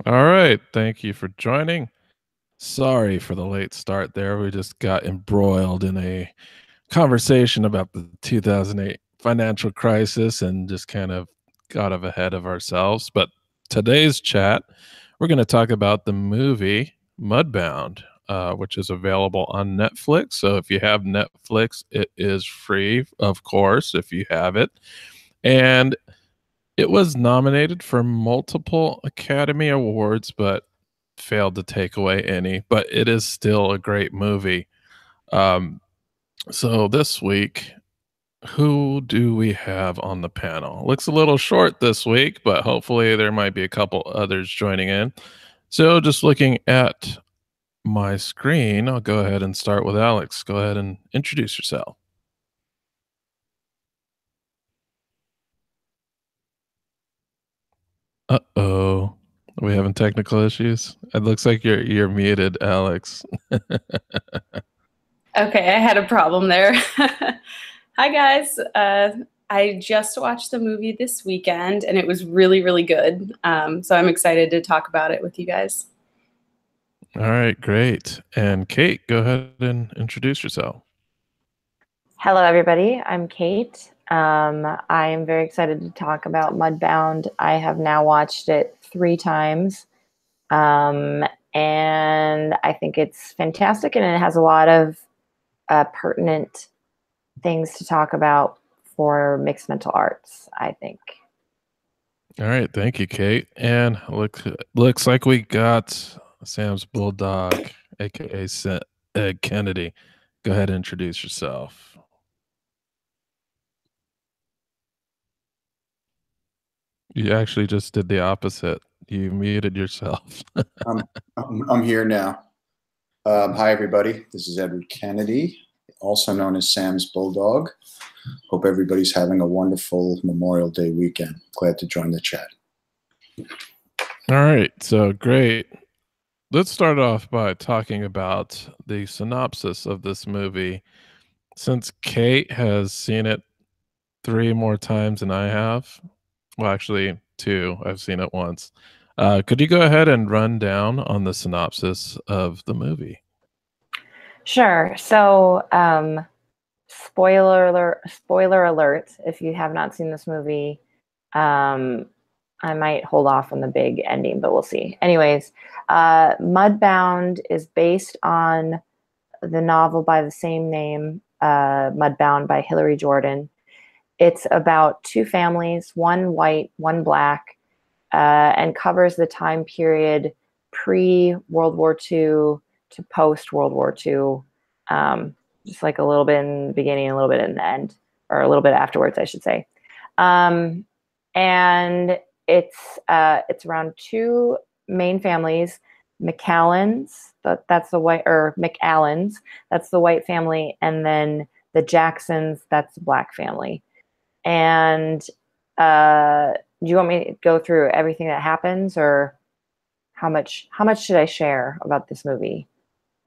All right. Thank you for joining. Sorry for the late start there. We just got embroiled in a conversation about the 2008 financial crisis and just kind of got ahead of ourselves. But today's chat, we're going to talk about the movie Mudbound, which is available on Netflix. So if you have Netflix, it is free, of course, if you have it. And it was nominated for multiple Academy Awards, but failed to take away any. But it is still a great movie. Um, so this week, who do we have on the panel? Looks a little short this week, but hopefully there might be a couple others joining in. So just looking at my screen, I'll go ahead and start with Alex. Go ahead and introduce yourself. Uh-oh. Are we having technical issues? It looks like you're muted, Alex. Okay, I had a problem there. Hi, guys. I just watched the movie this weekend, and it was really, really good. So I'm excited to talk about it with you guys. All right, great. And Kate, go ahead and introduce yourself. Hello, everybody. I'm Kate. I am very excited to talk about Mudbound. I have now watched it 3 times, and I think it's fantastic, and it has a lot of pertinent things to talk about for mixed mental arts, I think. All right, thank you, Kate. And looks like we got Sam's Bulldog, aka Ed Kennedy. Go ahead and introduce yourself. You actually just did the opposite. You muted yourself. I'm here now. Hi, everybody. This is Edward Kennedy, also known as Sam's Bulldog. Hope everybody's having a wonderful Memorial Day weekend. Glad to join the chat. All right, so great. Let's start off by talking about the synopsis of this movie. Since Kate has seen it 3 more times than I have, well, actually 2, I've seen it once. Could you go ahead and run down on the synopsis of the movie? Sure. So, spoiler alert, if you have not seen this movie, I might hold off on the big ending, but we'll see. Anyways, Mudbound is based on the novel by the same name, Mudbound by Hilary Jordan. It's about 2 families, one white, one black, and covers the time period pre-World War II to post-World War II, just like a little bit in the beginning, a little bit in the end, or a little bit afterwards, I should say. And it's around 2 main families, McAllens, that's the white, or McAllens, that's the white family, and then the Jacksons, that's the black family. And do you want me to go through everything that happens, or how much should I share about this movie?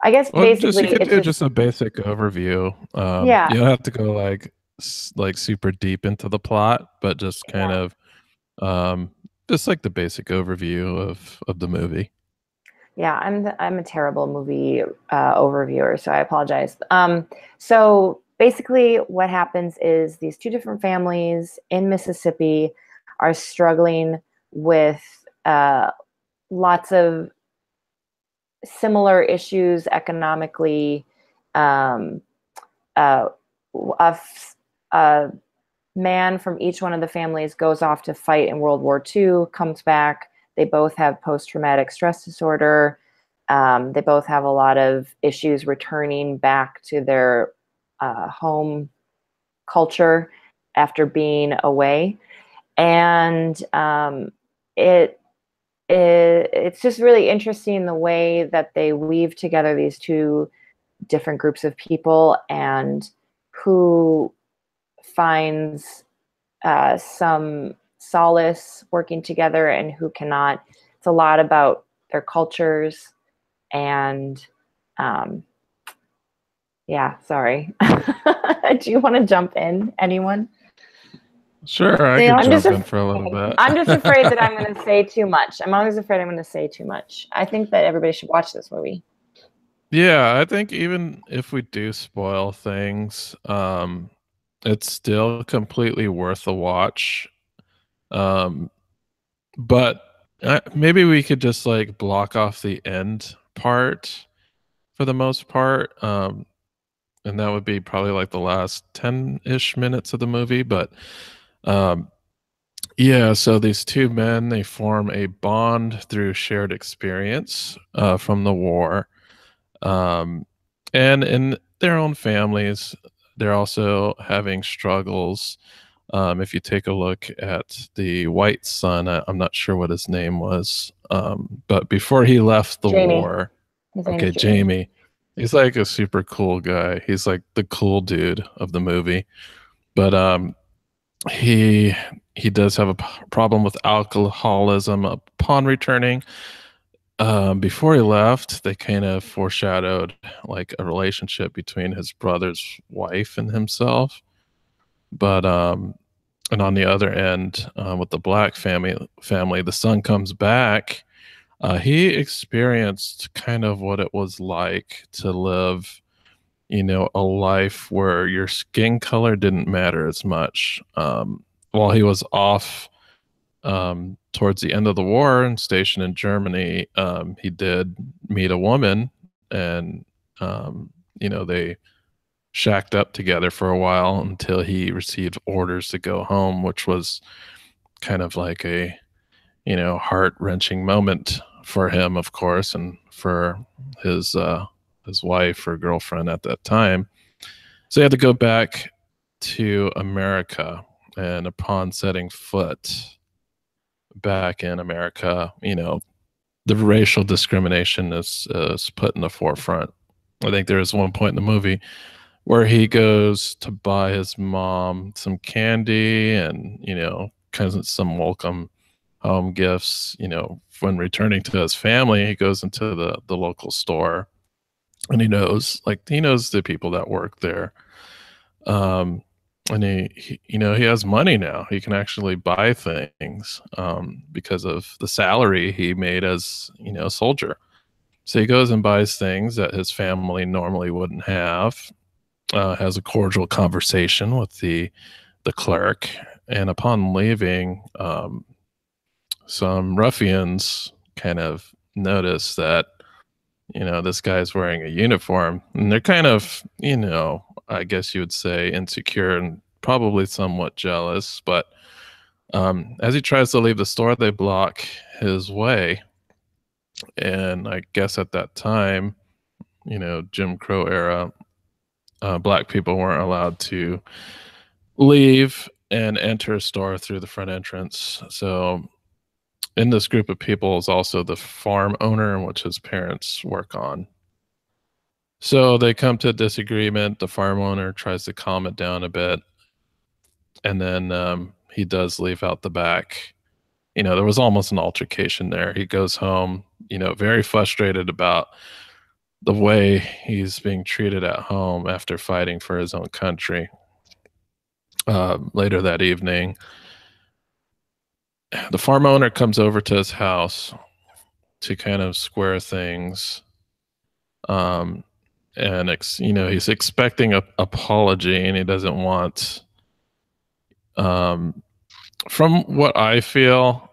I guess basically you could do just a basic overview. Yeah. You don't have to go like super deep into the plot, but just kind of just like the basic overview of the movie. Yeah, I'm a terrible movie overviewer, so I apologize. So basically, what happens is these 2 different families in Mississippi are struggling with lots of similar issues economically. A man from each one of the families goes off to fight in World War II, comes back. They both have post-traumatic stress disorder. They both have a lot of issues returning back to their home culture after being away. And it's just really interesting the way that they weave together these 2 different groups of people, and who finds some solace working together and who cannot. It's a lot about their cultures, and yeah, sorry. Do you want to jump in, anyone? Sure, I I'm can just jump in for a little bit. I'm just afraid that I'm going to say too much. I'm always afraid I'm going to say too much. I think that everybody should watch this movie. Yeah, I think even if we do spoil things, it's still completely worth a watch. Um, but maybe we could just like block off the end part for the most part. And that would be probably like the last 10-ish minutes of the movie. But um, yeah, so these two men, they form a bond through shared experience from the war. Um, and in their own families, they're also having struggles. If you take a look at the white son, I'm not sure what his name was, but before he left the Jamie. war, His name okay, is Jamie. Jamie, he's like a super cool guy. He's like the cool dude of the movie, but he he does have a problem with alcoholism upon returning. Before he left, they kind of foreshadowed like a relationship between his brother's wife and himself. But and on the other end, with the black family, the son comes back. He experienced kind of what it was like to live, a life where your skin color didn't matter as much. While he was off towards the end of the war and stationed in Germany, he did meet a woman, and they shacked up together for a while until he received orders to go home, which was kind of like a heart wrenching moment for him, of course, and for his wife or girlfriend at that time. So he had to go back to America, and upon setting foot back in America, the racial discrimination is put in the forefront. I think there is one point in the movie where he goes to buy his mom some candy and, kind of some welcome home gifts. When returning to his family, he goes into the local store, and he knows the people that work there. And he has money now. He can actually buy things because of the salary he made as, a soldier. So he goes and buys things that his family normally wouldn't have. Has a cordial conversation with the clerk, and upon leaving, some ruffians kind of notice that this guy's wearing a uniform, and they're kind of I guess you would say insecure and probably somewhat jealous. But as he tries to leave the store, they block his way, and I guess at that time, Jim Crow era, black people weren't allowed to leave and enter a store through the front entrance. So in this group of people is also the farm owner in which his parents work on. So they come to a disagreement. The farm owner tries to calm it down a bit, and then he does leave out the back. There was almost an altercation there. He goes home, very frustrated about the way he's being treated at home after fighting for his own country. Later that evening, the farm owner comes over to his house to kind of square things. And he's expecting an apology, and he doesn't want, from what I feel,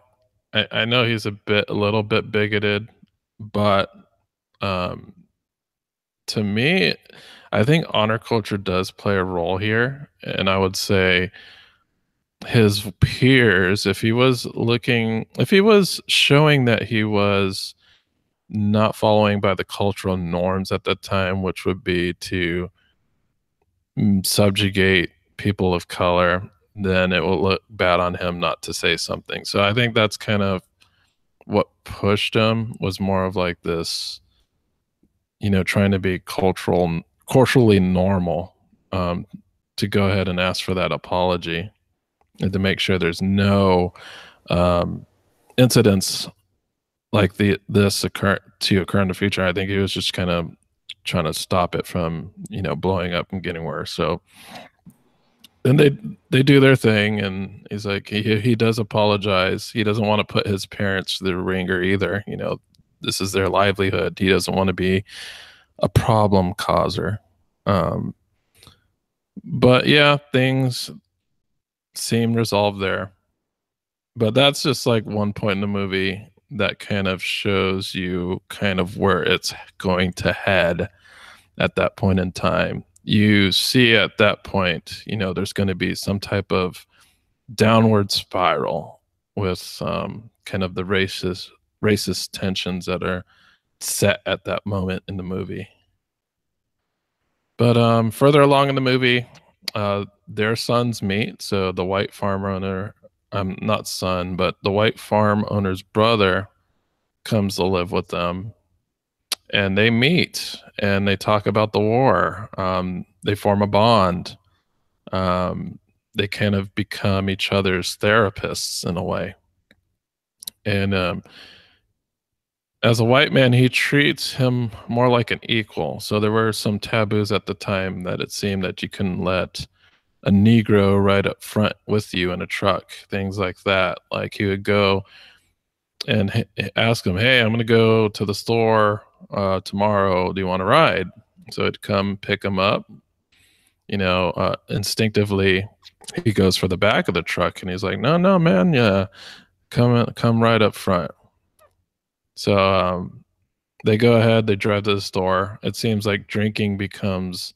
I know he's a little bit bigoted, but to me, I think honor culture does play a role here. And I would say his peers, if he was showing that he was not following by the cultural norms at that time, which would be to subjugate people of color, then it will look bad on him not to say something. So I think that's kind of what pushed him, was more of like this, trying to be culturally normal, to go ahead and ask for that apology and to make sure there's no incidents like this occur in the future. I think he was just kind of trying to stop it from blowing up and getting worse. So and they do their thing, and he's like, he does apologize. He doesn't want to put his parents through the ringer either. You know, this is their livelihood. He doesn't want to be a problem causer. But yeah, things seem resolved there. But that's just like one point in the movie that kind of shows you kind of where it's going to head at that point in time. You see at that point, you know, there's going to be some type of downward spiral with kind of the racist tensions that are set at that moment in the movie. But further along in the movie, their sons meet. So the white farm owner, not son, but the white farm owner's brother comes to live with them, and they meet and they talk about the war. They form a bond. They kind of become each other's therapists in a way. And as a white man, he treats him more like an equal. So there were some taboos at the time that it seemed that you couldn't let a Negro ride up front with you in a truck, things like that. Like he would go and ask him, "Hey, I'm going to go to the store tomorrow. Do you want to ride?" So he'd come pick him up. You know, instinctively, he goes for the back of the truck, and he's like, "No, no, man, yeah, come right up front." So they go ahead, they drive to the store. It seems like drinking becomes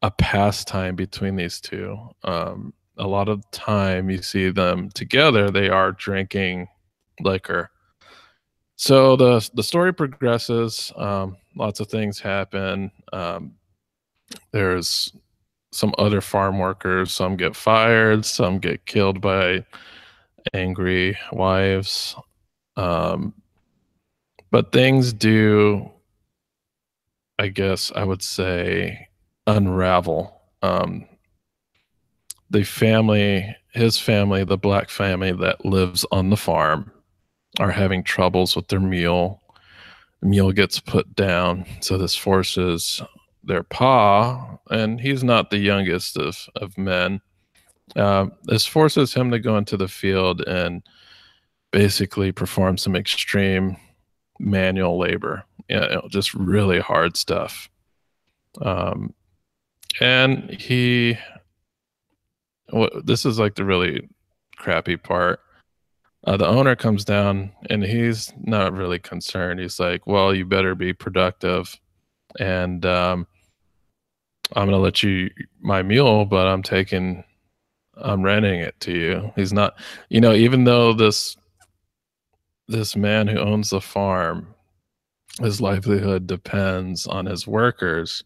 a pastime between these two. A lot of time you see them together, they are drinking liquor. So the story progresses. Lots of things happen. There's some other farm workers. Some get fired. Some get killed by angry wives. But things do, I guess I would say, unravel. The family, his family, the black family that lives on the farm, are having troubles with their mule. The mule gets put down, so this forces their pa, and he's not the youngest of men. This forces him to go into the field and basically perform some extreme manual labor, you know, just really hard stuff. And this is like the really crappy part. The owner comes down and he's not really concerned. He's like, "Well, you better be productive, and I'm going to let you my mule, but I'm renting it to you." He's not, you know, even though this man who owns the farm, his livelihood depends on his workers,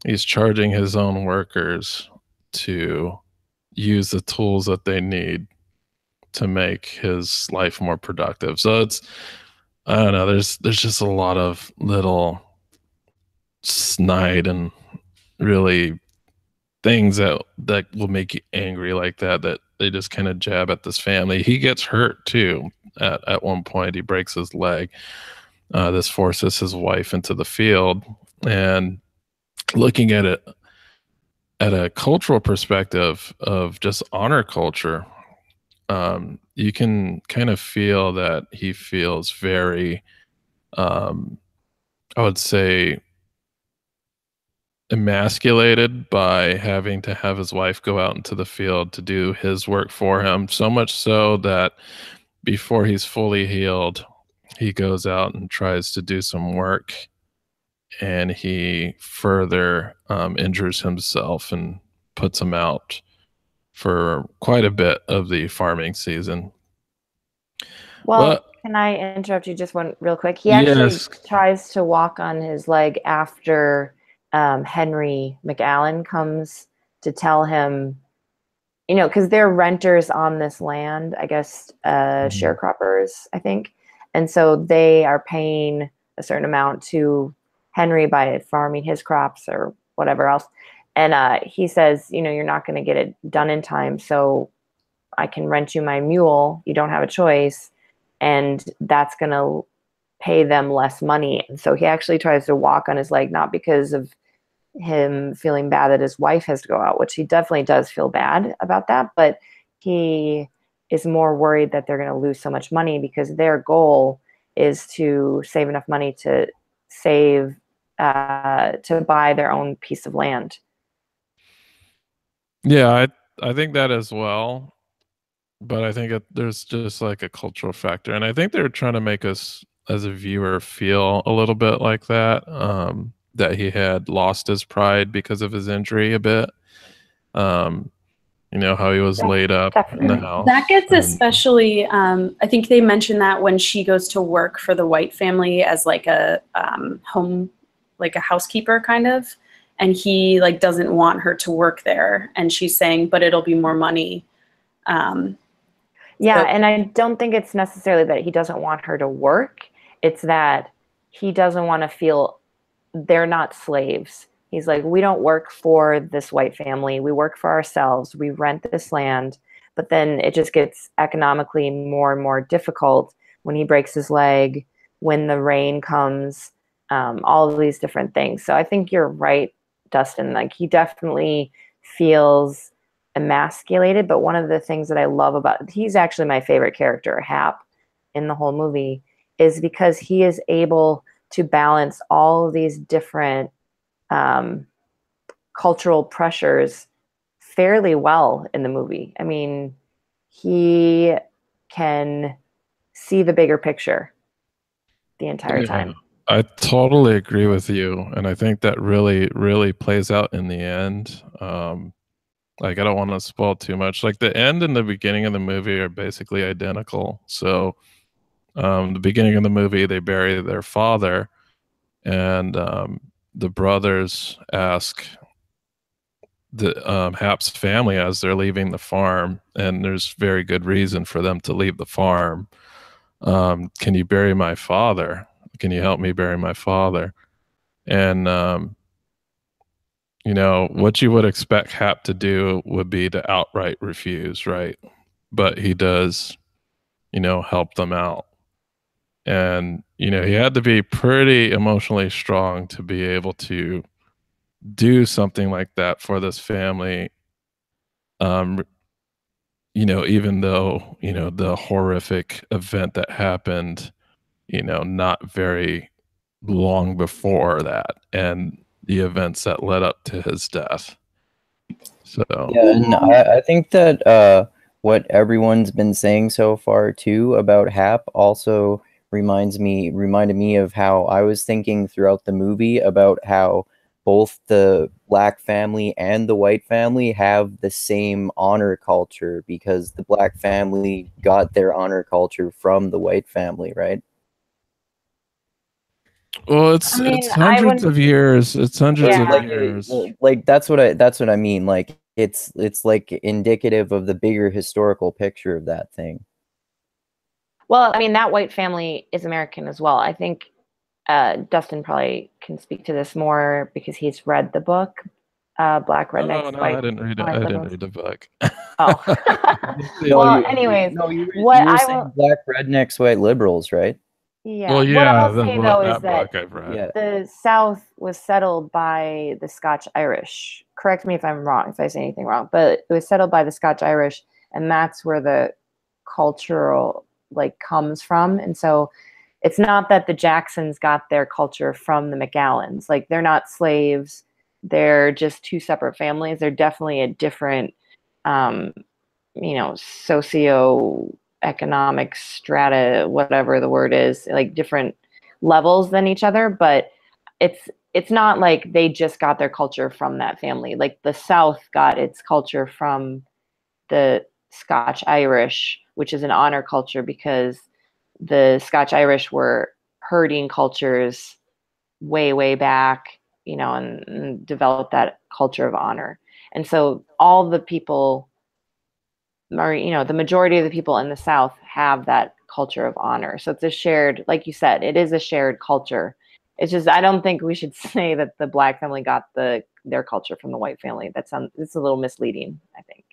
he's charging his own workers to use the tools that they need to make his life more productive. So it's, I don't know, there's just a lot of little snide and really things that will make you angry like that they just kind of jab at this family. He gets hurt too. At one point, he breaks his leg. This forces his wife into the field. And looking at it at a cultural perspective of just honor culture, you can kind of feel that he feels very, I would say, emasculated by having to have his wife go out into the field to do his work for him. So much so that before he's fully healed, he goes out and tries to do some work, and he further injures himself and puts him out for quite a bit of the farming season. Well, can I interrupt you just one real quick? He actually tries to walk on his leg after Henry McAllen comes to tell him, you know, because they're renters on this land, I guess, sharecroppers, I think. And so they are paying a certain amount to Henry by farming his crops or whatever else. And he says, you know, you're not going to get it done in time, so I can rent you my mule. You don't have a choice. And that's going to pay them less money. And so he actually tries to walk on his leg, not because of him feeling bad that his wife has to go out, which he definitely does feel bad about that, but he is more worried that they're going to lose so much money because their goal is to save enough money to to buy their own piece of land. Yeah, I think that as well. But I think there's just like a cultural factor. And I think they're trying to make us as a viewer feel a little bit like that, that he had lost his pride because of his injury a bit. How he was laid up in the Definitely. house. That gets and- especially, I think they mentioned that when she goes to work for the White family as like a home, like a housekeeper kind of, and he like doesn't want her to work there. And she's saying, but it'll be more money. Yeah, and I don't think it's necessarily that he doesn't want her to work. It's that he doesn't want to feel they're not slaves. He's like, we don't work for this white family. We work for ourselves. We rent this land. But then it just gets economically more and more difficult when he breaks his leg, when the rain comes, all of these different things. So I think you're right, Dustin. Like, he definitely feels emasculated, but one of the things that I love about, he's actually my favorite character, Hap, in the whole movie, is because he is able to balance all of these different cultural pressures fairly well in the movie. I mean, he can see the bigger picture the entire time. I totally agree with you. And I think that really, really plays out in the end. Like, I don't want to spoil too much. Like, the end and the beginning of the movie are basically identical. So, the beginning of the movie, they bury their father, and the brothers ask the Hap's family as they're leaving the farm, and there's very good reason for them to leave the farm. Can you bury my father? Can you help me bury my father? And what you would expect Hap to do would be to outright refuse, right? But he does, help them out. And, he had to be pretty emotionally strong to be able to do something like that for this family. Even though, the horrific event that happened, not very long before that, and the events that led up to his death. So yeah, and I think that what everyone's been saying so far too about Hap also reminded me of how I was thinking throughout the movie about how both the black family and the white family have the same honor culture, because the black family got their honor culture from the white family, right? well, it's hundreds of years. It's hundreds of years. Like that's what I mean. Like it's like indicative of the bigger historical picture of that thing. Well, I mean, that white family is American as well. I think Dustin probably can speak to this more because he's read the book, Black Rednecks. No, I didn't read it. I didn't read the book. Oh. Well, anyways, you were saying black rednecks, white liberals, right? Yeah. Well, what I'll yeah, say though is that book I've read. Yeah. the South was settled by the Scotch Irish. Correct me if I'm wrong, if I say anything wrong, but it was settled by the Scotch Irish, and that's where the cultural comes from. And so it's not that the Jacksons got their culture from the McAllens. Like, they're not slaves. They're just two separate families. They're definitely a different, socioeconomic strata, whatever the word is, like different levels than each other. But it's not like they just got their culture from that family. Like, the South got its culture from the Scotch Irish, which is an honor culture because the Scotch Irish were herding cultures way, way back, and developed that culture of honor. And so all the people, or, the majority of the people in the South have that culture of honor. So it's a shared, like you said, it is a shared culture. It's just, I don't think we should say that the black family got their culture from the white family. It's a little misleading, I think.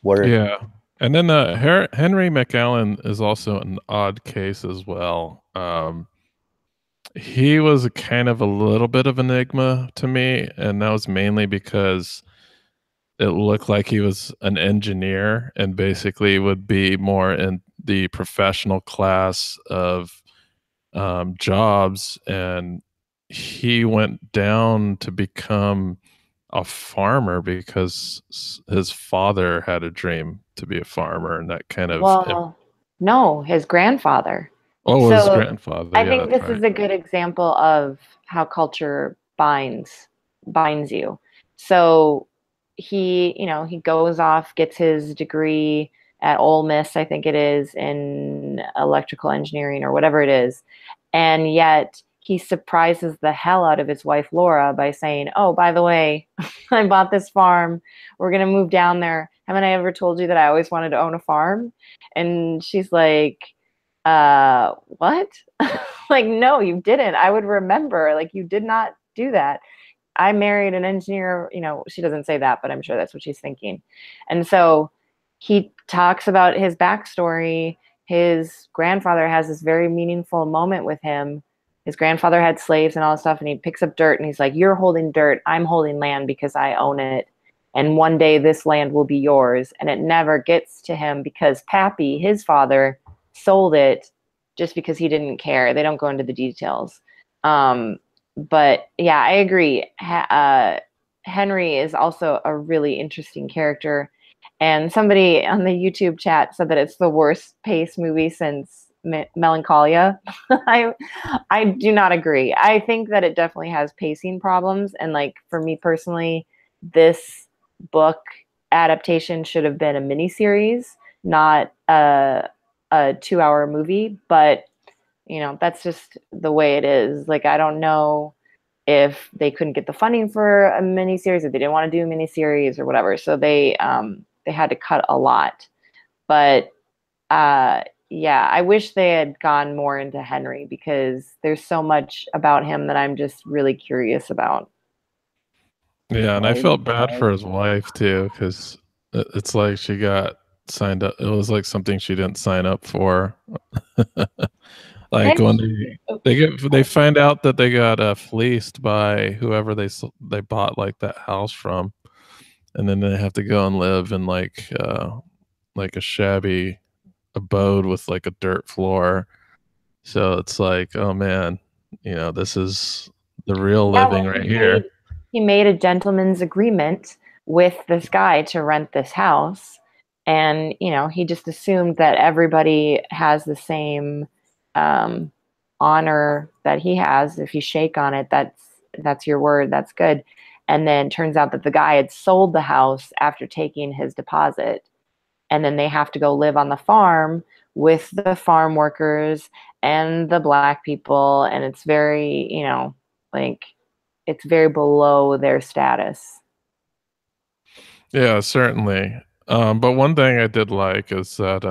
Word. Yeah. And then Henry McAllen is also an odd case as well. He was a kind of a little bit of enigma to me, and that was mainly because it looked like he was an engineer and basically would be more in the professional class of jobs, and he went down to become a farmer because his father had a dream to be a farmer, and that kind of Well, no, his grandfather. his So grandfather. I Yeah, think that's this right. is a good example of how culture binds you. So he goes off, gets his degree at Ole Miss, I think it is, in electrical engineering or whatever it is. And yet he surprises the hell out of his wife Laura by saying, "Oh, by the way, I bought this farm. We're gonna move down there. Haven't I ever told you that I always wanted to own a farm?" And she's like, what? Like, no, you didn't. I would remember. Like, you did not do that. I married an engineer. She doesn't say that, but I'm sure that's what she's thinking. And so he talks about his backstory. His grandfather has this very meaningful moment with him. His grandfather had slaves and all this stuff, and he picks up dirt and he's like, "You're holding dirt. I'm holding land because I own it. And one day this land will be yours." And it never gets to him because Pappy, his father, sold it just because he didn't care. They don't go into the details. But yeah, I agree. Henry is also a really interesting character. And somebody on the YouTube chat said that it's the worst paced movie since Melancholia. I do not agree. I think that it definitely has pacing problems. And like for me personally, this book adaptation should have been a miniseries, not a 2-hour movie. But that's just the way it is. Like, I don't know if they couldn't get the funding for a miniseries, if they didn't want to do a miniseries or whatever. So they had to cut a lot. But yeah, I wish they had gone more into Henry because there's so much about him that I'm just really curious about. Yeah, and I felt bad for his wife too, because it's like she got signed up. It was like something she didn't sign up for. Like when they find out that they got fleeced by whoever they bought like that house from, and then they have to go and live in like a shabby abode with like a dirt floor. So it's like, oh man, this is the real living right here. He made a gentleman's agreement with this guy to rent this house. And, he just assumed that everybody has the same honor that he has. If you shake on it, that's your word. That's good. And then turns out that the guy had sold the house after taking his deposit. And then they have to go live on the farm with the farm workers and the black people. And it's very, like, it's very below their status. Yeah, certainly. But one thing I did like is that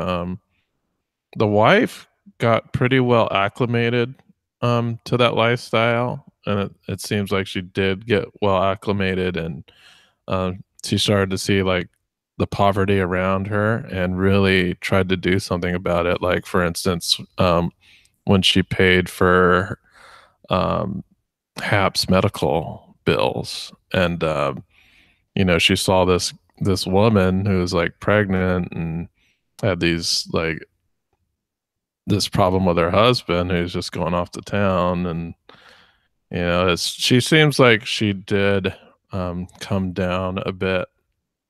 the wife got pretty well acclimated to that lifestyle, and it seems like she did get well acclimated, and she started to see like the poverty around her and really tried to do something about it. Like for instance, when she paid for Hap's medical bills, and she saw this woman who was like pregnant and had this problem with her husband who's just going off to town, and she seems like she did come down a bit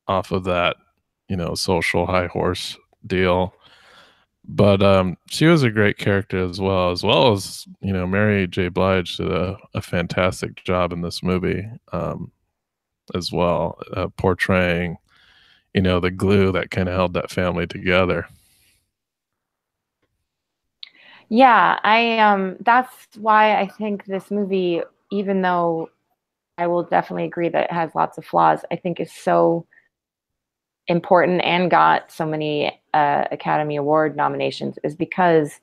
off of that social high horse deal. But she was a great character as Mary J. Blige did a fantastic job in this movie as well, portraying the glue that kind of held that family together. Yeah, that's why I think this movie, even though I will definitely agree that it has lots of flaws, I think is so important and got so many Academy Award nominations, is because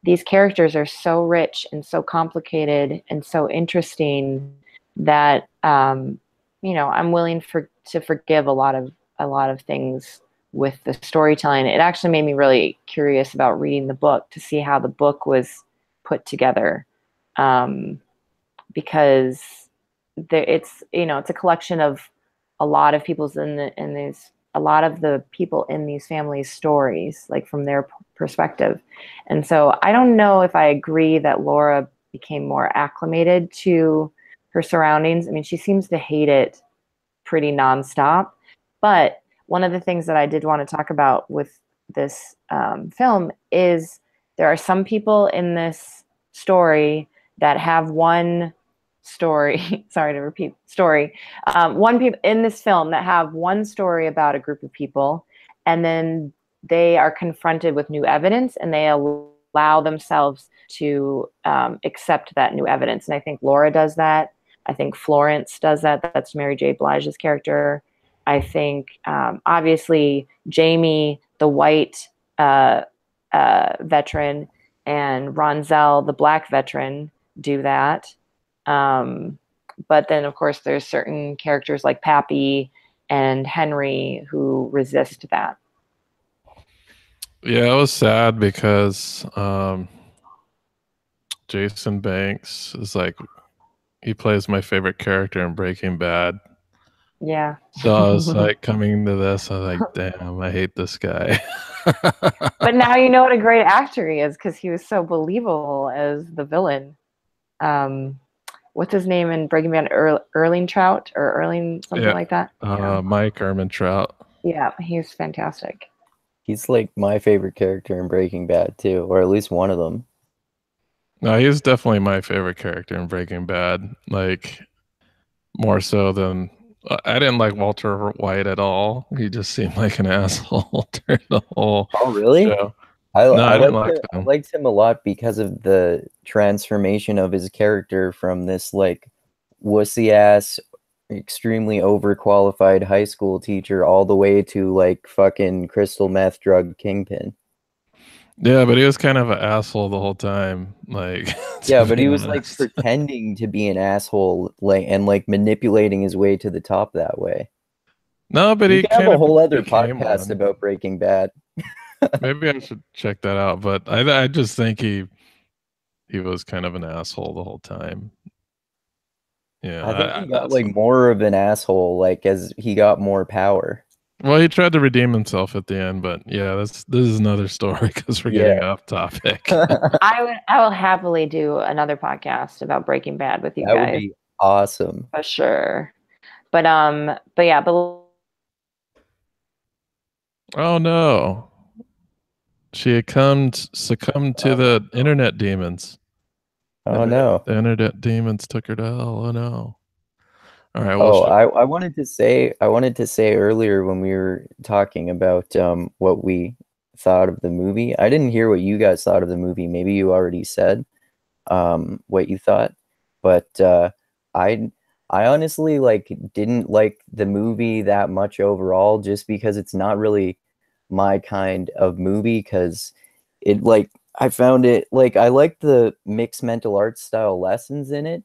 these characters are so rich and so complicated and so interesting that I'm willing to forgive a lot of things with the storytelling. It actually made me really curious about reading the book to see how the book was put together. because it's it's a collection of a lot of people's a lot of the people in these families' stories, like from their perspective. And so I don't know if I agree that Laura became more acclimated to her surroundings. I mean, she seems to hate it pretty nonstop. But one of the things that I did want to talk about with this film is there are some people in this story that have one story. Sorry to repeat story. One people in this film that have one story about a group of people, and then they are confronted with new evidence, and they allow themselves to accept that new evidence. And I think Laura does that. I think Florence does that. That's Mary J. Blige's character. I think obviously Jamie, the white veteran, and Ronzel, the black veteran, do that. But then, of course, there's certain characters like Pappy and Henry who resist that. Yeah, it was sad because Jason Banks is like, he plays my favorite character in Breaking Bad. Yeah. So I was like, coming to this, I was like, damn, I hate this guy. But now you know what a great actor he is because he was so believable as the villain. What's his name in Breaking Bad? Erling Trout or Erling something like that? Mike Ehrmantraut. Yeah, he's fantastic. He's like my favorite character in Breaking Bad too, or at least one of them. No, he's definitely my favorite character in Breaking Bad. Like, more so than I didn't like Walter White at all. He just seemed like an asshole during the whole Oh, really? show. I didn't liked like him. I him. liked him a lot because of the transformation of his character from this like wussy ass, extremely overqualified high school teacher all the way to like fucking crystal meth drug kingpin. Yeah, but he was kind of an asshole the whole time. Like, Yeah, but he was like pretending to be an asshole, like and like manipulating his way to the top that way. No, but We he could have kind a of whole other became podcast one. about Breaking Bad. Maybe I should check that out. But I just think he was kind of an asshole the whole time. Yeah, I think he got that's like more of an asshole, like as he got more power. well, he tried to redeem himself at the end, but yeah, this is another story because we're getting off topic. I will happily do another podcast about Breaking Bad with you That guys. would be awesome. For sure. But yeah, but Oh no. She had succumbed to the internet demons. Oh no. The internet demons took her to hell. Oh no. All right. Oh, Well, I wanted to say earlier when we were talking about what we thought of the movie. I didn't hear what you guys thought of the movie. Maybe you already said what you thought, but I honestly like didn't like the movie that much overall, just because it's not really my kind of movie. Because it like I found it like I liked the mixed mental arts style lessons in it,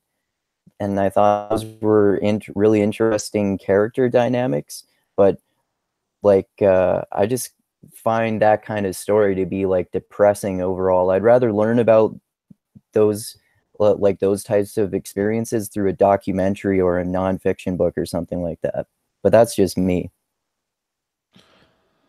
and I thought those were really interesting character dynamics. But like I just find that kind of story to be like depressing overall. I'd rather learn about those like those types of experiences through a documentary or a nonfiction book or something like that. But that's just me.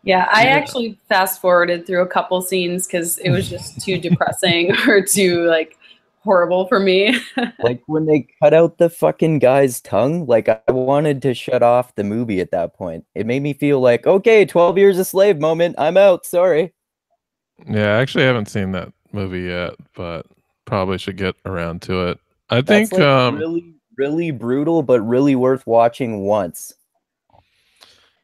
Yeah, I actually fast forwarded through a couple scenes because it was just too depressing or too like horrible for me. Like when they cut out the fucking guy's tongue, like I wanted to shut off the movie at that point. It made me feel like, okay, 12 years a slave moment. I'm out. Sorry. yeah, I actually haven't seen that movie yet, but probably should get around to it. I That's think like really, really brutal, but really worth watching once.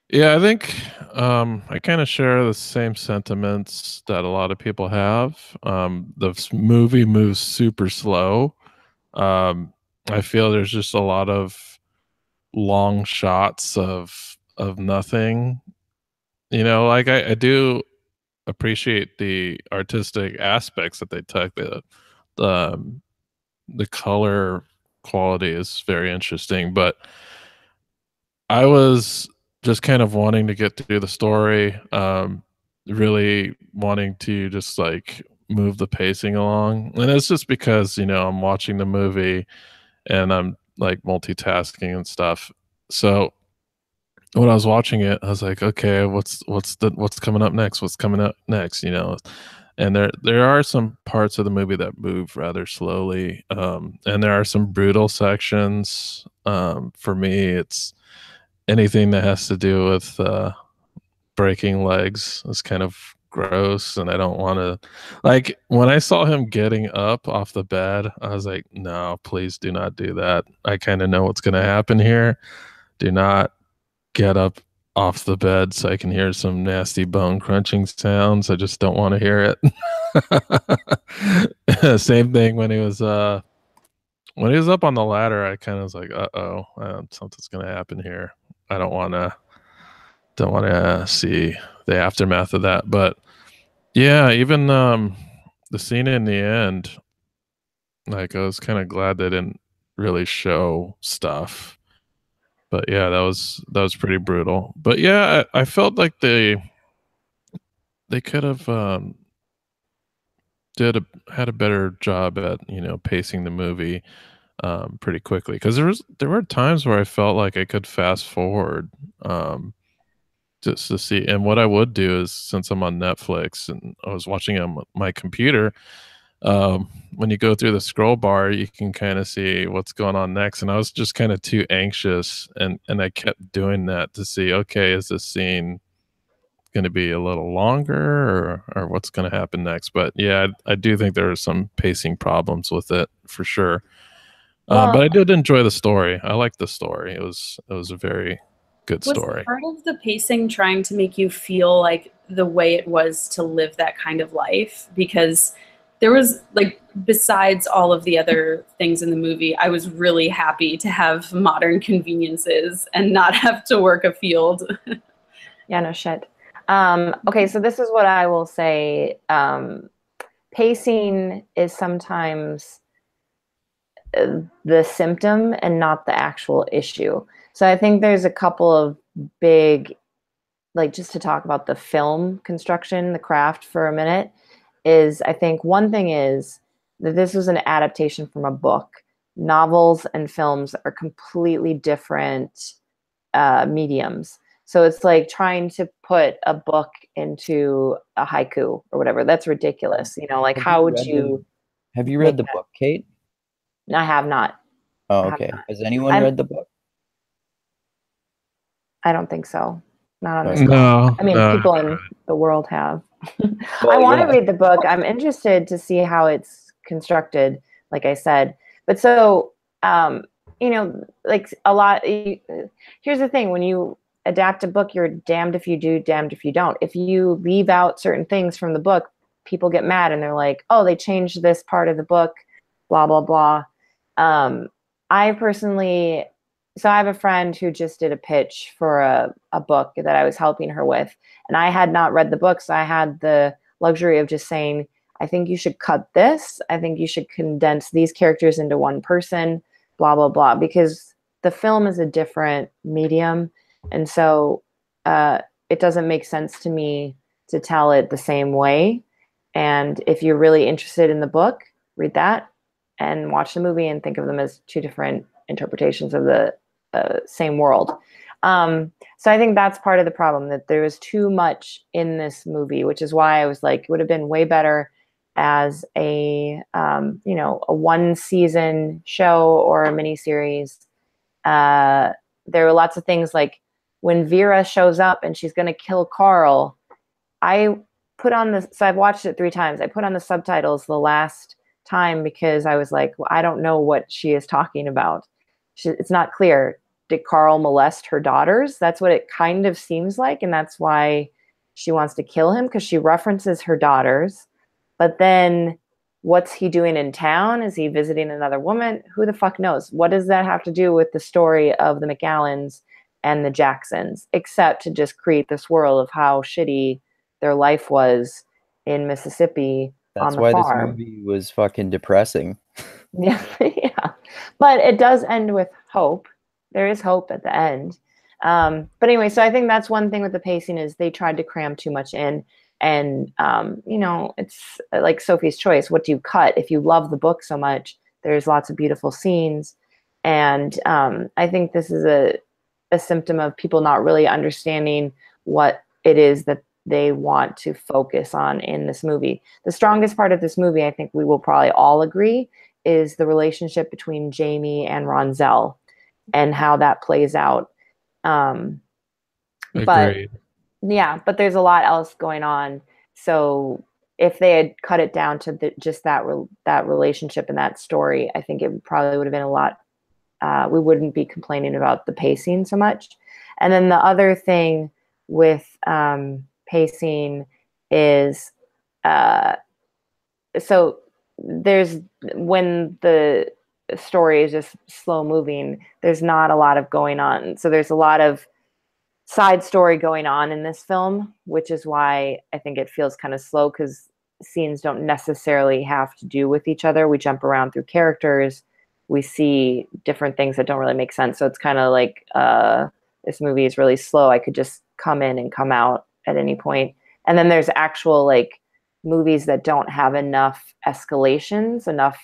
yeah, I think I kind of share the same sentiments that a lot of people have. The movie moves super slow. I feel there's just a lot of long shots of nothing. You know, like I do appreciate the artistic aspects that they took. The color quality is very interesting, but I was just kind of wanting to get through the story, really wanting to just like move the pacing along. And it's just because, I'm watching the movie and I'm like multitasking and stuff. So when I was watching it, I was like, okay, what's coming up next? What's coming up next? And there are some parts of the movie that move rather slowly, and there are some brutal sections. For me, it's anything that has to do with breaking legs is kind of gross, and I don't want to. Like when I saw him getting up off the bed, I was like, no, please do not do that. I kind of know what's going to happen here. Do not get up off the bed so I can hear some nasty bone crunching sounds. I just don't want to hear it. Same thing when he was up on the ladder. I kind of was like, something's gonna happen here. I don't want to see the aftermath of that. But yeah, even the scene in the end, like I was kind of glad they didn't really show stuff. But yeah, that was pretty brutal. But yeah, I felt like they could have had a better job at pacing the movie pretty quickly, because there were times where I felt like I could fast forward just to see. And what I would do is, since I'm on Netflix and I was watching on my computer, when you go through the scroll bar, you can kind of see what's going on next. And I was just kind of too anxious, and I kept doing that to see, okay, is this scene going to be a little longer, or what's going to happen next? But yeah, I do think there are some pacing problems with it for sure. But I did enjoy the story. I liked the story. It was a very good story. Was part of the pacing trying to make you feel like the way it was to live that kind of life? Because there was, like, besides all of the other things in the movie, I was really happy to have modern conveniences and not have to work a field. Yeah, no shit. Okay, so this is what I will say. Pacing is sometimes the symptom and not the actual issue. So I think there's a couple of big, like, just to talk about the film construction, the craft for a minute, is I think one thing is that this was an adaptation from a book. Novels and films are completely different mediums. So it's like trying to put a book into a haiku or whatever. That's ridiculous. Like, how would you... Have you read the book, Kate? I have not. Oh, okay. Has anyone read the book? I don't think so. Not on this No, call. I mean, no. people in the world have. Well, I want to yeah. read the book. I'm interested to see how it's constructed, like I said. But so, like a lot. Here's the thing: when you adapt a book, you're damned if you do, damned if you don't. If you leave out certain things from the book, people get mad and they're like, "Oh, they changed this part of the book," blah blah blah. I personally, so I have a friend who just did a pitch for a book that I was helping her with, and I had not read the book, so I had the luxury of just saying, I think you should cut this. I think you should condense these characters into one person, blah, blah, blah, because the film is a different medium. And so it doesn't make sense to me to tell it the same way. And if you're really interested in the book, read that and watch the movie and think of them as two different interpretations of the same world. So I think that's part of the problem, that there was too much in this movie, which is why I was like, it would have been way better as a one season show or a miniseries. There were lots of things like when Vera shows up and she's going to kill Carl. I put on the, so I've watched it 3 times. I put on the subtitles the last time because I was like, well, I don't know what she is talking about. It's not clear. Did Carl molest her daughters? That's what it kind of seems like. And that's why she wants to kill him, because she references her daughters. But then what's he doing in town? Is he visiting another woman? Who the fuck knows? What does that have to do with the story of the McAllens and the Jacksons, except to just create this world of how shitty their life was in Mississippi on the farm. That's why this movie was fucking depressing. Yeah, yeah. But it does end with hope. There is hope at the end. But anyway, so I think that's one thing with the pacing is they tried to cram too much in. And you know, it's like Sophie's Choice. What do you cut? If you love the book so much, there's lots of beautiful scenes. And I think this is a symptom of people not really understanding what it is that they want to focus on in this movie. The strongest part of this movie, I think we will probably all agree, is the relationship between Jamie and Ronzel and how that plays out. But Agreed. yeah, but there's a lot else going on. So if they had cut it down to just that relationship and that story, I think it probably would have been a lot. We wouldn't be complaining about the pacing so much. And then the other thing with pacing is so there's when the story is just slow moving, there's not a lot of going on. So there's a lot of side story going on in this film, which is why I think it feels kind of slow, because scenes don't necessarily have to do with each other. We jump around through characters. We see different things that don't really make sense. So it's kind of like this movie is really slow. I could just come in and come out at any point. And then there's actual like movies that don't have enough escalations, enough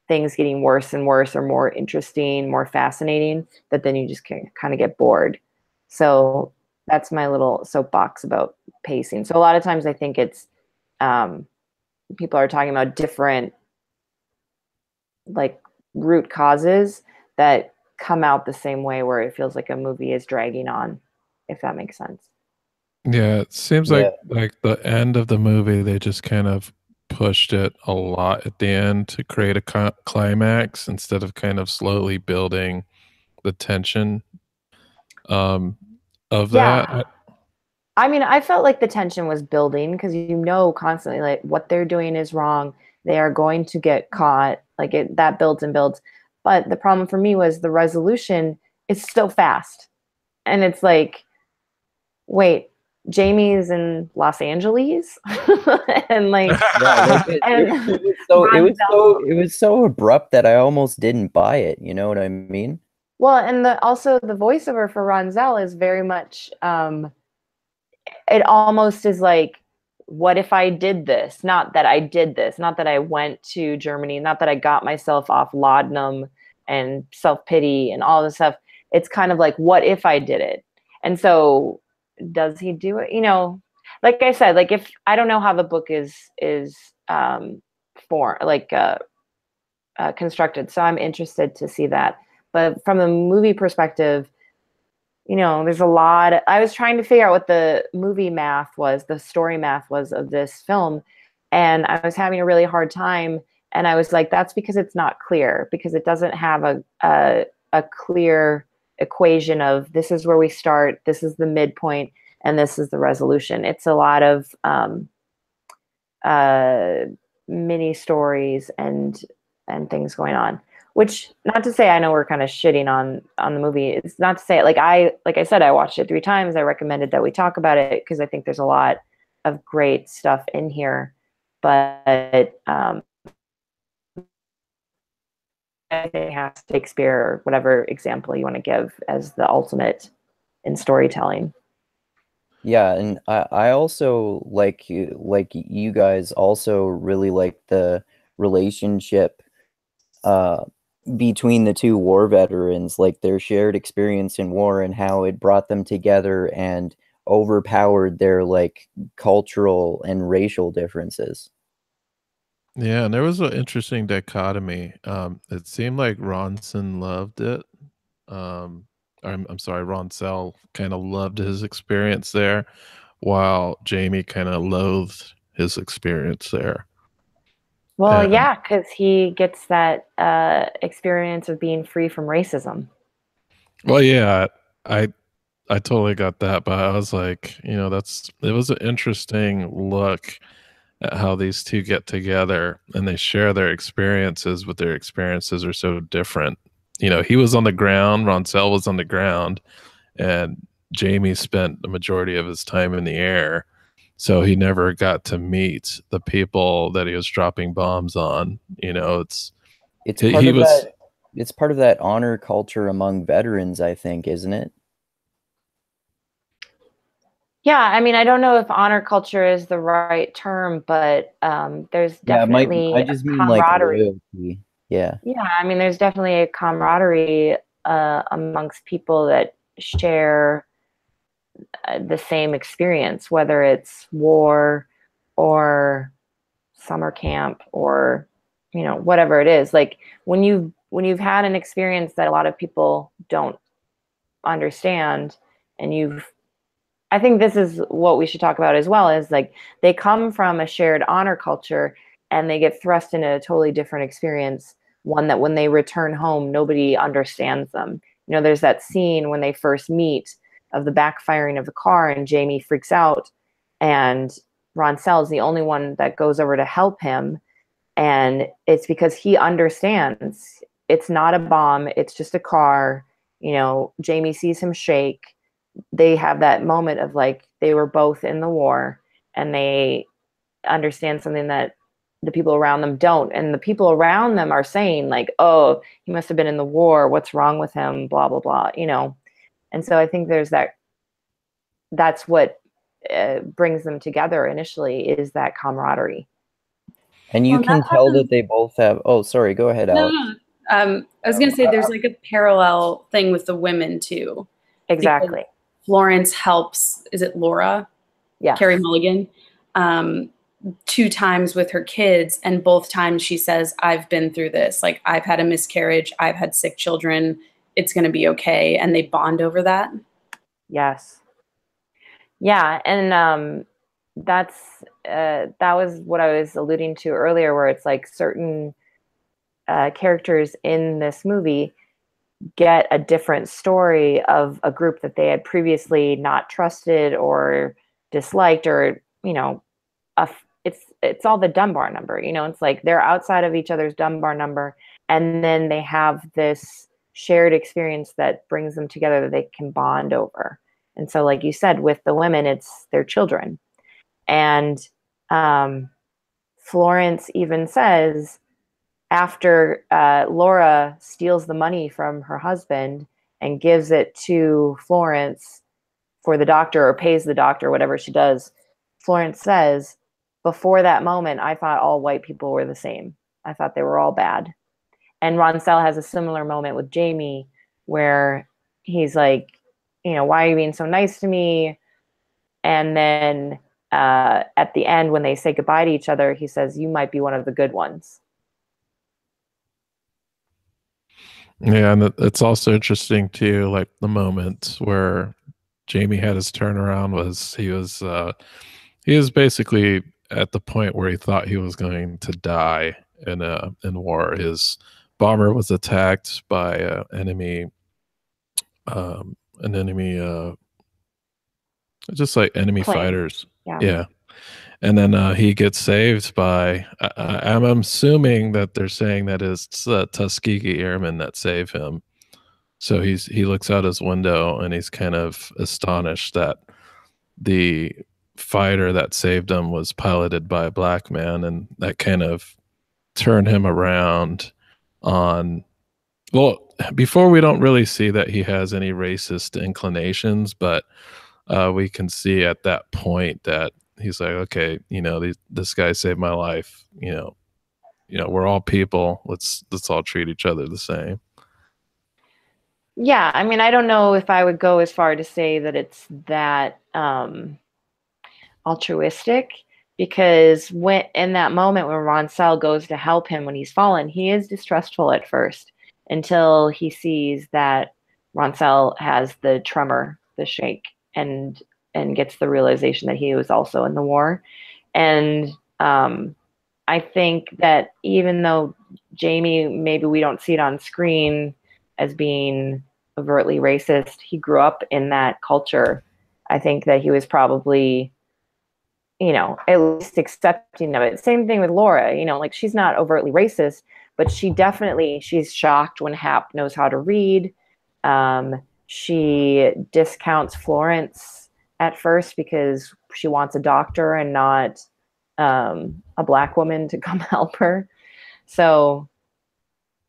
things getting worse and worse or more interesting, more fascinating, that then you just kind of get bored. So that's my little soapbox about pacing. So a lot of times I think it's people are talking about different like root causes that come out the same way, where it feels like a movie is dragging on, if that makes sense. Yeah, it seems Yeah. like the end of the movie, they just kind of pushed it a lot at the end to create a climax instead of kind of slowly building the tension of that. Yeah. I mean, I felt like the tension was building because you know constantly like what they're doing is wrong. They are going to get caught. Like that builds and builds. But the problem for me was the resolution is so fast. And it's like, wait, Jamie's in Los Angeles? And like, Yeah, like and it was so abrupt that I almost didn't buy it. You know what I mean? well, and also the voiceover for Ronzel is very much it almost is like, what if I did this? Not that I did this, not that I went to Germany, not that I got myself off laudanum and self-pity and all this stuff. It's kind of like, what if I did it? And so does he do it? You know, like I said, like if I don't know how the book is for like constructed, so I'm interested to see that. But from the movie perspective, you know, there's a lot. I was trying to figure out what the movie math was, the story math was of this film, and I was having a really hard time. And I was like, that's because it's not clear, because it doesn't have a clear equation of this is where we start, this is the midpoint, and this is the resolution. It's a lot of mini stories and things going on. Which, not to say, I know we're kind of shitting on the movie. It's not to say, like I said, I watched it 3 times. I recommended that we talk about it because I think there's a lot of great stuff in here. But I think has Shakespeare or whatever example you want to give as the ultimate in storytelling. Yeah, and I also like you guys also really like the relationship between the 2 war veterans, like their shared experience in war and how it brought them together and overpowered their like cultural and racial differences. Yeah, and there was an interesting dichotomy. It seemed like Ronson loved it. I'm sorry, Ronson kind of loved his experience there, while Jamie kind of loathed his experience there. Well, And, yeah, because he gets that experience of being free from racism. well, yeah, I I totally got that, but I was like, you know, it was an interesting look at how these two get together and they share their experiences, but their experiences are so different. You know, he was on the ground, Ronzel was on the ground, and Jamie spent the majority of his time in the air. So he never got to meet the people that he was dropping bombs on. You know, It's he, part he of was that it's part of that honor culture among veterans, I think, isn't it? Yeah, I mean, I don't know if honor culture is the right term, but there's Yeah, it might. definitely I a just mean like camaraderie. loyalty. Yeah. Yeah, I mean, there's definitely a camaraderie amongst people that share the same experience, whether it's war or summer camp or whatever it is. Like when you've had an experience that a lot of people don't understand, and I think this is what we should talk about as well, is like they come from a shared honor culture and they get thrust into a totally different experience, one that when they return home, nobody understands them. There's that scene when they first meet of the backfiring of the car and Jamie freaks out and Roncel is the only one that goes over to help him. And it's because he understands it's not a bomb, it's just a car. Jamie sees him shake. They have that moment of like they were both in the war and they understand something that the people around them don't, and the people around them are saying like, oh, he must have been in the war, what's wrong with him, blah blah blah. And so I think that's what brings them together initially, is that camaraderie. And you can tell that they both have. Oh, sorry. Go ahead, No, Alex. no. I was going to say there's like a parallel thing with the women too. Exactly. Florence helps, is it Laura? Yeah. Carrie Mulligan, 2 times with her kids. And both times she says, I've been through this. Like, I've had a miscarriage. I've had sick children. It's going to be okay. And they bond over that. Yes. Yeah. And that was what I was alluding to earlier, where it's like certain characters in this movie get a different story of a group that they had previously not trusted or disliked, or it's all the Dunbar number. It's like they're outside of each other's Dunbar number, and then they have this shared experience that brings them together that they can bond over. And so, like you said, with the women, it's their children. And Florence even says, after Laura steals the money from her husband and gives it to Florence for the doctor, or pays the doctor, whatever she does, Florence says, before that moment, I thought all white people were the same. I thought they were all bad. And Roncel has a similar moment with Jamie where he's like, why are you being so nice to me? And then at the end, when they say goodbye to each other, he says, you might be one of the good ones. Yeah, and it's also interesting too, like the moment where Jamie had his turnaround was he was basically at the point where he thought he was going to die in war. His bomber was attacked by an enemy just like enemy Plane. fighters. Yeah. And then he gets saved by I'm assuming that they're saying that it's Tuskegee Airmen that save him. So he looks out his window and he's kind of astonished that the fighter that saved him was piloted by a black man, and that kind of turned him around on, well, before we don't really see that he has any racist inclinations, but we can see at that point that he's like, okay, this guy saved my life. We're all people. Let's all treat each other the same. Yeah, I mean, I don't know if I would go as far to say that it's that altruistic, because when in that moment when Roncel goes to help him when he's fallen, he is distrustful at first until he sees that Roncel has the tremor, the shake, and gets the realization that he was also in the war. And I think that even though Jamie, maybe we don't see it on screen as being overtly racist, he grew up in that culture. I think that he was probably, at least accepting of it. Same thing with Laura, like she's not overtly racist, but she's shocked when Hap knows how to read. She discounts Florence at first because she wants a doctor and not a black woman to come help her. So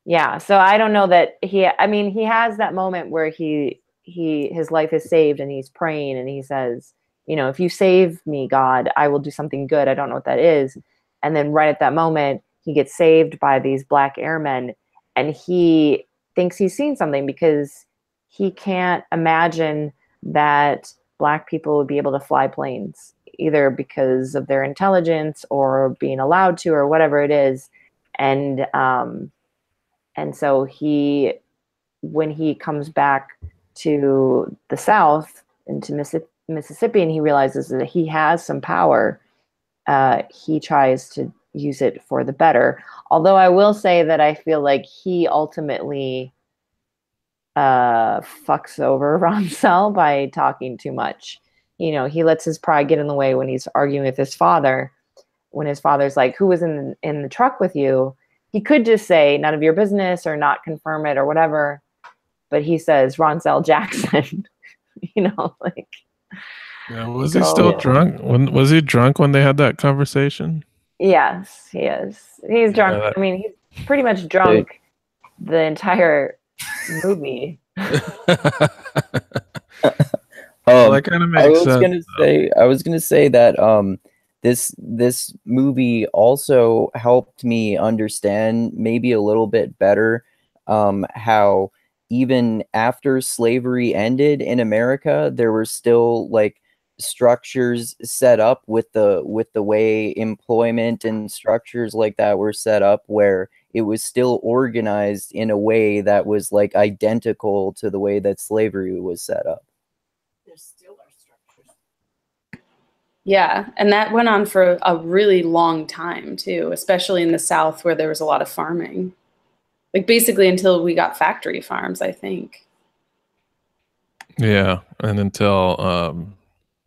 yeah, so I don't know that he has that moment where his life is saved and he's praying and he says, if you save me, God, I will do something good. I don't know what that is. And then right at that moment, he gets saved by these black airmen, and he thinks he's seen something because he can't imagine that black people would be able to fly planes, either because of their intelligence or being allowed to, or whatever it is. And so when he comes back to the South, into Mississippi, and he realizes that he has some power, he tries to use it for the better. Although I will say that I feel like he ultimately fucks over Ronsel by talking too much. He lets his pride get in the way when he's arguing with his father. When his father's like, "Who was in the truck with you?" He could just say, "None of your business," or not confirm it or whatever. But he says Ronsel Jackson. Like. Yeah, was he still drunk? Was he drunk when they had that conversation? Yes, he is. He's drunk. I mean, he's pretty much drunk the entire movie. That kind of makes sense. I was gonna say that this movie also helped me understand maybe a little bit better how even after slavery ended in America, there were still like structures set up with the way employment and structures like that were set up, where it was still organized in a way that was like identical to the way that slavery was set up. There still are structures. Yeah, and that went on for a really long time too, especially in the South where there was a lot of farming. Like basically until we got factory farms, I think. Yeah, and until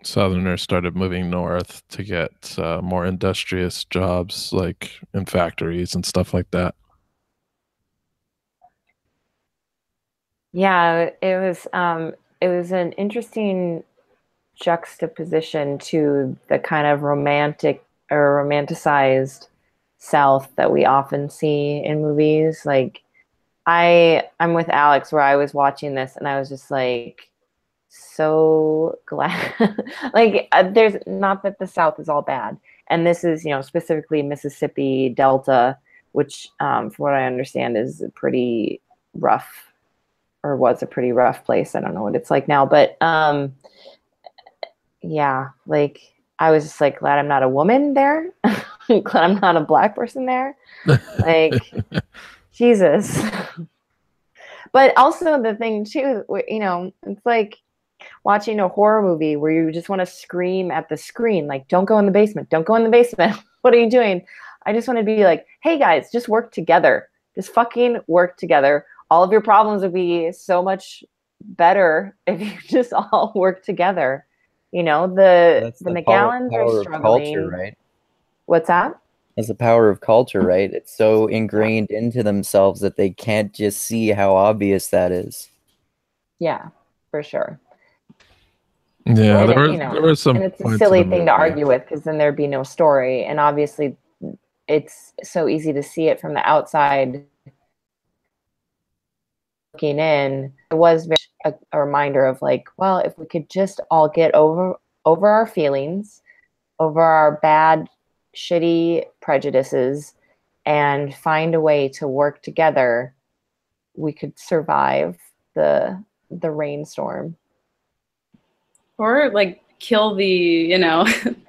Southerners started moving north to get more industrious jobs, like in factories and stuff like that. Yeah, it was an interesting juxtaposition to the kind of romantic or romanticized South that we often see in movies. Like I'm with Alex, where I was watching this and I was just like so glad. Like there's not that the South is all bad, and this is specifically Mississippi Delta, which from what I understand is a pretty rough, or was a pretty rough place. I don't know what it's like now, but yeah, like I was just like glad I'm not a woman there. Glad I'm not a black person there. Like Jesus. But also the thing too, it's like watching a horror movie where you just want to scream at the screen, like, "Don't go in the basement. Don't go in the basement. What are you doing?" I just want to be like, "Hey guys, just work together. Just fucking work together. All of your problems would be so much better if you just all work together." The McGowans are struggling. Culture, right? What's that? That's the power of culture, right? It's so ingrained into themselves that they can't just see how obvious that is. Yeah, for sure. Yeah, there were some. And it's a silly thing to argue with, because then there'd be no story. And obviously, it's so easy to see it from the outside looking in. It was a reminder of like, well, if we could just all get over our feelings, over our bad, shitty prejudices, and find a way to work together, we could survive the rainstorm. Or like kill the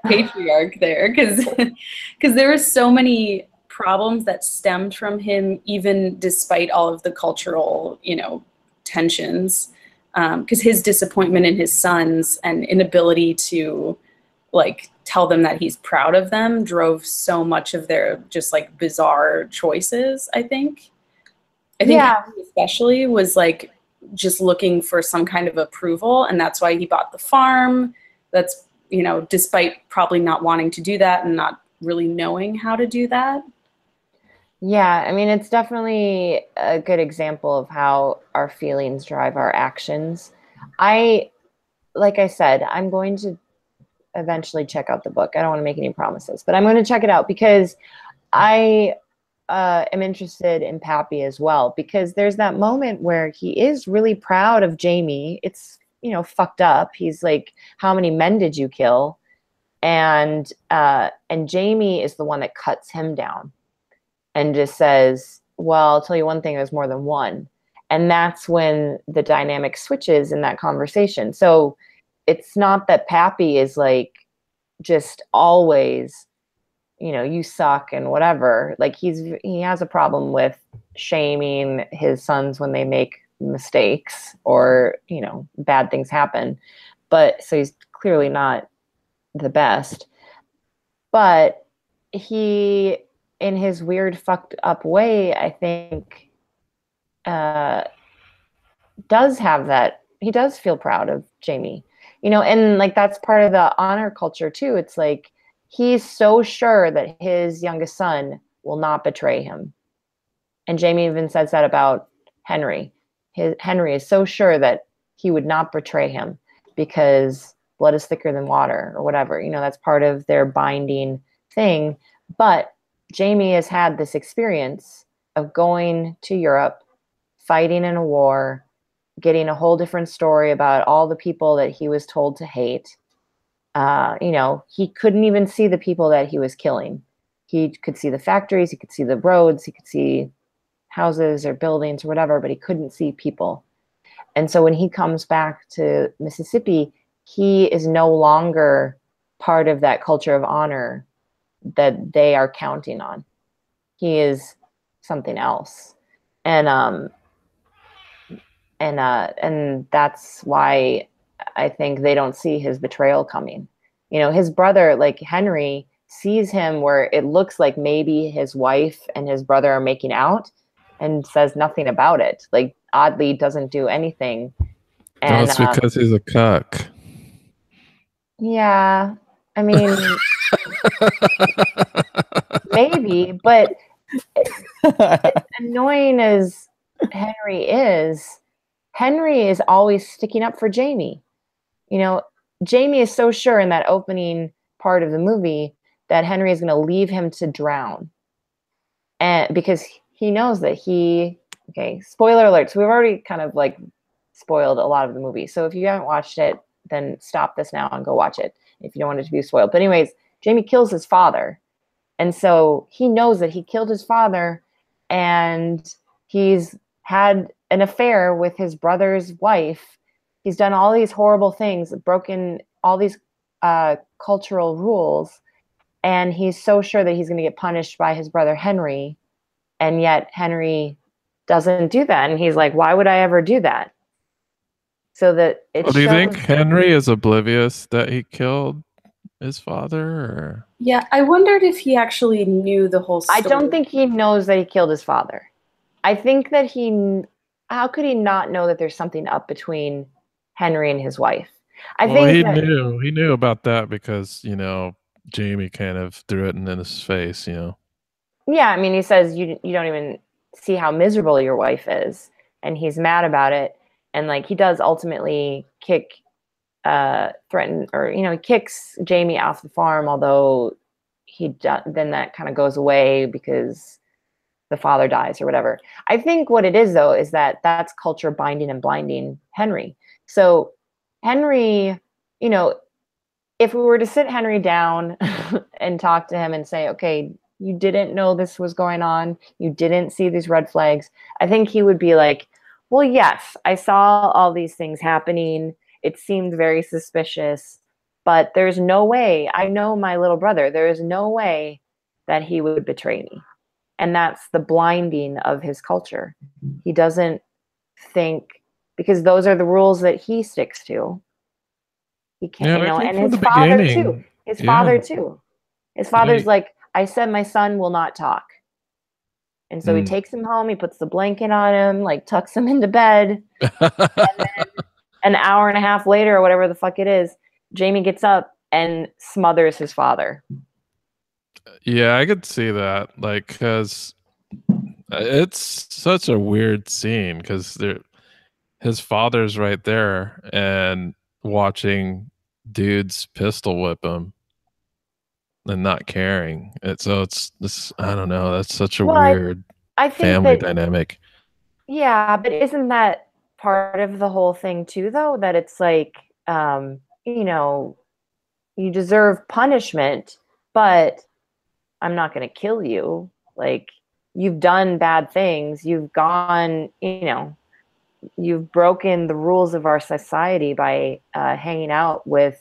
patriarch there, because there were so many problems that stemmed from him, even despite all of the cultural tensions, because his disappointment in his sons and inability to like tell them that he's proud of them drove so much of their just like bizarre choices. I think yeah. He especially was like just looking for some kind of approval, and that's why he bought the farm. That's despite probably not wanting to do that and not really knowing how to do that. Yeah, I mean, it's definitely a good example of how our feelings drive our actions. Like I said, I'm going to eventually check out the book. I don't want to make any promises, but I'm going to check it out because I am interested in Pappy as well, because there's that moment where he is really proud of Jamie. It's fucked up. He's like, how many men did you kill? And Jamie is the one that cuts him down and just says, well, I'll tell you one thing, there's more than one. And that's when the dynamic switches in that conversation. So it's not that Pappy is like just always, you suck and whatever. Like he has a problem with shaming his sons when they make mistakes or, bad things happen. But so he's clearly not the best. But he, in his weird fucked up way, I think does have that. He does feel proud of Jamie, and like that's part of the honor culture too. It's like he's so sure that his youngest son will not betray him. And Jamie even says that about Henry. Henry is so sure that he would not betray him because blood is thicker than water or whatever. That's part of their binding thing. But Jamie has had this experience of going to Europe, fighting in a war, getting a whole different story about all the people that he was told to hate. He couldn't even see the people that he was killing. He could see the factories, he could see the roads, he could see houses or buildings or whatever, but he couldn't see people. And so when he comes back to Mississippi, he is no longer part of that culture of honor that they are counting on. He is something else. And that's why I think they don't see his betrayal coming. His brother, like Henry, sees him where it looks like maybe his wife and his brother are making out and says nothing about it. Like oddly doesn't do anything. And No, it's because he's a cuck. Yeah. I mean, maybe, but as annoying as Henry is always sticking up for Jamie. Jamie is so sure in that opening part of the movie that Henry is going to leave him to drown. And because he knows that spoiler alert. So we've already kind of like spoiled a lot of the movie. So if you haven't watched it, then stop this now and go watch it if you don't want it to be spoiled. But anyways, Jamie kills his father. And so he knows that he killed his father and he's had an affair with his brother's wife. He's done all these horrible things, broken all these cultural rules. And he's so sure that he's going to get punished by his brother Henry. And yet Henry doesn't do that. And he's like, why would I ever do that? So that it Do you think Henry is oblivious that he killed his father? Or? Yeah, I wondered if he actually knew the whole story. I don't think he knows that he killed his father. I think that how could he not know that there's something up between Henry and his wife? He knew about that because, Jamie kind of threw it in his face, Yeah, I mean, he says, you don't even see how miserable your wife is. And he's mad about it. And like, he does ultimately he kicks Jamie off the farm, although then that kind of goes away because the father dies or whatever. I think what it is though, is that's culture binding and blinding Henry. So Henry, if we were to sit Henry down and talk to him and say, okay, you didn't know this was going on, you didn't see these red flags, I think he would be like, well, yes, I saw all these things happening. It seemed very suspicious, but there's no way. I know my little brother. There is no way that he would betray me. And that's the blinding of his culture. He doesn't think, because those are the rules that he sticks to. He can't, and his father too. His father's like, I said my son will not talk. And so he takes him home, he puts the blanket on him, like tucks him into bed. And then an hour and a half later, or whatever the fuck it is, Jamie gets up and smothers his father. Yeah, I could see that. Like, because it's such a weird scene because his father's right there and watching dudes pistol whip him and not caring. So it's this. I don't know. That's such a weird I think family dynamic. Yeah, but isn't that part of the whole thing too, though, that it's like, you know, you deserve punishment, but I'm not going to kill you. Like, you've done bad things. You've gone, you know, you've broken the rules of our society by hanging out with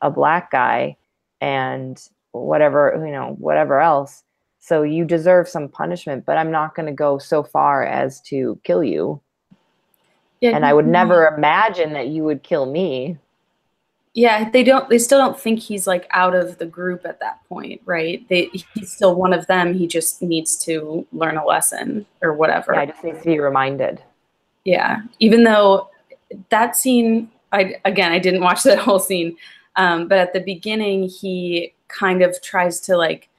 a black guy and whatever, you know, whatever else. So you deserve some punishment, but I'm not going to go so far as to kill you. Yeah, And I would never imagine that you would kill me. Yeah, they still don't think he's like out of the group at that point, right? He's still one of them. He just needs to learn a lesson or whatever. Yeah, I just need to be reminded. Yeah, even though that scene, I didn't watch that whole scene, but at the beginning he kind of tries to like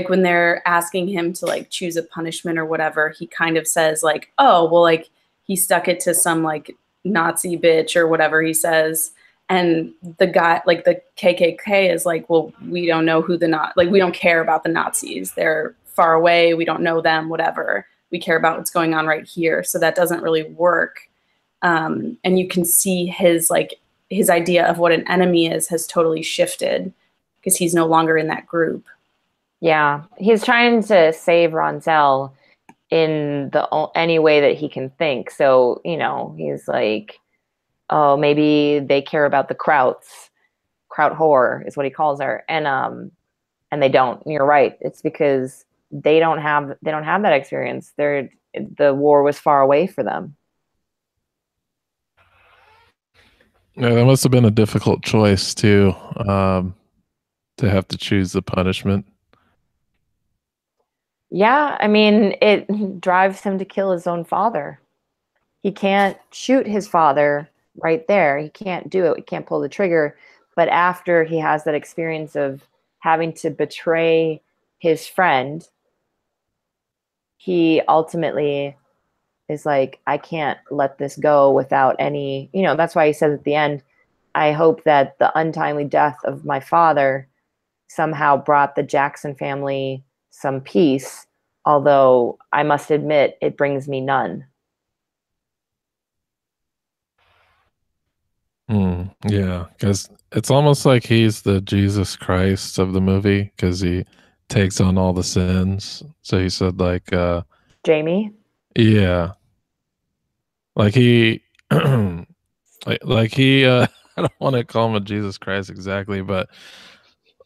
when they're asking him to like choose a punishment or whatever, he kind of says like, oh, well, like he stuck it to some like Nazi bitch or whatever he says. And the guy, like the KKK is like, well, we don't know who we don't care about the Nazis. They're far away. We don't know them, whatever. We care about what's going on right here. So that doesn't really work. And you can see his idea of what an enemy is has totally shifted because he's no longer in that group. Yeah, he's trying to save Ronzel in any way that he can think. So, you know, he's like, oh, maybe they care about the Krauts. Kraut whore is what he calls her. And they don't. And you're right. It's because they don't have that experience. The war was far away for them. Yeah, that must have been a difficult choice too, to have to choose the punishment. Yeah, I mean, it drives him to kill his own father. He can't shoot his father right there. He can't do it. He can't pull the trigger. But after he has that experience of having to betray his friend, he ultimately is like, I can't let this go without any, you know, that's why he says at the end, I hope that the untimely death of my father somehow brought the Jackson family some peace, although I must admit it brings me none. Yeah, because it's almost like he's the Jesus Christ of the movie because he takes on all the sins. So he said like, Jamie? yeah, like he, like he, I don't want to call him a Jesus Christ exactly, but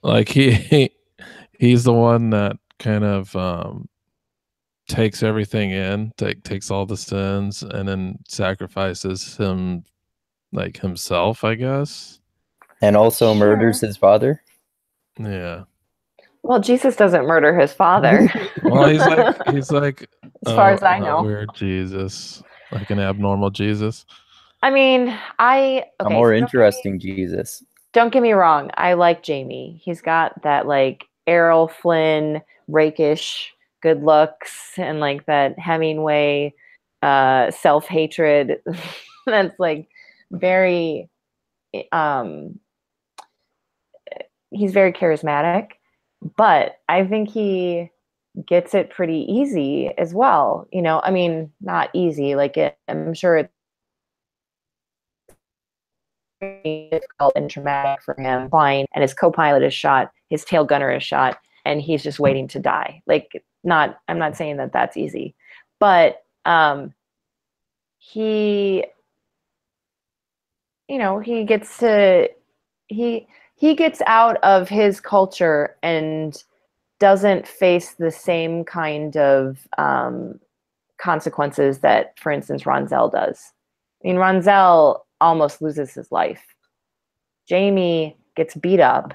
like he's the one that kind of takes everything in, takes all the sins, and then sacrifices himself, I guess. And also murders his father. Yeah. Well, Jesus doesn't murder his father. Well, he's like as far as I know, weird Jesus, like an abnormal Jesus. I mean, A more interesting Jesus. Don't get me wrong. I like Jamie. He's got that like Errol Flynn, rakish good looks and like that Hemingway self-hatred that's like very he's very charismatic, but I think he gets it pretty easy as well. You know, I mean, not easy, like I'm sure it's difficult and traumatic for him flying, and his co-pilot is shot, his tail gunner is shot, and he's just waiting to die. Like, I'm not saying that that's easy, but he, you know, he gets out of his culture and doesn't face the same kind of consequences that, for instance, Ronzel does. I mean, Ronzel almost loses his life. Jamie gets beat up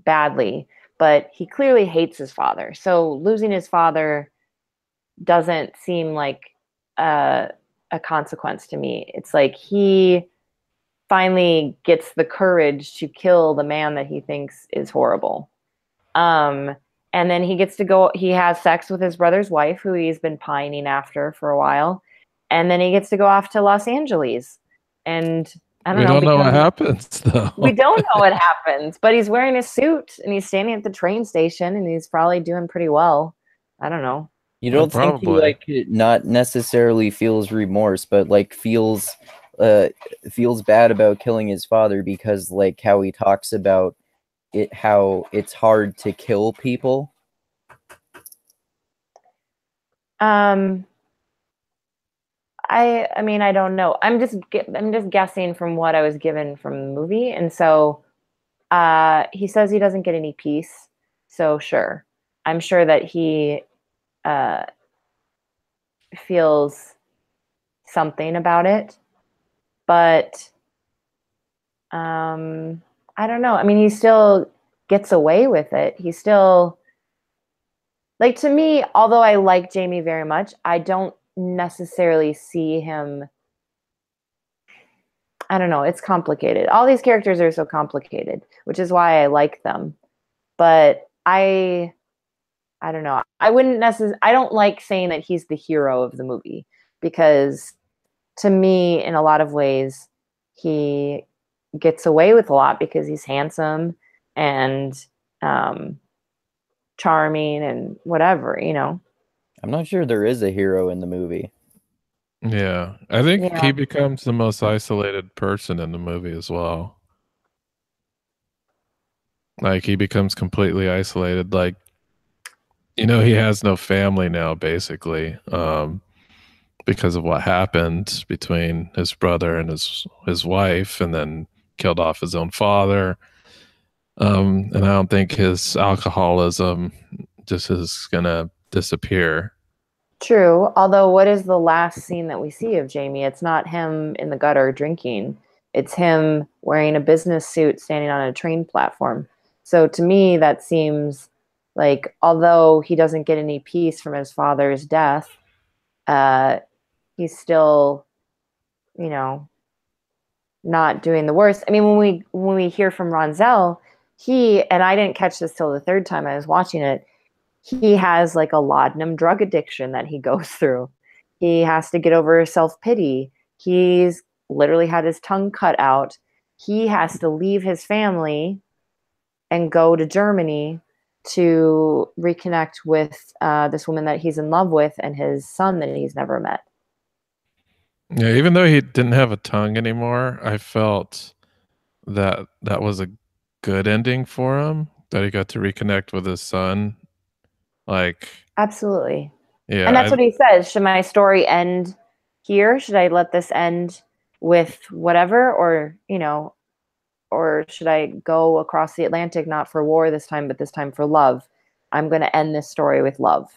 badly, but he clearly hates his father. So losing his father doesn't seem like a consequence to me. It's like he finally gets the courage to kill the man that he thinks is horrible. And then he has sex with his brother's wife, who he's been pining after for a while. And then he gets to go off to Los Angeles. And I don't know. We don't know what happens, though. We don't know what happens, but he's wearing a suit and he's standing at the train station and he's probably doing pretty well. I don't know. You don't think he like not necessarily feels remorse, but like feels feels bad about killing his father because, like, how he talks about it, how it's hard to kill people. I mean, I don't know. I'm just guessing from what I was given from the movie, and so he says he doesn't get any peace. So sure, I'm sure that he feels something about it, but I don't know. I mean, he still gets away with it. He still, like, to me, although I like Jamie very much, I don't necessarily see him. I don't know. It's complicated. All these characters are so complicated, which is why I like them. But I don't know. I wouldn't necessarily. I don't like saying that he's the hero of the movie because, to me, in a lot of ways, he gets away with a lot because he's handsome and charming and whatever, you know. I'm not sure there is a hero in the movie. Yeah, I think Yeah. he becomes the most isolated person in the movie as well. Like he becomes completely isolated. Like, he has no family now, basically, because of what happened between his brother and his wife, and then killed off his own father. And I don't think his alcoholism just is gonna disappear. True. Although, what is the last scene that we see of Jamie? It's not him in the gutter drinking. It's him wearing a business suit standing on a train platform. So to me, that seems like, although he doesn't get any peace from his father's death, he's still, you know, not doing the worst. I mean, when we hear from Ronzel, and I didn't catch this till the third time I was watching it, he has like a laudanum drug addiction that he goes through. He has to get over self-pity. He's literally had his tongue cut out. He has to leave his family and go to Germany to reconnect with this woman that he's in love with and his son that he's never met. Yeah, even though he didn't have a tongue anymore, I felt that that was a good ending for him, that he got to reconnect with his son. Like, Absolutely. yeah, And that's what he says. Should my story end here? Should I let this end with whatever? Or, or should I go across the Atlantic, not for war this time, but this time for love? I'm going to end this story with love.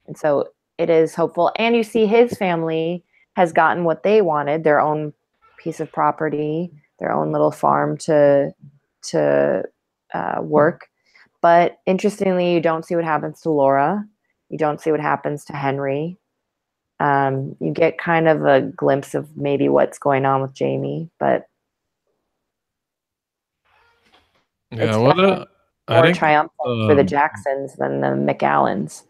And so it is hopeful. And you see his family has gotten what they wanted, their own piece of property, their own little farm to work. But interestingly, you don't see what happens to Laura. You don't see what happens to Henry. You get kind of a glimpse of maybe what's going on with Jamie, but yeah. it's What definitely I more think, triumphant for the Jacksons than the McAllens.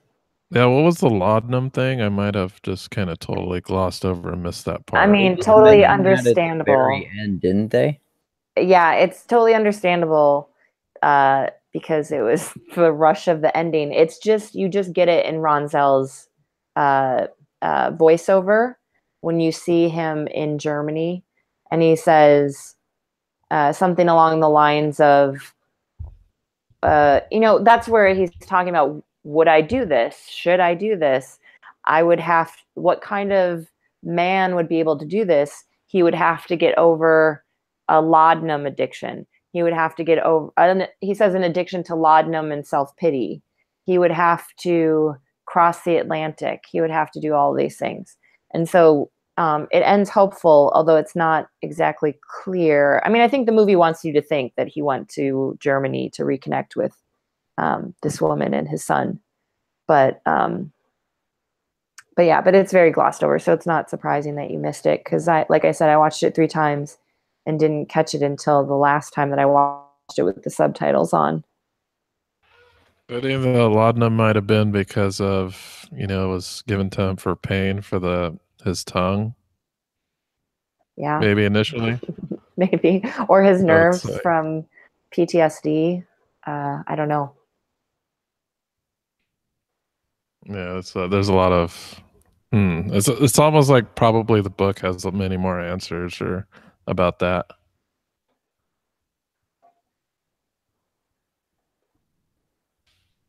yeah. What was the laudanum thing? I might have just kind of totally glossed over and missed that part. I mean, They totally mentioned that at the understandable. very end, didn't they? Yeah, it's totally understandable because it was the rush of the ending. It's just, you just get it in Ronzel's voiceover when you see him in Germany, and he says something along the lines of, that's where he's talking about, would I do this? Should I do this? What kind of man would be able to do this? He would have to get over a laudanum addiction. He would have to get over, he says, an addiction to laudanum and self-pity. He would have to cross the Atlantic. He would have to do all these things. And so it ends hopeful, although it's not exactly clear. I mean, I think the movie wants you to think that he went to Germany to reconnect with this woman and his son. But it's very glossed over, so it's not surprising that you missed it, because like I said, I watched it 3 times and didn't catch it until the last time that I watched it with the subtitles on. But even the laudanum might have been because of, it was given to him for pain for his tongue. Yeah, Maybe initially. maybe, or his I would nerves say. from PTSD. I don't know. Yeah, there's a lot of It's almost like probably the book has many more answers or about that.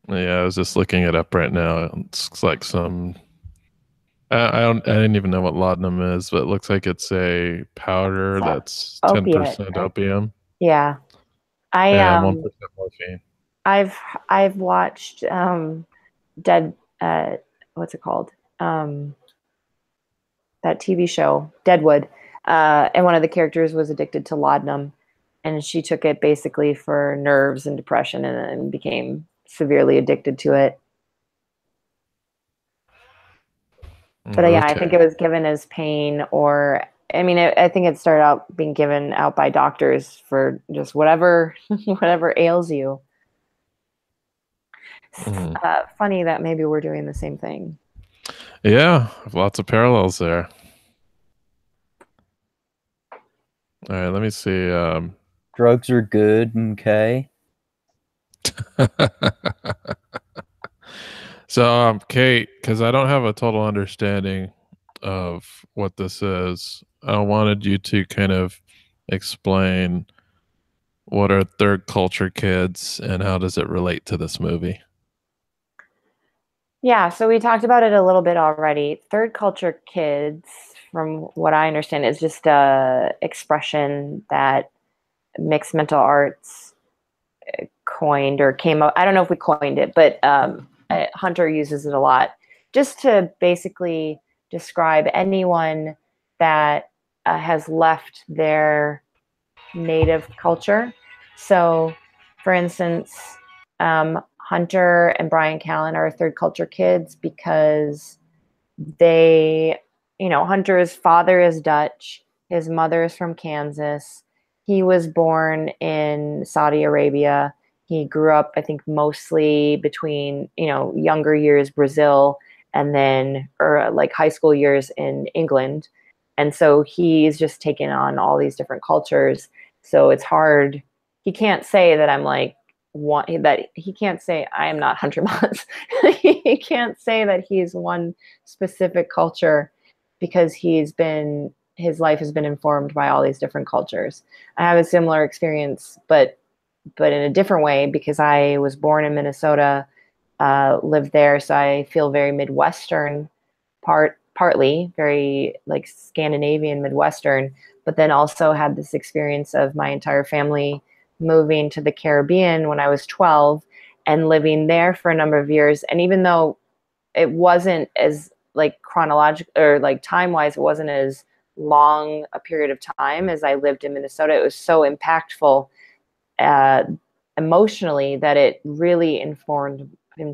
Yeah, I was just looking it up right now. It's like some. I didn't even know what laudanum is, but it looks like it's a powder that's Opiate, 10% right? opium Yeah. I and 1% morphine. I've watched Dead what's it called? That TV show, Deadwood. And one of the characters was addicted to laudanum, and she took it basically for nerves and depression, and then became severely addicted to it. But yeah, I think it was given as pain, or I mean, I think it started out being given out by doctors for just whatever whatever ails you. Funny that maybe we're doing the same thing. Yeah, lots of parallels there. All right, let me see. Drugs are good, okay? So, Kate, because I don't have a total understanding of what this is, I wanted you to kind of explain what are third culture kids and how does it relate to this movie? Yeah, so we talked about it a little bit already. Third culture kids, from what I understand, is just a expression that mixed mental arts coined or came up. I don't know if we coined it, but Hunter uses it a lot just to basically describe anyone that has left their native culture. So, for instance, Hunter and Brian Callen are third culture kids because they, Hunter's father is Dutch, his mother is from Kansas. He was born in Saudi Arabia. He grew up, I think, mostly between, younger years, Brazil, and then, or like high school years in England. And so he's just taken on all these different cultures. So it's hard. He can't say that I'm like, that he can't say I am not Hunter Moss. He can't say that he's one specific culture because his life has been informed by all these different cultures. I have a similar experience, but in a different way because I was born in Minnesota, lived there, so I feel very Midwestern, partly very like Scandinavian Midwestern, but then also had this experience of my entire family moving to the Caribbean when I was 12 and living there for a number of years. And even though it wasn't as like chronological or like time wise, it wasn't as long a period of time as I lived in Minnesota, it was so impactful emotionally that it really informed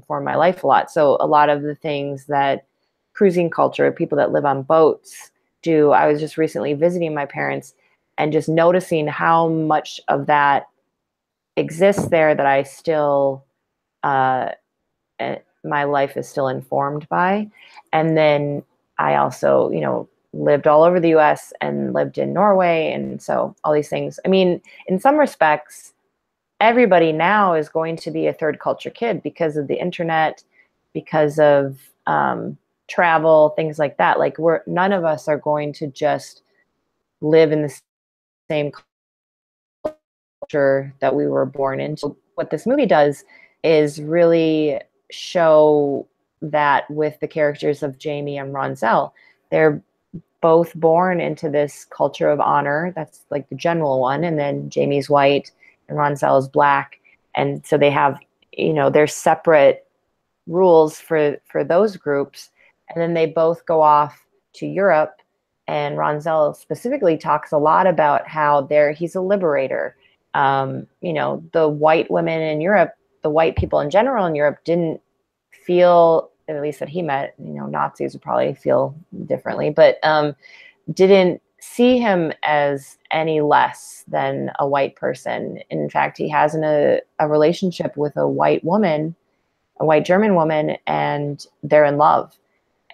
my life a lot. So a lot of the things that cruising culture, people that live on boats do, I was just recently visiting my parents and just noticing how much of that exists there that I still my life is still informed by. And then I also, lived all over the US and lived in Norway. And so all these things, I mean, in some respects, everybody now is going to be a third culture kid because of the internet, because of travel, things like that. Like none of us are going to just live in the same culture that we were born into. What this movie does is really show that with the characters of Jamie and Ronzel. They're both born into this culture of honor. That's like the general one. And then Jamie's white and Ronzel is black. And so they have, their separate rules for those groups. And then they both go off to Europe. And Ronzel specifically talks a lot about how he's a liberator. The white women in Europe, the white people in general in Europe didn't feel, at least that he met, Nazis would probably feel differently, but didn't see him as any less than a white person. In fact, he has a relationship with a white woman, a white German woman, and they're in love.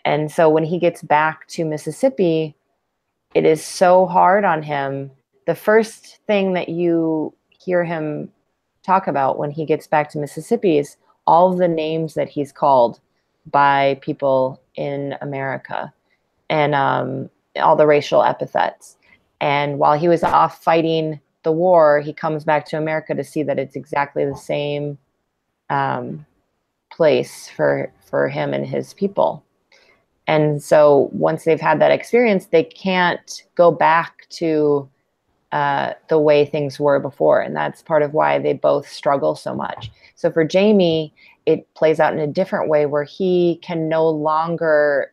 And so when he gets back to Mississippi, it is so hard on him. The first thing that you hear him talk about when he gets back to Mississippi is all of the names that he's called by people in America. and all the racial epithets. And while he was off fighting the war, he comes back to America to see that it's exactly the same place for him and his people. And so once they've had that experience, they can't go back to the way things were before. And that's part of why they both struggle so much. So for Jamie, it plays out in a different way where he can no longer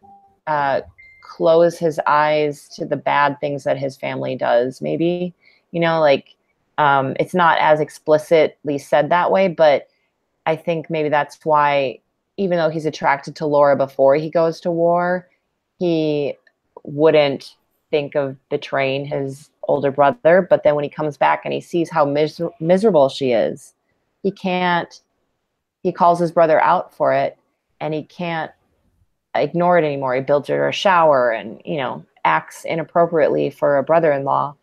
close his eyes to the bad things that his family does, maybe, like it's not as explicitly said that way, but I think maybe that's why, even though he's attracted to Laura before he goes to war, he wouldn't think of betraying his older brother. But then when he comes back and he sees how miserable she is, he calls his brother out for it, and he can't ignore it anymore. He builds her a shower and, acts inappropriately for a brother-in-law,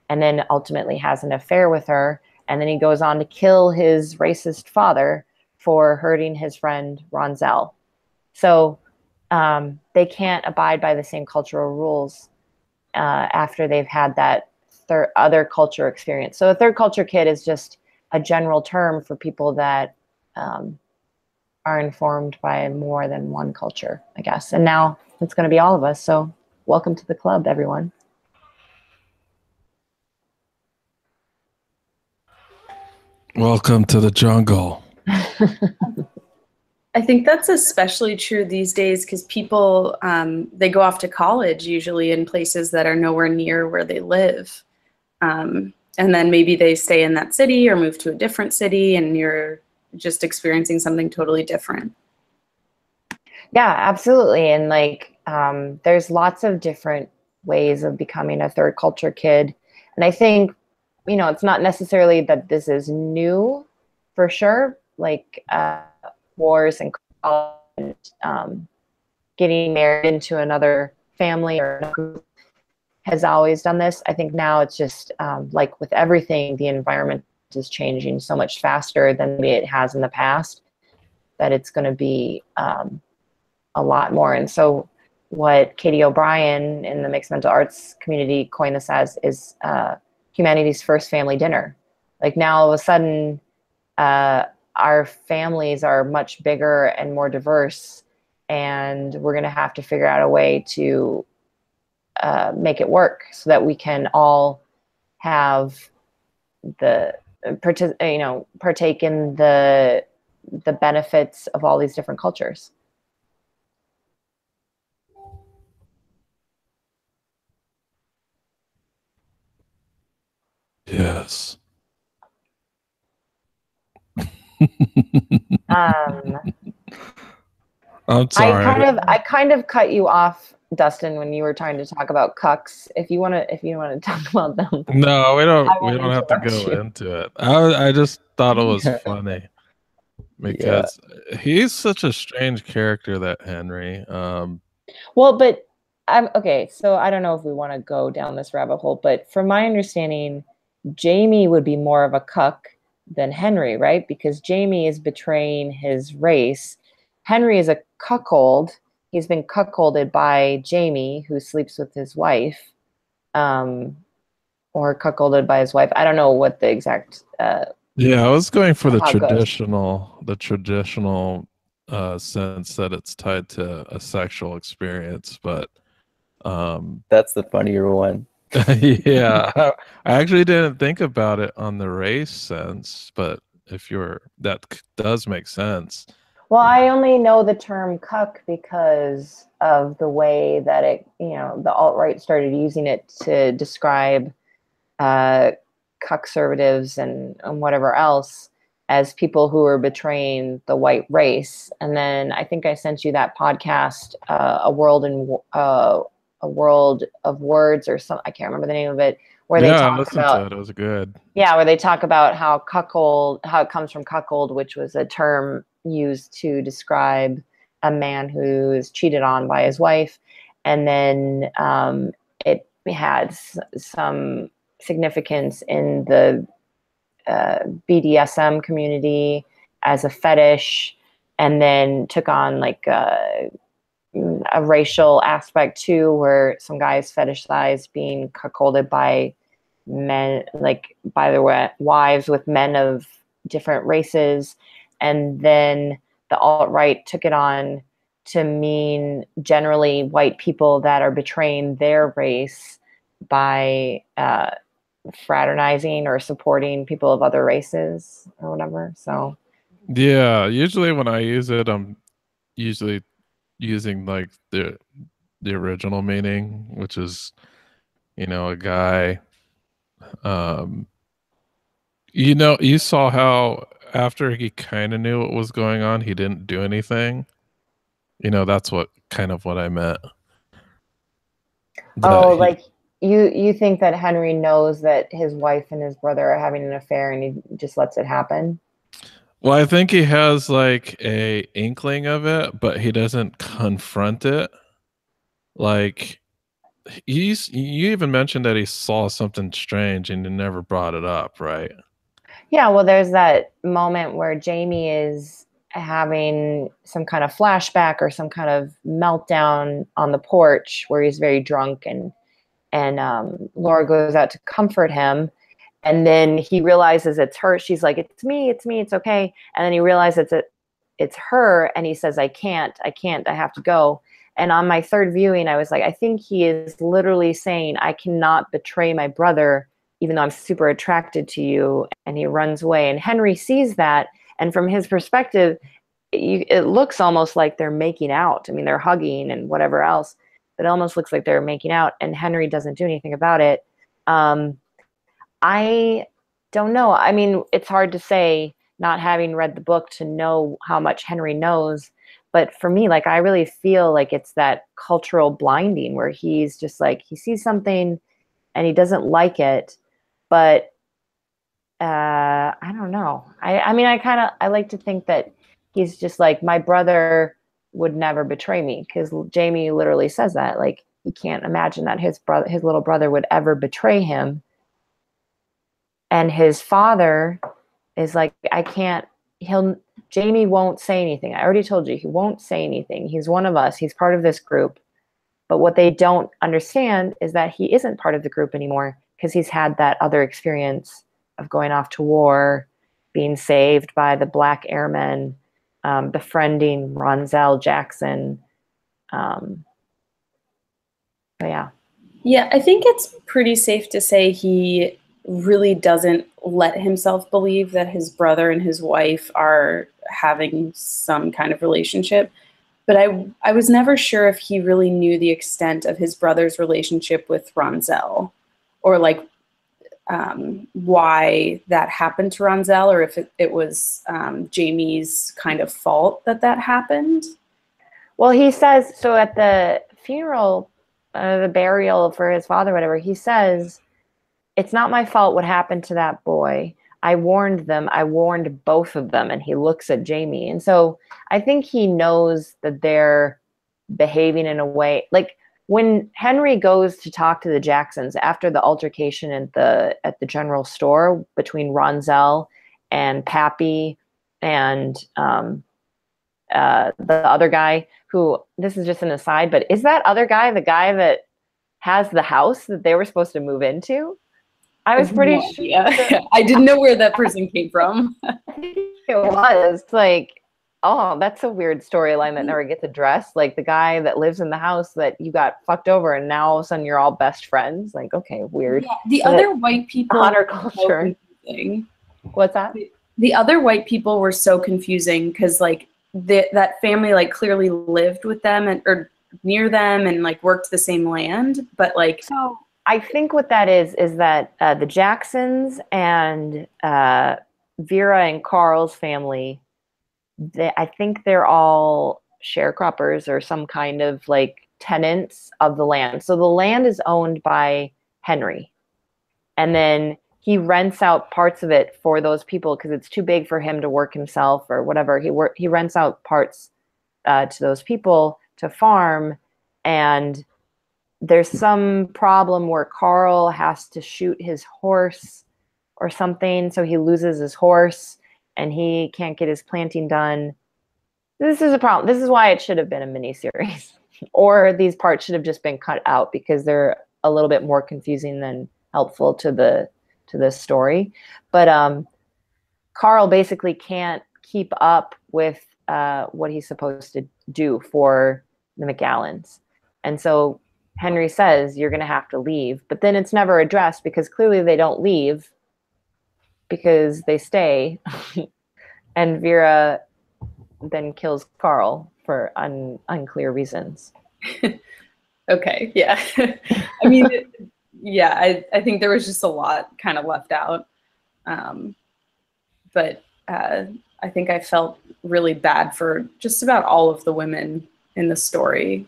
and then ultimately has an affair with her. And then he goes on to kill his racist father for hurting his friend Ronzel. So they can't abide by the same cultural rules after they've had that other culture experience. So a third culture kid is just a general term for people that are informed by more than one culture, I guess. And now it's going to be all of us. So welcome to the club, everyone. Welcome to the jungle. I think that's especially true these days because people, they go off to college usually in places that are nowhere near where they live. And then maybe they stay in that city or move to a different city, and you're just experiencing something totally different. Yeah, absolutely. And there's lots of different ways of becoming a third culture kid. And I think, it's not necessarily that this is new for sure. Wars and getting married into another family or group has always done this. I think now it's just like with everything, the environment is changing so much faster than it has in the past that it's going to be a lot more. And so what Katie O'Brien in the mixed mental arts community coined this as is humanity's first family dinner. Like now all of a sudden, our families are much bigger and more diverse, and we're going to have to figure out a way to make it work so that we can all have partake in the benefits of all these different cultures. Yes. I'm sorry. I kind of cut you off, Dustin, when you were trying to talk about cucks. If you want to talk about them. No, we don't have to go into it. I just thought it was funny because he's such a strange character, that Henry. Well, but okay, so I don't know if we want to go down this rabbit hole, but from my understanding, Jamie would be more of a cuck than Henry, right? Because Jamie is betraying his race. Henry is a cuckold. He's been cuckolded by Jamie, who sleeps with his wife, or cuckolded by his wife. I don't know what the exact. Yeah, I was going for the traditional sense that it's tied to a sexual experience, but that's the funnier one. Yeah, I actually didn't think about it on the race sense, but that does make sense. Well, I only know the term cuck because of the way that it, the alt-right started using it to describe cuckservatives and whatever else as people who are betraying the white race. And then I think I sent you that podcast, A World of Words, or some, I can't remember the name of it, where they talk about to it. It was good. Yeah, where they talk about how it comes from cuckold, which was a term used to describe a man who is cheated on by his wife, and then it had some significance in the BDSM community as a fetish, and then took on a racial aspect too, where some guys fetishize being cuckolded by men, like by their wives with men of different races. And then the alt-right took it on to mean generally white people that are betraying their race by fraternizing or supporting people of other races or whatever. So Yeah, usually when I use it, I'm usually using like the original meaning, which is, a guy. Um, you saw how after he kind of knew what was going on, he didn't do anything. That's what I meant. oh, That he, like you think that Henry knows that his wife and his brother are having an affair and he just lets it happen? well, I think he has like a inkling of it, but he doesn't confront it. Like you even mentioned that he saw something strange and he never brought it up, right? Yeah, well, there's that moment where Jamie is having some kind of flashback or some kind of meltdown on the porch where he's very drunk, and Laura goes out to comfort him, and then he realizes it's her. She's like, it's me, it's okay. And then he realizes it's her, and he says, I can't, I have to go. And on my third viewing, I was like, I think he is literally saying, I cannot betray my brother, even though I'm super attracted to you. And he runs away. And Henry sees that. And from his perspective, it looks almost like they're making out. I mean, they're hugging and whatever else, but it almost looks like they're making out. And Henry doesn't do anything about it. I don't know. I mean, it's hard to say, not having read the book, to know how much Henry knows. But for me, like, I really feel like it's that cultural blinding where he's just like, he sees something and he doesn't like it. But I don't know. I mean, I like to think that he's just like, my brother would never betray me, because Jamie literally says that. Like, he can't imagine that his little brother would ever betray him. And his father is like, Jamie won't say anything. I already told you, he won't say anything. He's one of us. He's part of this group. But what they don't understand is that he isn't part of the group anymore, because he's had that other experience of going off to war, being saved by the Black Airmen, befriending Ronzel Jackson. But yeah. Yeah, I think it's pretty safe to say he really doesn't let himself believe that his brother and his wife are having some kind of relationship. But I was never sure if he really knew the extent of his brother's relationship with Ronzel, or like why that happened to Ronzel, or if it was Jamie's kind of fault that happened. Well, he says, so at the funeral, the burial for his father, whatever, he says, it's not my fault what happened to that boy. I warned them. I warned both of them. And he looks at Jamie. And so I think he knows that they're behaving in a way, like when Henry goes to talk to the Jacksons after the altercation at the general store between Ronzel and Pappy and the other guy, who, this is just an aside, but is that other guy the guy that has the house that they were supposed to move into? I was pretty sure. I didn't know where that person came from. It was like, oh, that's a weird storyline that never gets addressed. Like the guy that lives in the house that you got fucked over, and now all of a sudden you're all best friends. Like, okay, weird. Yeah, the other white people. Hunter culture. What's that? The other white people were so confusing, because like that family like clearly lived with them or near them and like worked the same land, but like. So I think what that is that the Jacksons and Vera and Carl's family, I think they're all sharecroppers or some kind of like tenants of the land. So the land is owned by Henry, and then he rents out parts of it for those people because it's too big for him to work himself or whatever. He rents out parts to those people to farm, and there's some problem where Carl has to shoot his horse or something, so he loses his horse and he can't get his planting done. This is a problem. This is why it should have been a miniseries. or these parts should have just been cut out because they're a little bit more confusing than helpful to the story. But Carl basically can't keep up with what he's supposed to do for the McGallans. And so Henry says, you're going to have to leave. But then it's never addressed because clearly they don't leave because they stay. And Vera then kills Carl for unclear reasons. Okay, yeah. I mean, yeah, I think there was just a lot kind of left out. But I think I felt really bad for just about all of the women in the story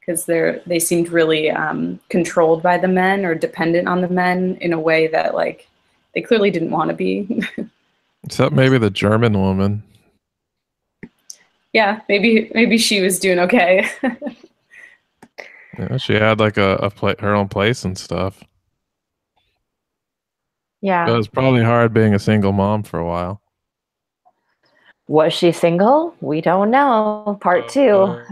because they seemed really controlled by the men or dependent on the men in a way that like they clearly didn't want to be. Except maybe the German woman. Yeah, maybe she was doing okay. Yeah, she had like her own place and stuff. Yeah. It was probably hard being a single mom for a while. Was she single? We don't know. Part 2.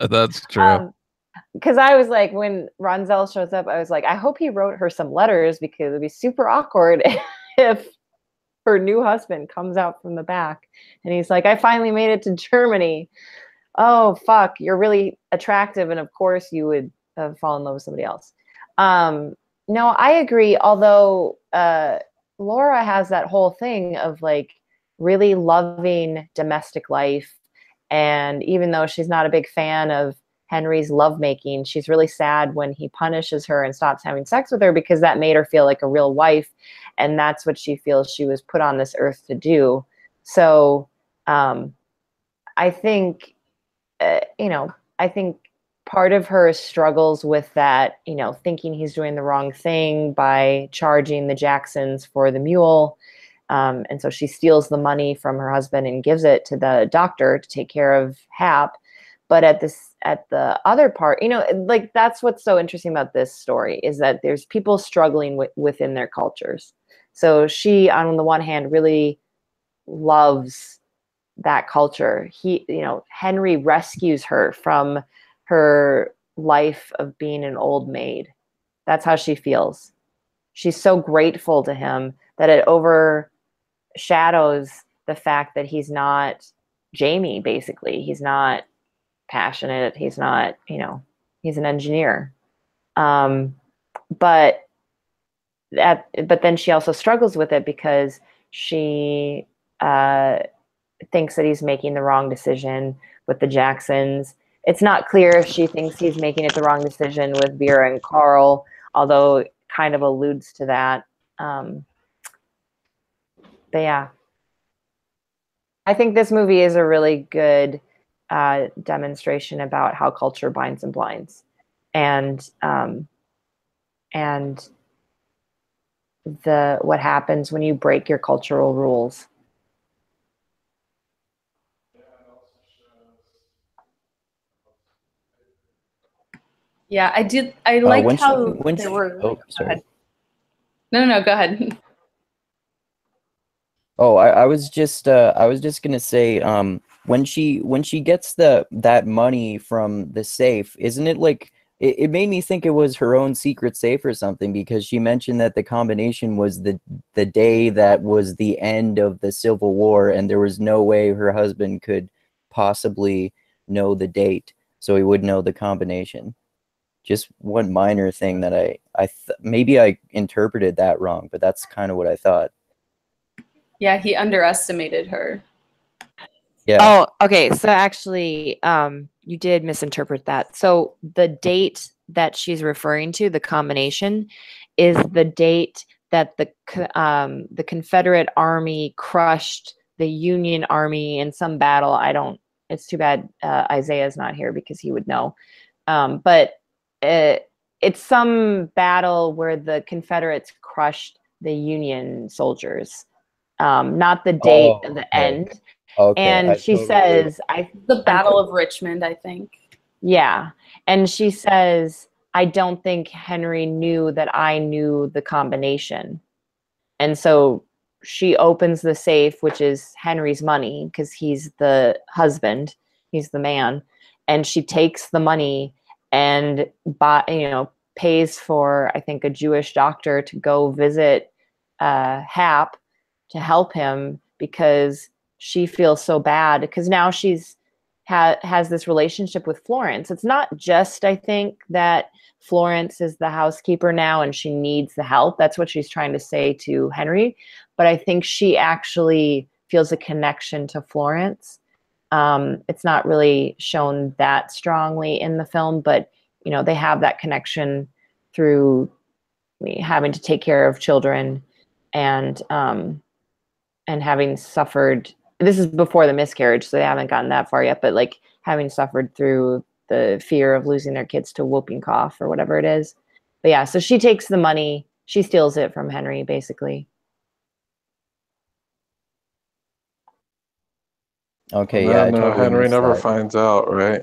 That's true. Because I was like, when Ronzel shows up, I was like, I hope he wrote her some letters because it'd be super awkward if her new husband comes out from the back and he's like, I finally made it to Germany. Oh, fuck, you're really attractive. And of course you would fall in love with somebody else. No, I agree. Although Laura has that whole thing of like really loving domestic life. And even though she's not a big fan of Henry's lovemaking, she's really sad when he punishes her and stops having sex with her because that made her feel like a real wife. And that's what she feels she was put on this earth to do. So I think, I think part of her struggles with that, thinking he's doing the wrong thing by charging the Jacksons for the mule. And so she steals the money from her husband and gives it to the doctor to take care of Hap. But at the other part, like that's what's so interesting about this story is that there's people struggling within their cultures. So she, on the one hand, really loves that culture. Henry rescues her from her life of being an old maid. That's how she feels. She's so grateful to him that it overshadows the fact that he's not Jamie, basically. He's not passionate. He's not, he's an engineer. But then she also struggles with it because she thinks that he's making the wrong decision with the Jacksons. It's not clear if she thinks he's making it the wrong decision with Vera and Carl, although it kind of alludes to that. But yeah, I think this movie is a really good demonstration about how culture binds and blinds, and what happens when you break your cultural rules. Yeah, I did. I liked how they were. Oh, sorry. No, go ahead. Oh, I was just gonna say, when she gets that money from the safe, isn't it like it made me think it was her own secret safe or something, because she mentioned that the combination was the day that was the end of the Civil War, and there was no way her husband could possibly know the date, so he would know the combination. Just one minor thing that maybe I interpreted that wrong, but that's kind of what I thought. Yeah, he underestimated her. Yeah. Oh, okay. So actually, you did misinterpret that. So the date that she's referring to, the combination, is the date that the Confederate Army crushed the Union Army in some battle. It's too bad Isaiah's not here because he would know. But it's some battle where the Confederates crushed the Union soldiers. Not the date of the end. Okay. And she says, The Battle of Richmond, I think. Yeah. And she says, I don't think Henry knew that I knew the combination. And so she opens the safe, which is Henry's money, because he's the husband, he's the man, and she takes the money and pays for, I think, a Jewish doctor to go visit Hap to help him, because she feels so bad because now she's has this relationship with Florence. It's not just, I think, that Florence is the housekeeper now and she needs the help. That's what she's trying to say to Henry. But I think she actually feels a connection to Florence. It's not really shown that strongly in the film, but they have that connection through having to take care of children and having suffered. This is before the miscarriage, so they haven't gotten that far yet, but like having suffered through the fear of losing their kids to whooping cough or whatever it is. But yeah, so she takes the money, she steals it from Henry, basically. Okay, And yeah, I then, totally Henry missed never that. finds out, right?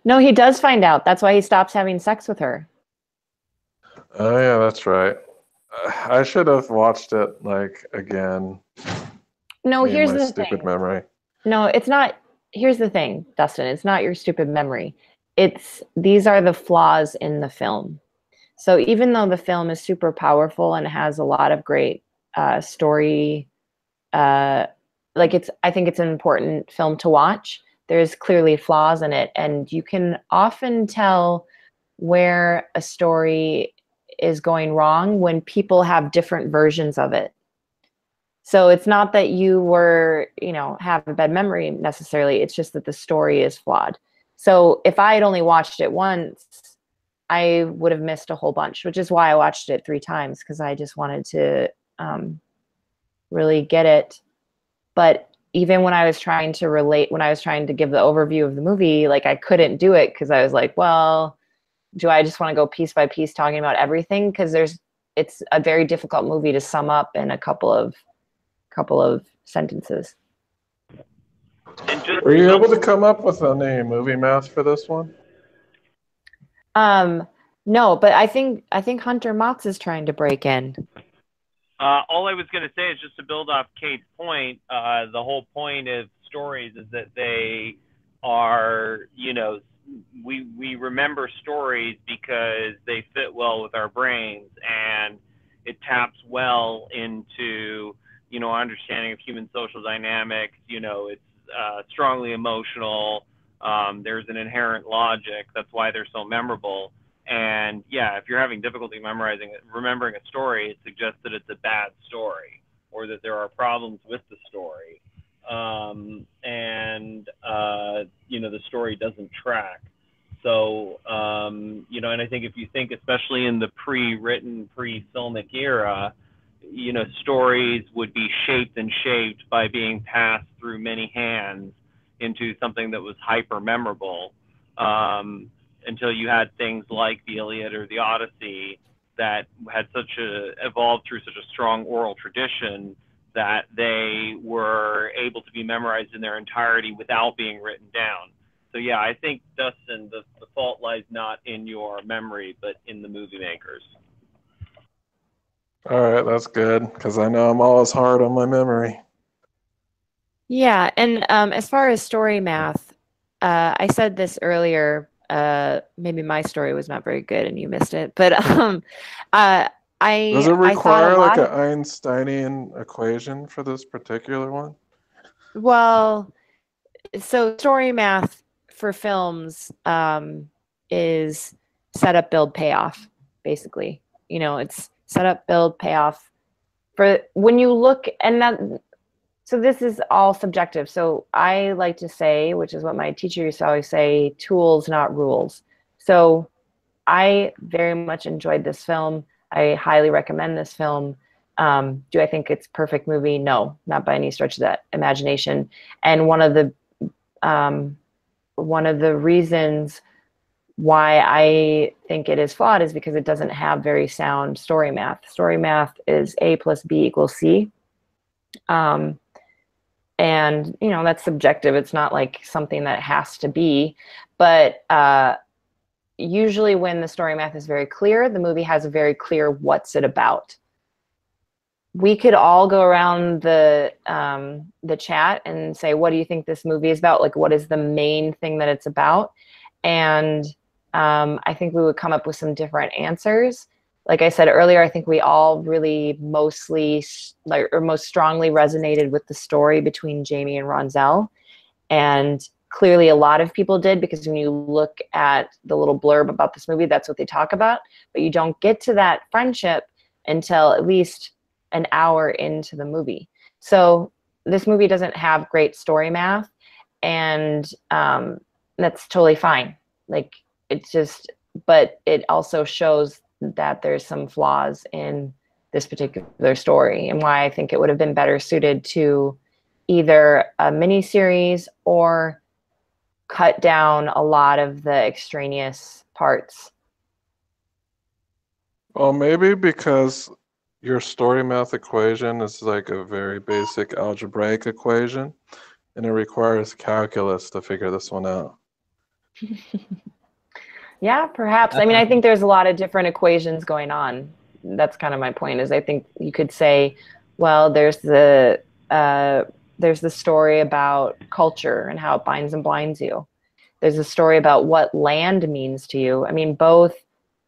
No, he does find out. That's why he stops having sex with her. Oh yeah, that's right. I should have watched it like again. No, Me and here's my the stupid thing. memory. No, it's not. Here's the thing, Dustin. It's not your stupid memory. These are the flaws in the film. So even though the film is super powerful and has a lot of great story, I think it's an important film to watch. There's clearly flaws in it, and you can often tell where a story is going wrong when people have different versions of it. So it's not that you have a bad memory necessarily. It's just that the story is flawed. So if I had only watched it once, I would have missed a whole bunch, which is why I watched it 3 times, because I just wanted to really get it. But even when I was trying to give the overview of the movie, like I couldn't do it because I was like, well, do I just want to go piece by piece talking about everything? Because it's a very difficult movie to sum up in a couple of sentences. Were you able to come up with any movie math for this one? No, but I think Hunter Motz is trying to break in. All I was going to say is just to build off Kate's point. The whole point of stories is that they are, we remember stories because they fit well with our brains, and it taps well into, understanding of human social dynamics. It's strongly emotional. There's an inherent logic. That's why they're so memorable. And yeah, if you're having difficulty remembering a story, it suggests that it's a bad story or that there are problems with the story. The story doesn't track. So, and I think if you think, especially in the pre-written, pre-filmic era, stories would be shaped and shaped by being passed through many hands into something that was hyper memorable. Until you had things like the Iliad or the Odyssey that had evolved through such a strong oral tradition that they were able to be memorized in their entirety without being written down. So yeah, I think, Dustin, the fault lies not in your memory, but in the movie makers. All right, that's good, because I know I'm always hard on my memory. Yeah, and as far as story math, I said this earlier. Maybe my story was not very good and you missed it, but Does it require like an Einsteinian equation for this particular one? Well, so story math for films is set up, build, payoff, basically. It's set up, build, payoff. For when you look, and that, so this is all subjective. So I like to say, which is what my teacher used to always say, tools, not rules. So I very much enjoyed this film. I highly recommend this film. Do I think it's a perfect movie? No, not by any stretch of that imagination. And one of the reasons why I think it is flawed is because it doesn't have very sound story math. Story math is A plus B equals C. And, that's subjective. It's not like something that has to be. But usually when the story math is very clear, the movie has a very clear what's it about. we could all go around the chat and say, what do you think this movie is about? Like, what is the main thing that it's about? And I think we would come up with some different answers. Like I said earlier, I think we all really mostly most strongly resonated with the story between Jamie and Ronzel. And clearly a lot of people did, because when you look at the little blurb about this movie, that's what they talk about. But you don't get to that friendship until at least an hour into the movie. So this movie doesn't have great story math, and that's totally fine. Like, it's just, but it also shows that there's some flaws in this particular story, and why I think it would have been better suited to either a mini series or cut down a lot of the extraneous parts. Well, maybe because your story math equation is like a very basic algebraic equation, and it requires calculus to figure this one out. Yeah, perhaps. I mean, I think there's a lot of different equations going on. That's kind of my point, is I think you could say, well, there's the story about culture and how it binds and blinds you. There's a story about what land means to you. I mean, both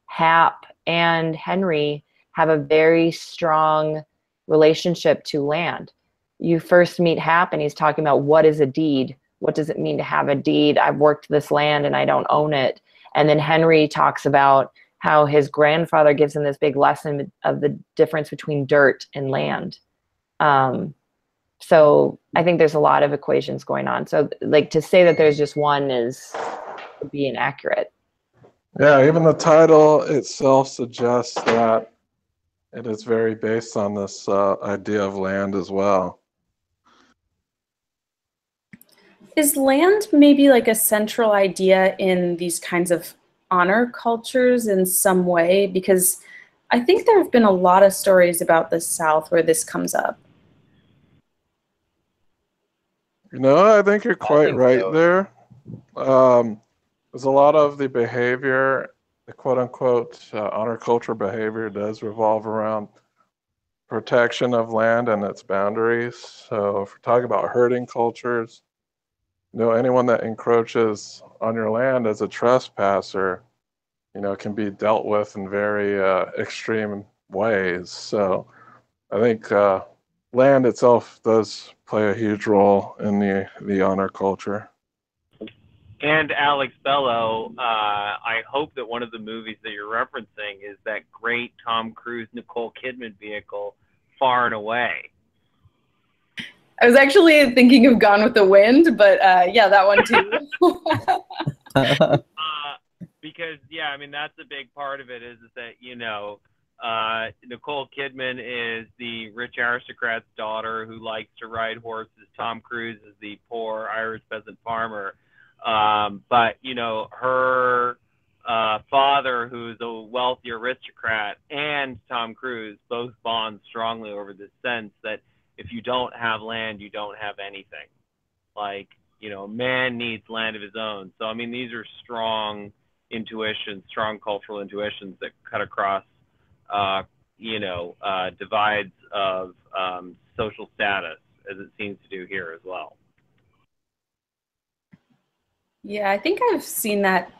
Hap and Henry have a very strong relationship to land. You first meet Hap and he's talking about, what is a deed? What does it mean to have a deed? I've worked this land and I don't own it. And then Henry talks about how his grandfather gives him this big lesson of the difference between dirt and land. So I think there's a lot of equations going on. So, like, to say that there's just one would be inaccurate. Yeah, even the title itself suggests that it is very based on this idea of land as well. Is land maybe like a central idea in these kinds of honor cultures in some way? Because I think there have been a lot of stories about the South where this comes up. You know, I think you're quite right there. There's a lot of the behavior, the quote-unquote honor culture behavior, does revolve around protection of land and its boundaries. So if we're talking about herding cultures, you know, anyone that encroaches on your land as a trespasser, you know, can be dealt with in very extreme ways. So I think land itself does play a huge role in the honor culture. And Alex Bello, I hope that one of the movies that you're referencing is that great Tom Cruise, Nicole Kidman vehicle, Far and Away. I was actually thinking of Gone with the Wind, but yeah, that one too. Because, yeah, I mean, that's a big part of it, is that, you know, Nicole Kidman is the rich aristocrat's daughter who likes to ride horses. Tom Cruise is the poor Irish peasant farmer. But, you know, her father, who's a wealthy aristocrat, and Tom Cruise both bond strongly over this sense that if you don't have land, you don't have anything. Like, you know, man needs land of his own. So, I mean, these are strong intuitions, strong cultural intuitions that cut across, you know, divides of social status, as it seems to do here as well. Yeah, I think I've seen that.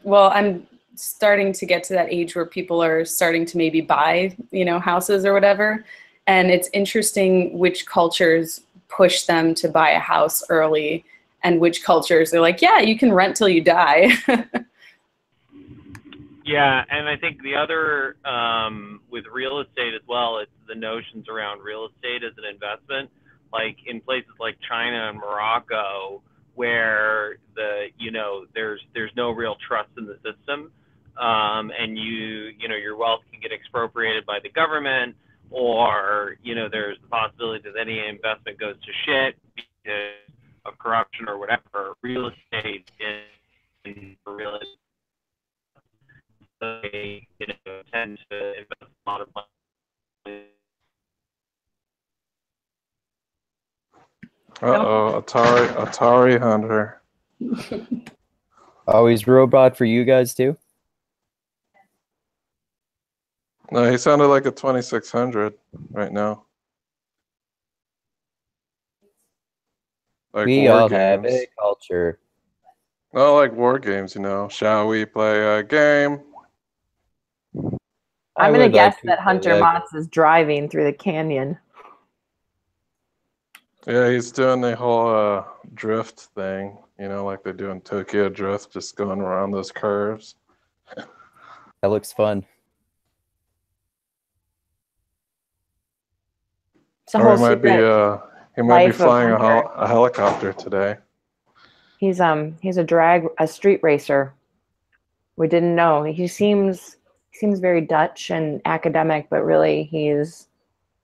Well, I'm starting to get to that age where people are starting to maybe buy, you know, houses or whatever. And it's interesting which cultures push them to buy a house early and which cultures are like, yeah, you can rent till you die. Yeah, and I think the other, with real estate as well, it's the notions around real estate as an investment. Like in places like China and Morocco, where you know, there's no real trust in the system, and you know, your wealth can get expropriated by the government, or, you know, there's the possibility that any investment goes to shit because of corruption or whatever. Real estate is real estate. They, you know, tend to invest a lot of money. Uh-oh, Atari Hunter. Always robot for you guys too? No, he sounded like a 2600 right now. Like We war all have games. a culture. Oh, like war games, you know. Shall we play a game? I'm I gonna would like guess to that Hunter play a Motz is driving through the canyon. Yeah, he's doing the whole drift thing, you know, like they do in Tokyo Drift, just going around those curves. That looks fun. It's a Or whole secret he might be life of flying Hunter. a helicopter today. He's a street racer. We didn't know. He seems very Dutch and academic, but really he's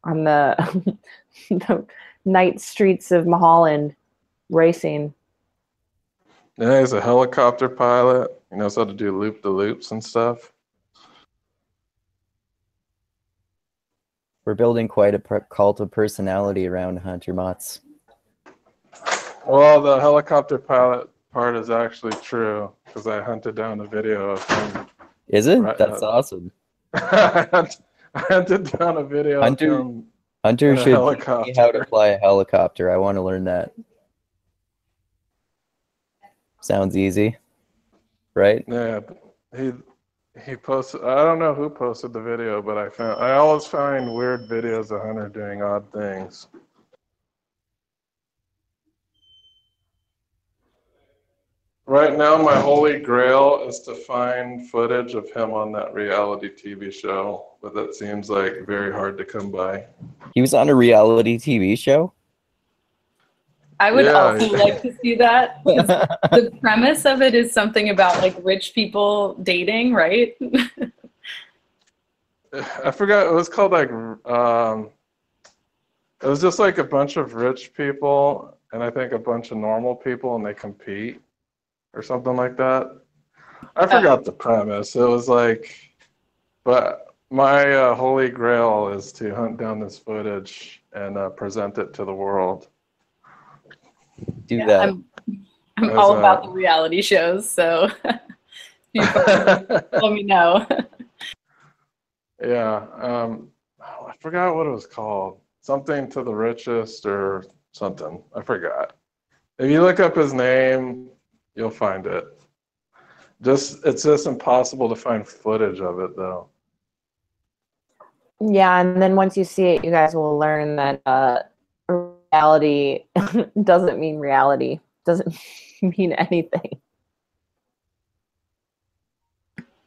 on the the night streets of Mulholland racing. Yeah, he's a helicopter pilot. He knows how to do loop the loops and stuff. We're building quite a cult of personality around Hunter Motz. Well, the helicopter pilot part is actually true because I hunted down a video of him. Is it? Right, That's awesome. I hunted down a video of him Hunter in a should teach me how to helicopter. fly a helicopter. I want to learn that. Sounds easy, right? Yeah, he posted. I don't know who posted the video, but I always find weird videos of Hunter doing odd things. Right now, my holy grail is to find footage of him on that reality TV show, but that seems like very hard to come by. He was on a reality TV show? I would Yeah. also like to see that. 'Cause the premise of it is something about like rich people dating, right? I forgot. It was called like, it was just like a bunch of rich people and I think a bunch of normal people and they compete or something like that. I forgot the premise. It was like, but my holy grail is to hunt down this footage and present it to the world. Do that. I'm all about the reality shows, so let me know. Yeah, I forgot what it was called. Something to the richest or something. I forgot. If you look up his name, you'll find it. It's just impossible to find footage of it though. Yeah, and then once you see it, you guys will learn that reality doesn't mean reality. Doesn't mean anything.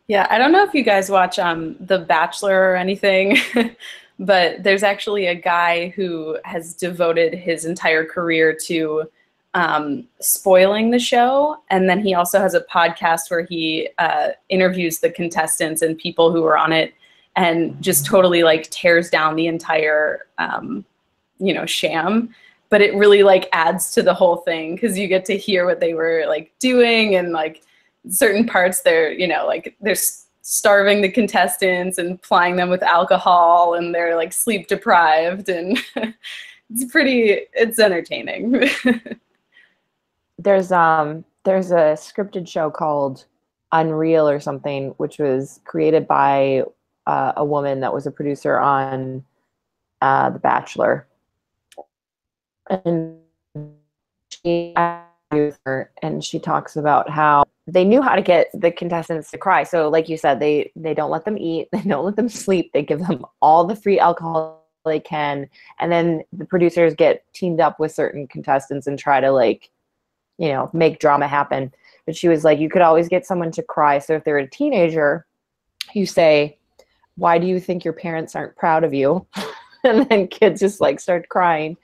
Yeah, I don't know if you guys watch The Bachelor or anything, but there's actually a guy who has devoted his entire career to spoiling the show. And then he also has a podcast where he interviews the contestants and people who are on it and just totally like tears down the entire, sham. But it really like adds to the whole thing because you get to hear what they were like doing and like certain parts they're starving the contestants and plying them with alcohol and they're like sleep deprived and it's entertaining. There's a scripted show called Unreal or something, which was created by a woman that was a producer on The Bachelor, and she talks about how they knew how to get the contestants to cry. So like you said, they don't let them eat, they don't let them sleep, they give them all the free alcohol they can, and then the producers get teamed up with certain contestants and try to make drama happen. But she was like, you could always get someone to cry. So if they're a teenager, you say, why do you think your parents aren't proud of you? And then kids just like start crying.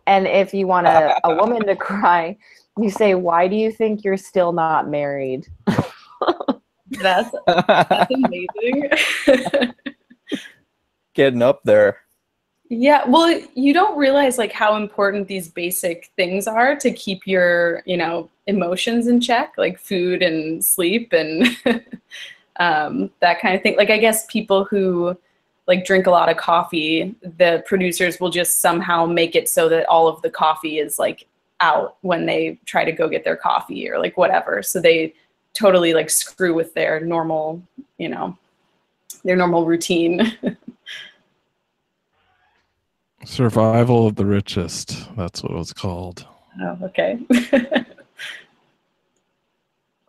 And if you want a woman to cry, you say, why do you think you're still not married? That's amazing. Getting up there. Yeah, well, you don't realize like how important these basic things are to keep your, emotions in check, like food and sleep and that kind of thing. Like I guess people who like drink a lot of coffee, the producers will just somehow make it so that all of the coffee is like out when they try to go get their coffee or like whatever. So they totally like screw with their normal, their normal routine. Survival of the richest. That's what it was called. Oh, okay.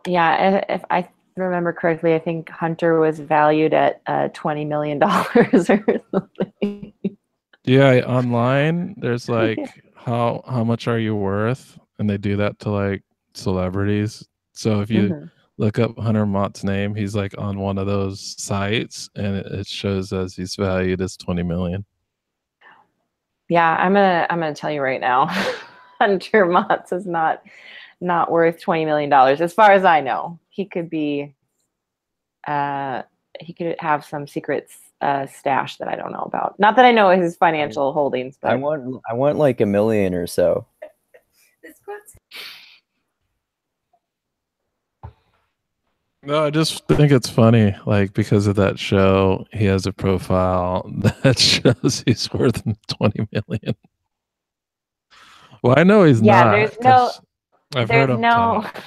Yeah, if I remember correctly, I think Hunter was valued at $20 million or something. Yeah, online there's like how much are you worth? And they do that to like celebrities. So if you Mhm. look up Hunter Mott's name, he's like on one of those sites and it shows as he's valued as 20 million. Yeah, I'm gonna tell you right now, Hunter Motz is not worth $20 million. As far as I know, he could have some secret stash that I don't know about. Not that I know his financial holdings, but I want like $1 million or so. No, I just think it's funny, like because of that show, he has a profile that shows he's worth 20 million. Well, I know he's yeah, not because I've heard there's him no, talk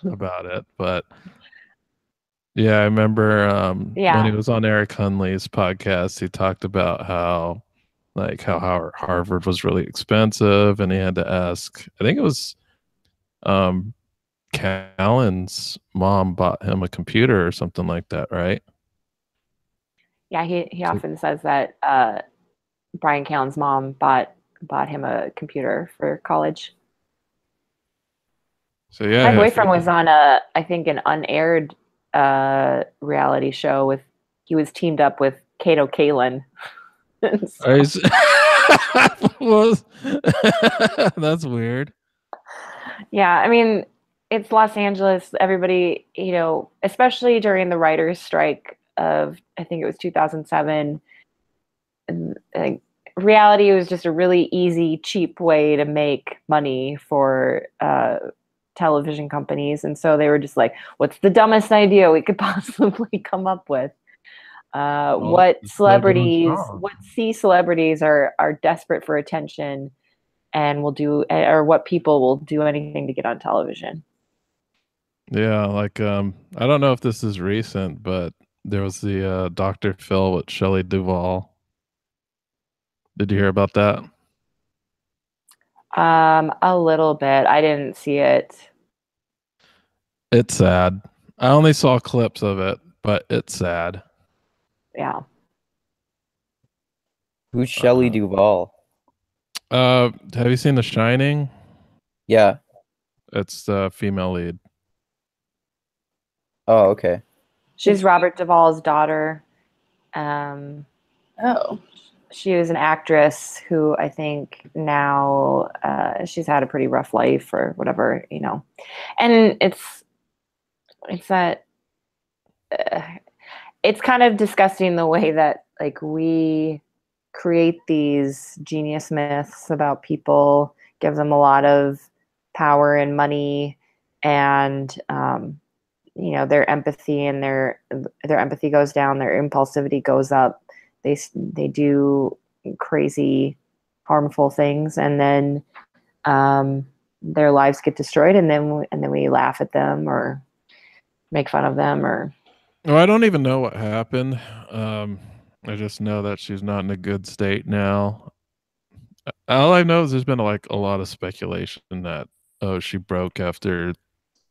about it, but yeah, I remember when he yeah, was on Eric Hunley's podcast, he talked about how Harvard was really expensive and he had to ask, I think it was um Callan's mom bought him a computer or something like that, right? yeah. He So, often says that Brian Callen's mom bought him a computer for college. so yeah, My if boyfriend was on I think an unaired reality show with. He was teamed up with Kato Kalin. are you was that's weird. Yeah, I mean, it's Los Angeles. Everybody, especially during the writers' strike of, I think it was 2007, and, like, reality was just a really easy, cheap way to make money for television companies. And so they were just like, what's the dumbest idea we could possibly come up with? Well, What it's still going celebrities, strong. what C celebrities are desperate for attention and will do, or what people will do anything to get on television. Yeah, like I don't know if this is recent, but there was the Dr. Phil with Shelley Duvall. Did you hear about that? A little bit. I didn't see it. It's sad. I only saw clips of it, but it's sad. Yeah. Who's Shelley Duvall? Have you seen The Shining? Yeah. It's the female lead. Oh, okay. She's Robert Duvall's daughter. Um, Oh, she was an actress who I think now she's had a pretty rough life or whatever, And it's that it's kind of disgusting the way that like we create these genius myths about people, give them a lot of power and money, and their empathy and their empathy goes down, their impulsivity goes up. They do crazy, harmful things, and then their lives get destroyed, and then we laugh at them or make fun of them or. Well, I don't even know what happened. I just know that she's not in a good state now. All I know is there's been like a lot of speculation that she broke after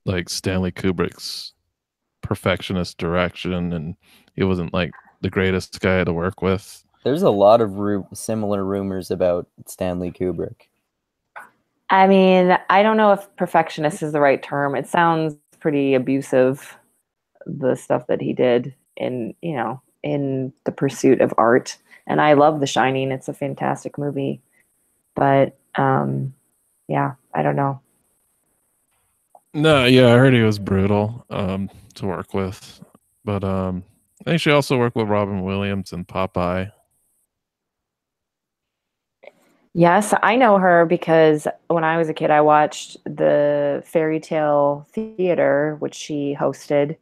like Stanley Kubrick's perfectionist direction and he wasn't like the greatest guy to work with. There's a lot of similar rumors about Stanley Kubrick. I mean, I don't know if perfectionist is the right term. It sounds pretty abusive, the stuff that he did in the pursuit of art. And I love The Shining. It's a fantastic movie. But yeah, I don't know. No, yeah, I heard he was brutal to work with. But I think she also worked with Robin Williams and Popeye. Yes, I know her because when I was a kid, I watched the Fairy Tale Theater, which she hosted.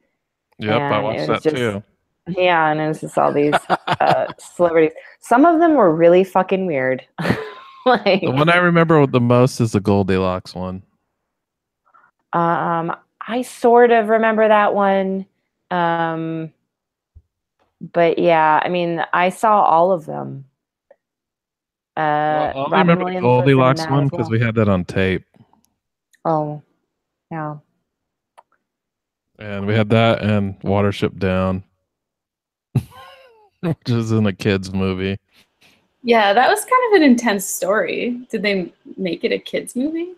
Yep, I And watched it was that just, too. yeah, and it was just all these celebrities. Some of them were really fucking weird. Like, The one I remember the most is the Goldilocks one. I sort of remember that one. But yeah, I mean, I saw all of them. Well, I only Robin remember the Williams was in Goldilocks that one as because well. we had that on tape. Oh, yeah. And we had that and Watership Down, which is in a kids movie. Yeah, that was kind of an intense story. Did they make it a kids movie?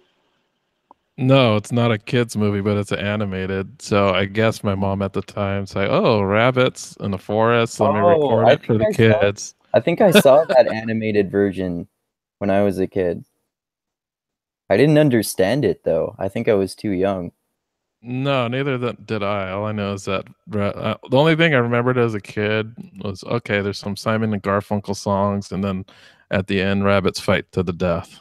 No, it's not a kids movie, but it's animated. So I guess my mom at the time said, "Oh, rabbits in the forest. Let me Oh, record it for the kids." I think I saw that animated version when I was a kid. I didn't understand it though. I think I was too young. No, neither did I. All I know is that the only thing I remembered as a kid was, okay, there's some Simon and Garfunkel songs, and then at the end, rabbits fight to the death,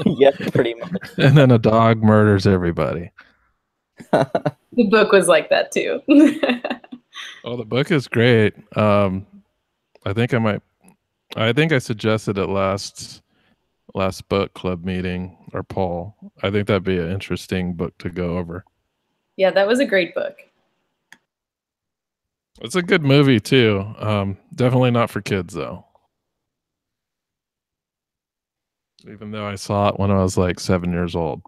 Yeah, pretty much. and then a dog murders everybody. The book was like that too. Oh, the book is great. I think I might. I think I suggested it last book club meeting or poll. I think that'd be an interesting book to go over. Yeah, that was a great book. It's a good movie too. Definitely not for kids though. Even though I saw it when I was like 7 years old.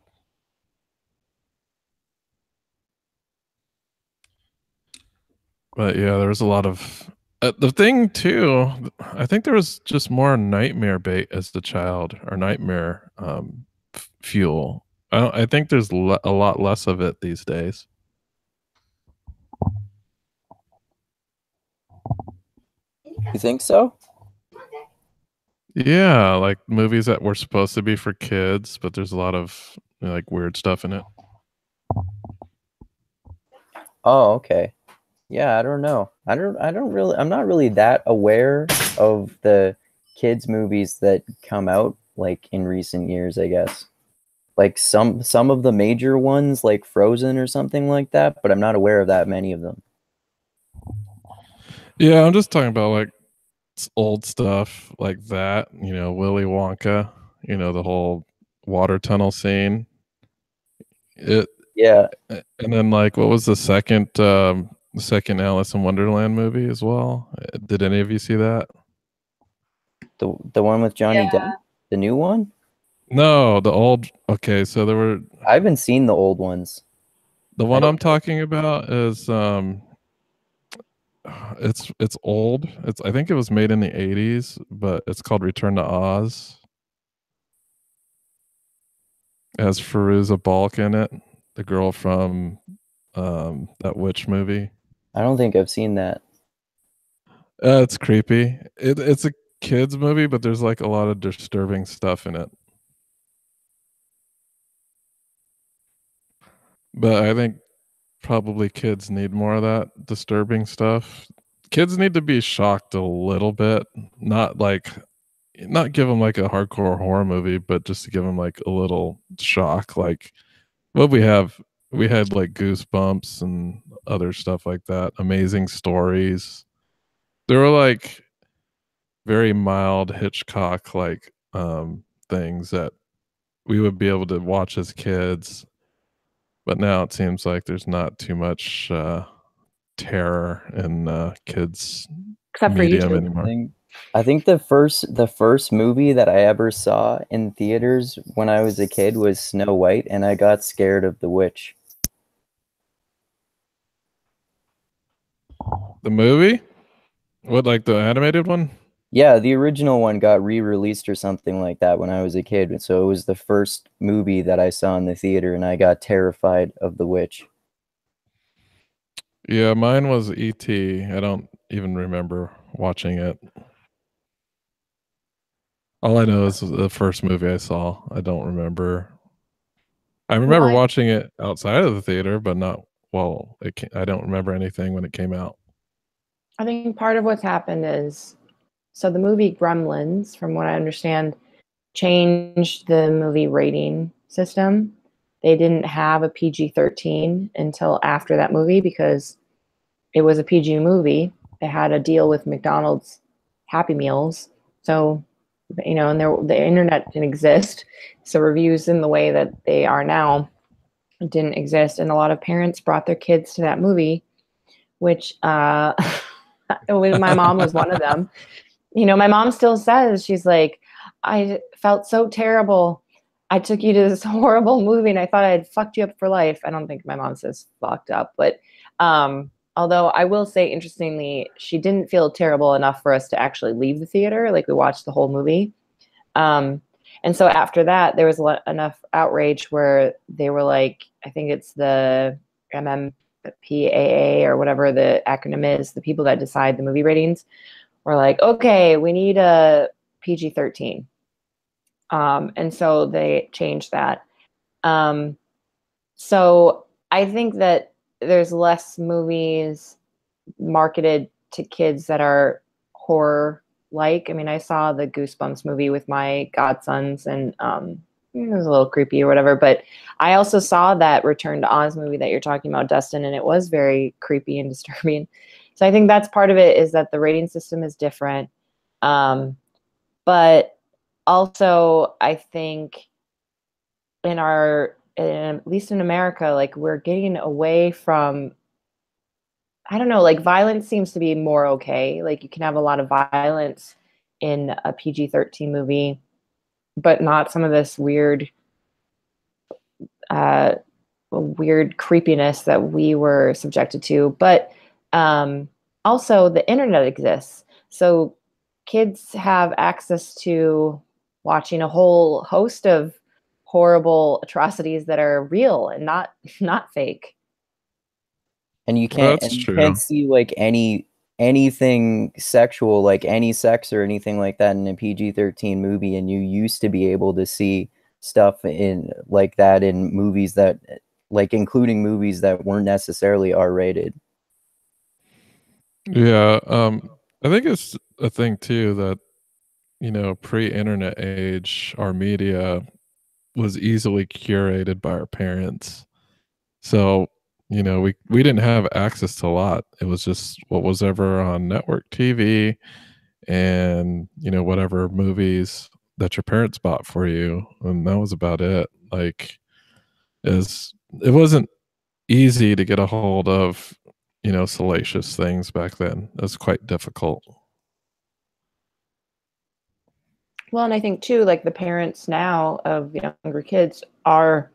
But yeah, there was a lot of the thing too. I think there was just more nightmare bait as the child, or nightmare fuel. I think there's a lot less of it these days. You think so? Yeah, like movies that were supposed to be for kids, but there's a lot of like weird stuff in it. Oh, okay. Yeah, I don't know. I'm not really that aware of the kids movies that come out like in recent years, I guess. Like some of the major ones like Frozen or something like that, but I'm not aware of that many of them. Yeah, I'm just talking about like old stuff like that, Willy Wonka, the whole water tunnel scene. It Yeah, And then like what was the second Alice in Wonderland movie as well? Did any of you see that? the one with Johnny Yeah. Depp, the new one? No, the old. Okay, so there were I haven't seen the old ones. the I one I'm don't talking about is it's old. I think it was made in the 80s, but it's called Return to Oz. It has Fairuza Balk in it, the girl from that witch movie. I don't think I've seen that. It's creepy. It's a kids movie, but there's like a lot of disturbing stuff in it. But I think probably kids need more of that disturbing stuff. Kids need to be shocked a little bit, not like not give them like a hardcore horror movie, but just to give them like a little shock. Like what we had like Goosebumps and other stuff like that. Amazing Stories. There were like very mild Hitchcock like things that we would be able to watch as kids, but now it seems like there's not too much terror in kids Except for medium YouTube. anymore. I think the first movie that I ever saw in theaters when I was a kid was Snow White, and I got scared of the witch. The movie? What, like the animated one? Yeah, the original one got re-released or something like that when I was a kid, and so it was the first movie that I saw in the theater, and I got terrified of the witch. Yeah, mine was E.T. I don't even remember watching it. All I know is the first movie I saw. I don't remember. I remember Well, watching it outside of the theater, but not well. I don't remember anything when it came out. I think part of what's happened is, so the movie Gremlins, from what I understand, changed the movie rating system. They didn't have a PG-13 until after that movie because it was a PG movie. They had a deal with McDonald's Happy Meals. So, and the internet didn't exist. So reviews in the way that they are now didn't exist. And a lot of parents brought their kids to that movie, which my mom was one of them. My mom still says, she's like, I felt so terrible. I took you to this horrible movie and I thought I had fucked you up for life. I don't think my mom says fucked up, but although I will say, interestingly, she didn't feel terrible enough for us to actually leave the theater. Like we watched the whole movie. And so after that, there was enough outrage where they were like, I think it's the MMPAA or whatever the acronym is, the people that decide the movie ratings were like, okay, we need a PG-13. And so they changed that. So I think that there's less movies marketed to kids that are horror like. I mean, I saw the Goosebumps movie with my godsons, and it was a little creepy or whatever. But I also saw that Return to Oz movie that you're talking about, Dustin, and it was very creepy and disturbing. So I think that's part of it, is that the rating system is different. But also, I think at least in America, like we're getting away from, I don't know, like violence seems to be more okay. Like you can have a lot of violence in a PG-13 movie, but not some of this weird creepiness that we were subjected to. But also the internet exists. So kids have access to watching a whole host of horrible atrocities that are real and not fake. And you Well, can't that's and you true. can't see like anything sexual, like any sex or anything like that in a PG-13 movie, and you used to be able to see stuff in like that in movies that, like, including movies that weren't necessarily R-rated. Yeah, I think it's a thing too that, you know, pre-internet age, our media was easily curated by our parents. So, you know, we didn't have access to a lot. It was just what was ever on network TV and, you know, whatever movies that your parents bought for you, and that was about it. Like, is it wasn't easy to get a hold of, you know, salacious things back then. It was quite difficult. Well, and I think too, like the parents now of younger kids are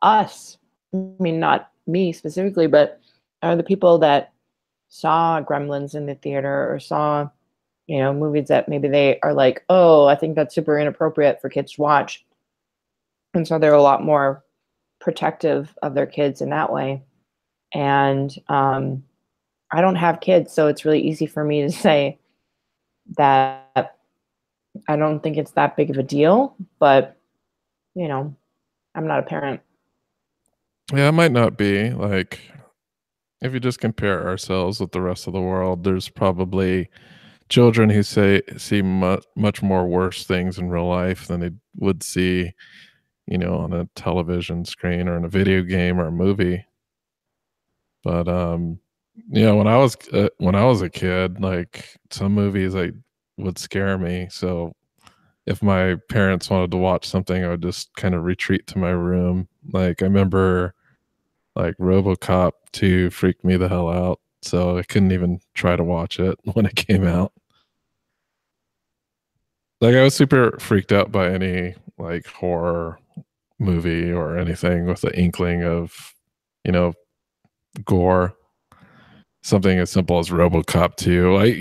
us. I mean, not me specifically, but are the people that saw Gremlins in the theater or saw, movies that maybe they are like, oh, I think that's super inappropriate for kids to watch. And so they're a lot more protective of their kids in that way. And I don't have kids, so it's really easy for me to say that I don't think it's that big of a deal, but I'm not a parent. Yeah, it might not be like, if you just compare ourselves with the rest of the world, there's probably children who see much more worse things in real life than they would see, you know, on a television screen or in a video game or a movie. But you know, when I was a kid, like some movies like would scare me. So if my parents wanted to watch something, I would just kind of retreat to my room. Like I remember like RoboCop 2 freaked me the hell out. So I couldn't even try to watch it when it came out. Like I was super freaked out by any like horror movie or anything with the inkling of, you know, gore. Something as simple as RoboCop 2. I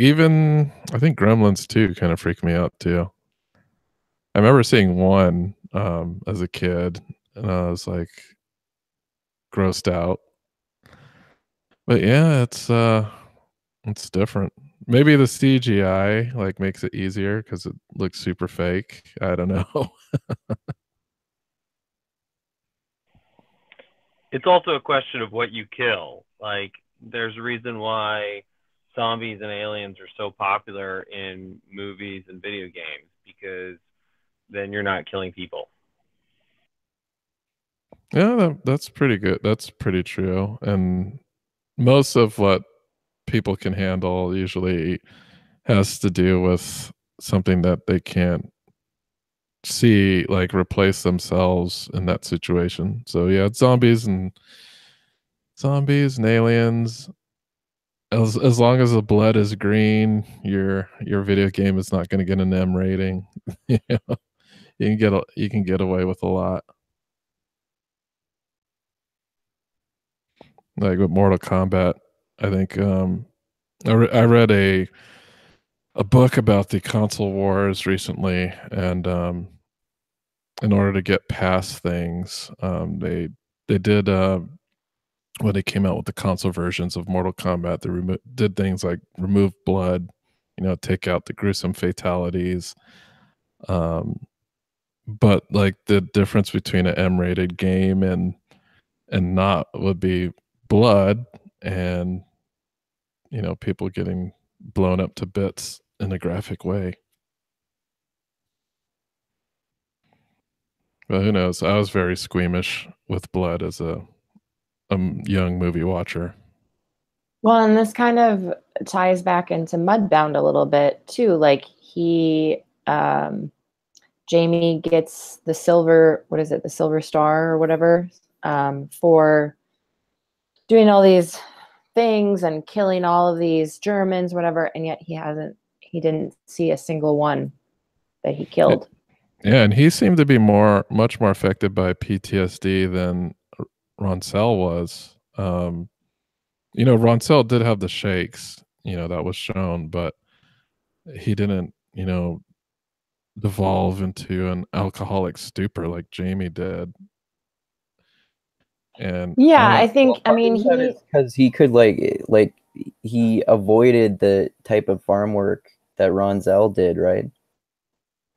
think Gremlins 2 kind of freaked me out too. I remember seeing one as a kid and I was like grossed out. But yeah, it's different. Maybe the CGI like makes it easier because it looks super fake. I don't know. It's also a question of what you kill. Like, there's a reason why zombies and aliens are so popular in movies and video games, because then you're not killing people. Yeah, that's pretty good. That's pretty true. And most of what people can handle usually has to do with something that they can't see, like replace themselves in that situation. So yeah, it's zombies and aliens. As long as the blood is green, your video game is not going to get an M rating. You know? you can get away with a lot. Like with Mortal Kombat, I think I read a book about the console wars recently, and in order to get past things, they did when they came out with the console versions of Mortal Kombat, they did things like remove blood, take out the gruesome fatalities. But like the difference between an M-rated game and not would be blood and people getting blown up to bits in a graphic way. But who knows? I was very squeamish with blood as a young movie watcher. Well, and this kind of ties back into Mudbound a little bit too. Like Jamie gets the silver, what is it, the silver star or whatever, for doing all these things and killing all of these Germans, whatever, and yet he didn't see a single one that he killed. Yeah, and he seemed to be much more affected by PTSD than Roncel was. Roncel did have the shakes, that was shown, but he didn't, devolve into an alcoholic stupor like Jamie did. And yeah, I think, I mean, because he could like he avoided the type of farm work that Ronzel did, right?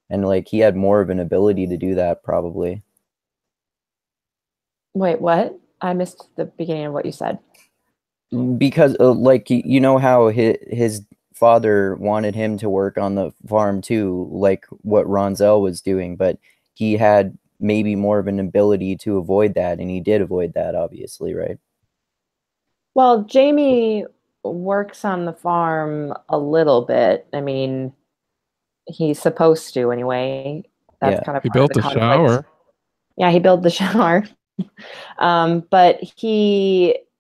And like he had more of an ability to do that probably. Wait, what? I missed the beginning of what you said. Because like how his father wanted him to work on the farm too, like what Ronzel was doing, but he had maybe more of an ability to avoid that, and he did avoid that, obviously, right? Well, Jamie works on the farm a little bit. I mean, he's supposed to anyway. That's kind of he built the shower. Yeah, he built the shower. But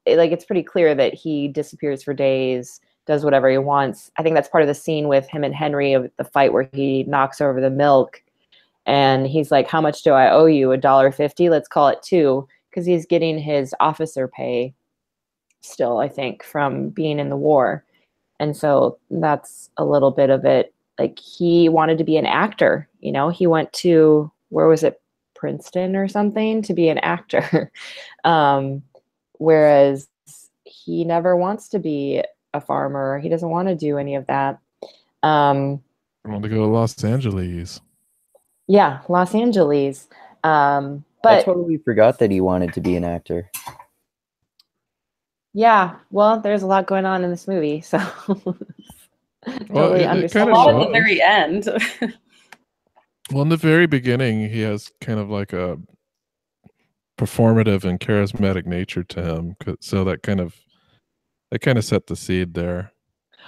it's pretty clear that he disappears for days, does whatever he wants. I think that's part of the scene with him and Henry of the fight where he knocks over the milk. And he's like, how much do I owe you? $1.50? Let's call it $2, because he's getting his officer pay still, I think, from being in the war. And so that's a little bit of it. Like, he wanted to be an actor. He went to, where was it, Princeton or something, to be an actor. Whereas he never wants to be a farmer. He doesn't want to do any of that. I want to go to Los Angeles. Yeah, Los Angeles. But I totally forgot that he wanted to be an actor. Yeah, well, there's a lot going on in this movie, so totally understand. A lot at the very end. Well, in the very beginning, he has kind of like a performative and charismatic nature to him, so that kind of set the seed there.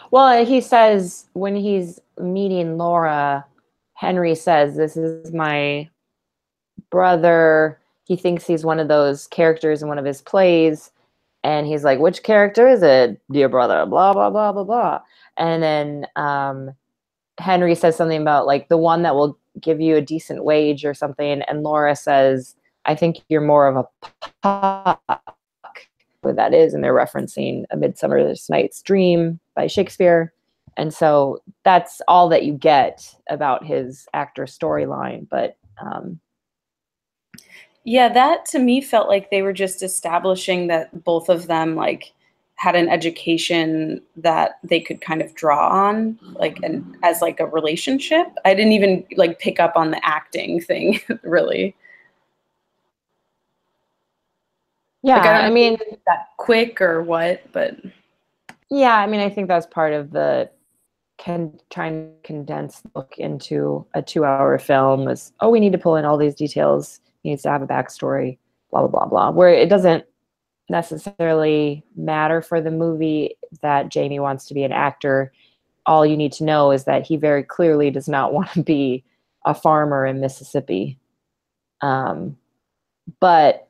Well, he says when he's meeting Laura, Henry says, "This is my brother." He thinks he's one of those characters in one of his plays, and he's like, "Which character is it, dear brother?" Blah blah blah blah blah. And then Henry says something about like the one that will give you a decent wage or something, and Laura says, "I think you're more of a puck." What that is, and they're referencing A Midsummer Night's Dream by Shakespeare. And so that's all that you get about his actor storyline. But yeah, that to me felt like they were just establishing that both of them like had an education that they could kind of draw on, like, and as like a relationship. I didn't even like pick up on the acting thing really. Yeah, like, I mean, that quick or what, but yeah, I mean, I think that's part of the trying to condense the book into a 2-hour film was, we need to pull in all these details. He needs to have a backstory, blah, blah, blah, blah, where it doesn't necessarily matter for the movie that Jamie wants to be an actor. All you need to know is that he very clearly does not want to be a farmer in Mississippi. But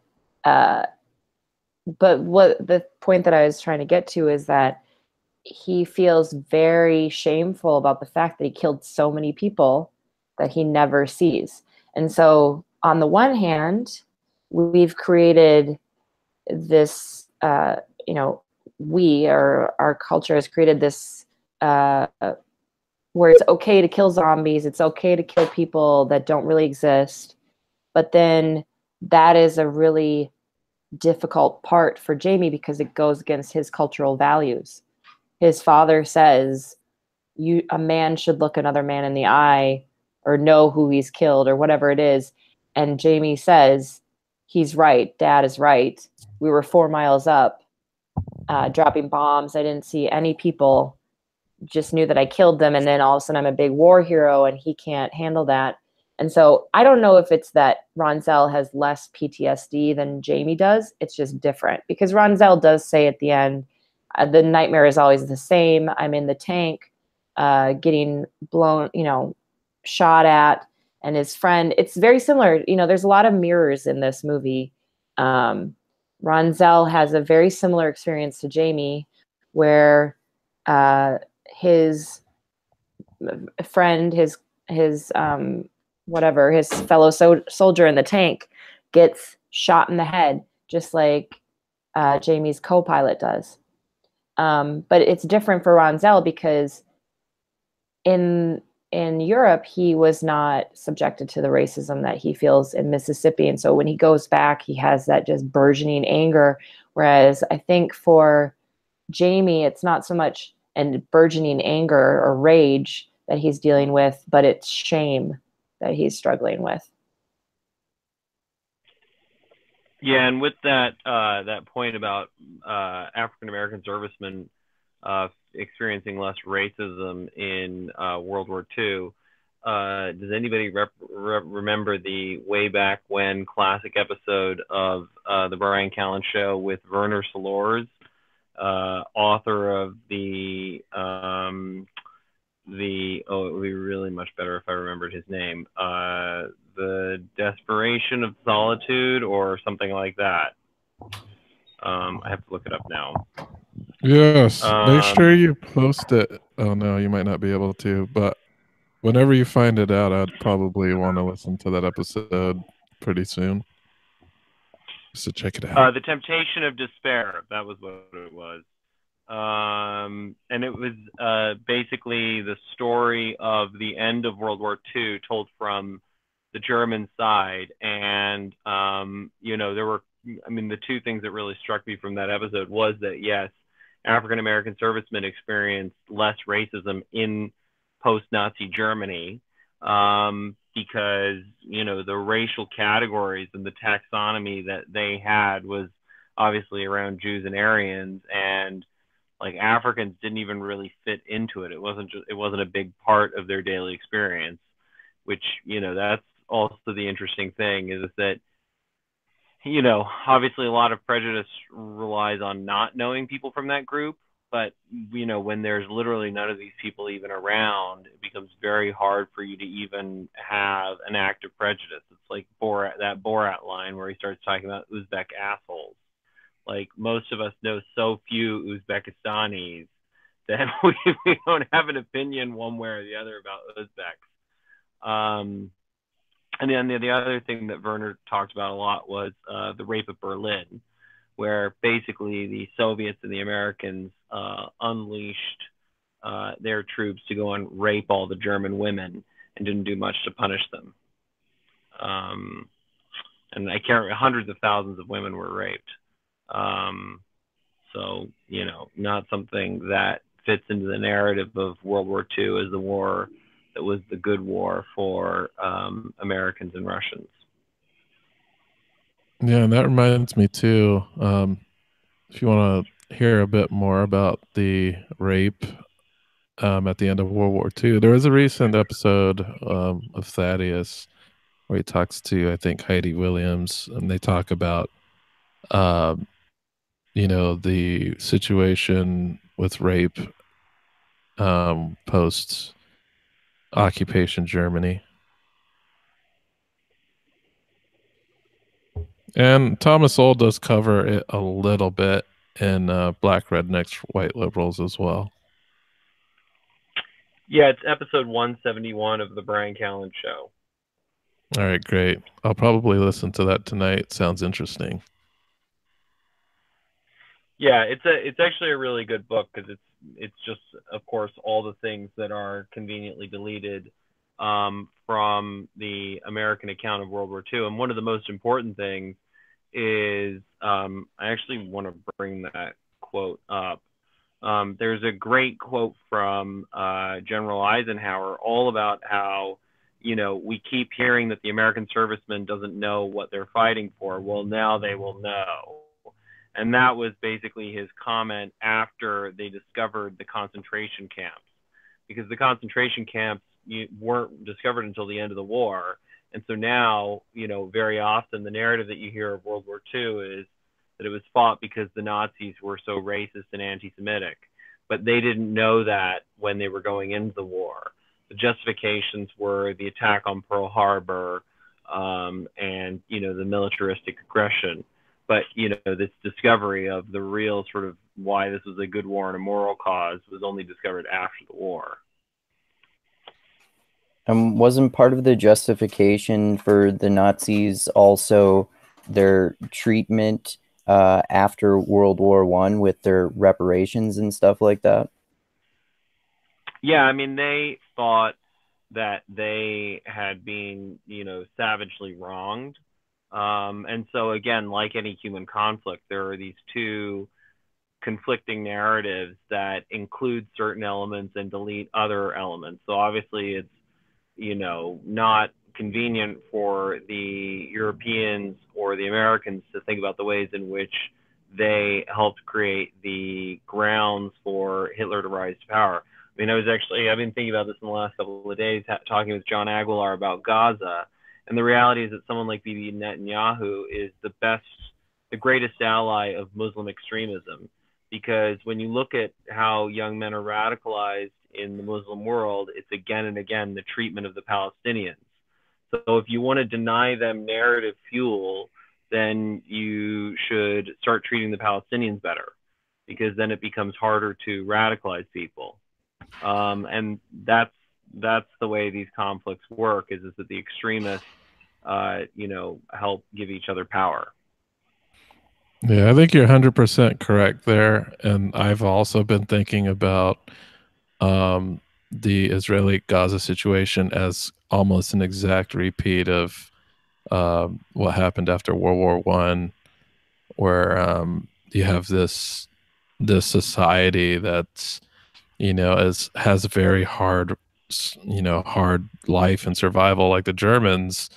what the point that I was trying to get to is that he feels very shameful about the fact that he killed so many people that he never sees. And so on the one hand, we've created this, we or our culture has created this where it's okay to kill zombies, it's okay to kill people that don't really exist. But then that is a really difficult part for Jamie because it goes against his cultural values. His father says a man should look another man in the eye or know who he's killed or whatever it is. And Jamie says, he's right. Dad is right. We were 4 miles up, dropping bombs. I didn't see any people, just knew that I killed them. And then all of a sudden I'm a big war hero and he can't handle that. And so I don't know if it's that Ronzel has less PTSD than Jamie does. It's just different because Ronzel does say at the end, the nightmare is always the same. I'm in the tank, getting blown, shot at, and his friend. It's very similar. There's a lot of mirrors in this movie. Ronzel has a very similar experience to Jamie, where his friend, his his fellow soldier in the tank gets shot in the head, just like Jamie's co-pilot does. But it's different for Ronzel because in Europe, he was not subjected to the racism that he feels in Mississippi. And so when he goes back, he has that just burgeoning anger. Whereas I think for Jamie, it's not so much a burgeoning anger or rage that he's dealing with, but it's shame that he's struggling with. Yeah, and with that that point about African American servicemen experiencing less racism in World War II, does anybody remember the way back when classic episode of the Brian Callen Show with Werner Solors, author of it would be really much better if I remembered his name. The Desperation of Solitude or something like that. I have to look it up now. Yes, make sure you post it. Oh no, you might not be able to, but whenever you find it out, I'd probably want to listen to that episode pretty soon. So check it out. The Temptation of Despair. That was what it was. And it was basically the story of the end of World War II told from the German side. And, there were, the two things that really struck me from that episode was that, yes, African-American servicemen experienced less racism in post-Nazi Germany because, the racial categories and the taxonomy that they had was obviously around Jews and Aryans, and like Africans didn't even really fit into it. It wasn't a big part of their daily experience, which, that's also the interesting thing is that, obviously a lot of prejudice relies on not knowing people from that group. But, when there's literally none of these people even around, it becomes very hard for you to even have an active prejudice. It's like that Borat line where he starts talking about Uzbek assholes. Like, most of us know so few Uzbekistanis that we don't have an opinion one way or the other about Uzbeks. And then the other thing that Werner talked about a lot was the rape of Berlin, where basically the Soviets and the Americans unleashed their troops to go and rape all the German women and didn't do much to punish them. And I can't remember, hundreds of thousands of women were raped. So, not something that fits into the narrative of World War II as the war that was the good war for Americans and Russians. Yeah, and that reminds me too. If you want to hear a bit more about the rape at the end of World War II, there was a recent episode of Thaddeus where he talks to, I think, Heidi Williams, and they talk about, the situation with rape post occupation Germany. And Thomas Sowell does cover it a little bit in Black Rednecks, White Liberals as well. Yeah, it's episode 171 of the Brian Callen Show. All right, great. I'll probably listen to that tonight. Sounds interesting. Yeah, it's actually a really good book because it's just, of course, all the things that are conveniently deleted from the American account of World War II. And one of the most important things is, I actually want to bring that quote up. There's a great quote from General Eisenhower all about how, we keep hearing that the American serviceman doesn't know what they're fighting for. Well, now they will know. And that was basically his comment after they discovered the concentration camps, because the concentration camps weren't discovered until the end of the war. And so now, very often the narrative that you hear of World War II is that it was fought because the Nazis were so racist and anti-Semitic. But they didn't know that when they were going into the war. The justifications were the attack on Pearl Harbor, and, the militaristic aggression. But, this discovery of the real sort of why this was a good war and a moral cause was only discovered after the war. Wasn't part of the justification for the Nazis also their treatment after World War I with their reparations and stuff like that? Yeah, I mean, they thought that they had been, savagely wronged. And so, again, like any human conflict, there are these two conflicting narratives that include certain elements and delete other elements. So obviously it's, not convenient for the Europeans or the Americans to think about the ways in which they helped create the grounds for Hitler to rise to power. I mean, I've been thinking about this in the last couple of days, talking with John Aguilar about Gaza. And the reality is that someone like Bibi Netanyahu is the greatest ally of Muslim extremism. Because when you look at how young men are radicalized in the Muslim world, it's again and again the treatment of the Palestinians. So if you want to deny them narrative fuel, then you should start treating the Palestinians better, because then it becomes harder to radicalize people. And that's the way these conflicts work, is that the extremists, help give each other power. Yeah, I think you're 100% correct there. And I've also been thinking about the Israeli Gaza situation as almost an exact repeat of what happened after World War One, where you have this society that's has a very hard life and survival, like the Germans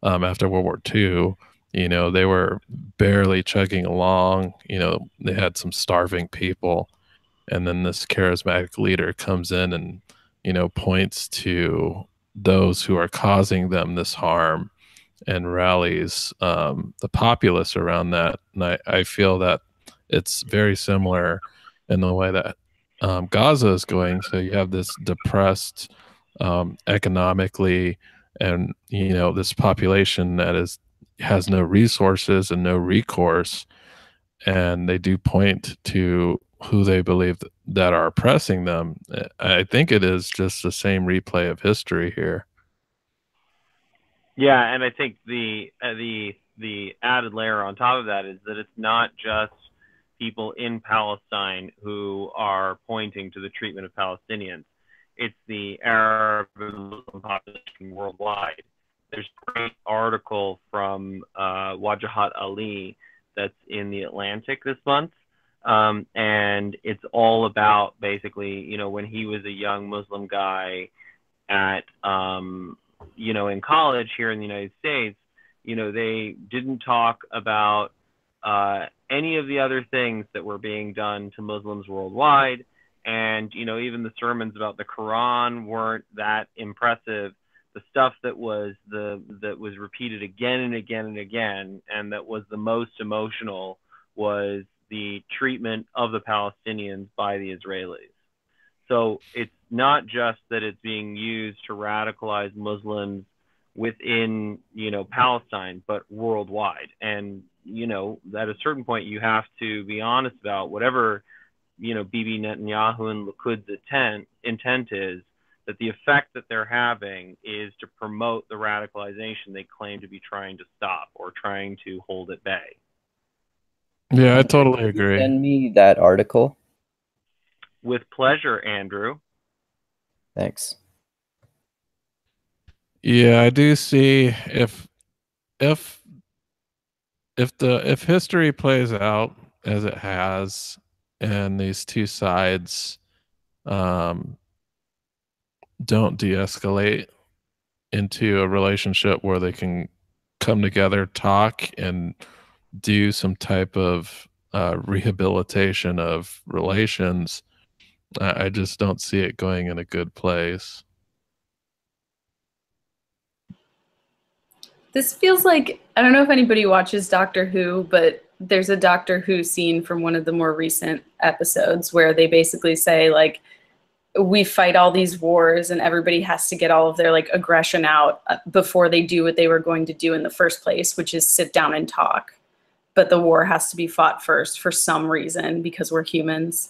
after World War II. They were barely chugging along. They had some starving people, and then this charismatic leader comes in and points to those who are causing them this harm and rallies the populace around that. And I feel that it's very similar in the way that Gaza is going. So you have this depressed economically, and this population that has no resources and no recourse, and they do point to who they believe that are oppressing them. I think it is just the same replay of history here. Yeah, and I think the added layer on top of that is that it's not just people in Palestine who are pointing to the treatment of Palestinians. It's the Arab and Muslim population worldwide. There's a great article from Wajahat Ali that's in the Atlantic this month. And it's all about basically, when he was a young Muslim guy at, in college here in the United States, they didn't talk about any of the other things that were being done to Muslims worldwide. And, even the sermons about the Quran weren't that impressive. The stuff that was repeated again and again and again, and that was the most emotional, was the treatment of the Palestinians by the Israelis. So it's not just that it's being used to radicalize Muslims within, Palestine, but worldwide. And, at a certain point, you have to be honest about whatever, Bibi Netanyahu and Likud's intent is. that the effect that they're having is to promote the radicalization they claim to be trying to stop or trying to hold at bay. Yeah, I totally Can you agree. send me that article? With pleasure, Andrew. Thanks. Yeah, I do see if if history plays out as it has, and these two sides um, don't de-escalate into a relationship where they can come together, talk, and do some type of rehabilitation of relations, I just don't see it going in a good place. This feels like, I don't know if anybody watches Doctor Who, but there's a Doctor Who scene from one of the more recent episodes where they basically say, like, we fight all these wars and everybody has to get all of their like aggression out before they do what they were going to do in the first place, which is sit down and talk. But the war has to be fought first for some reason because we're humans.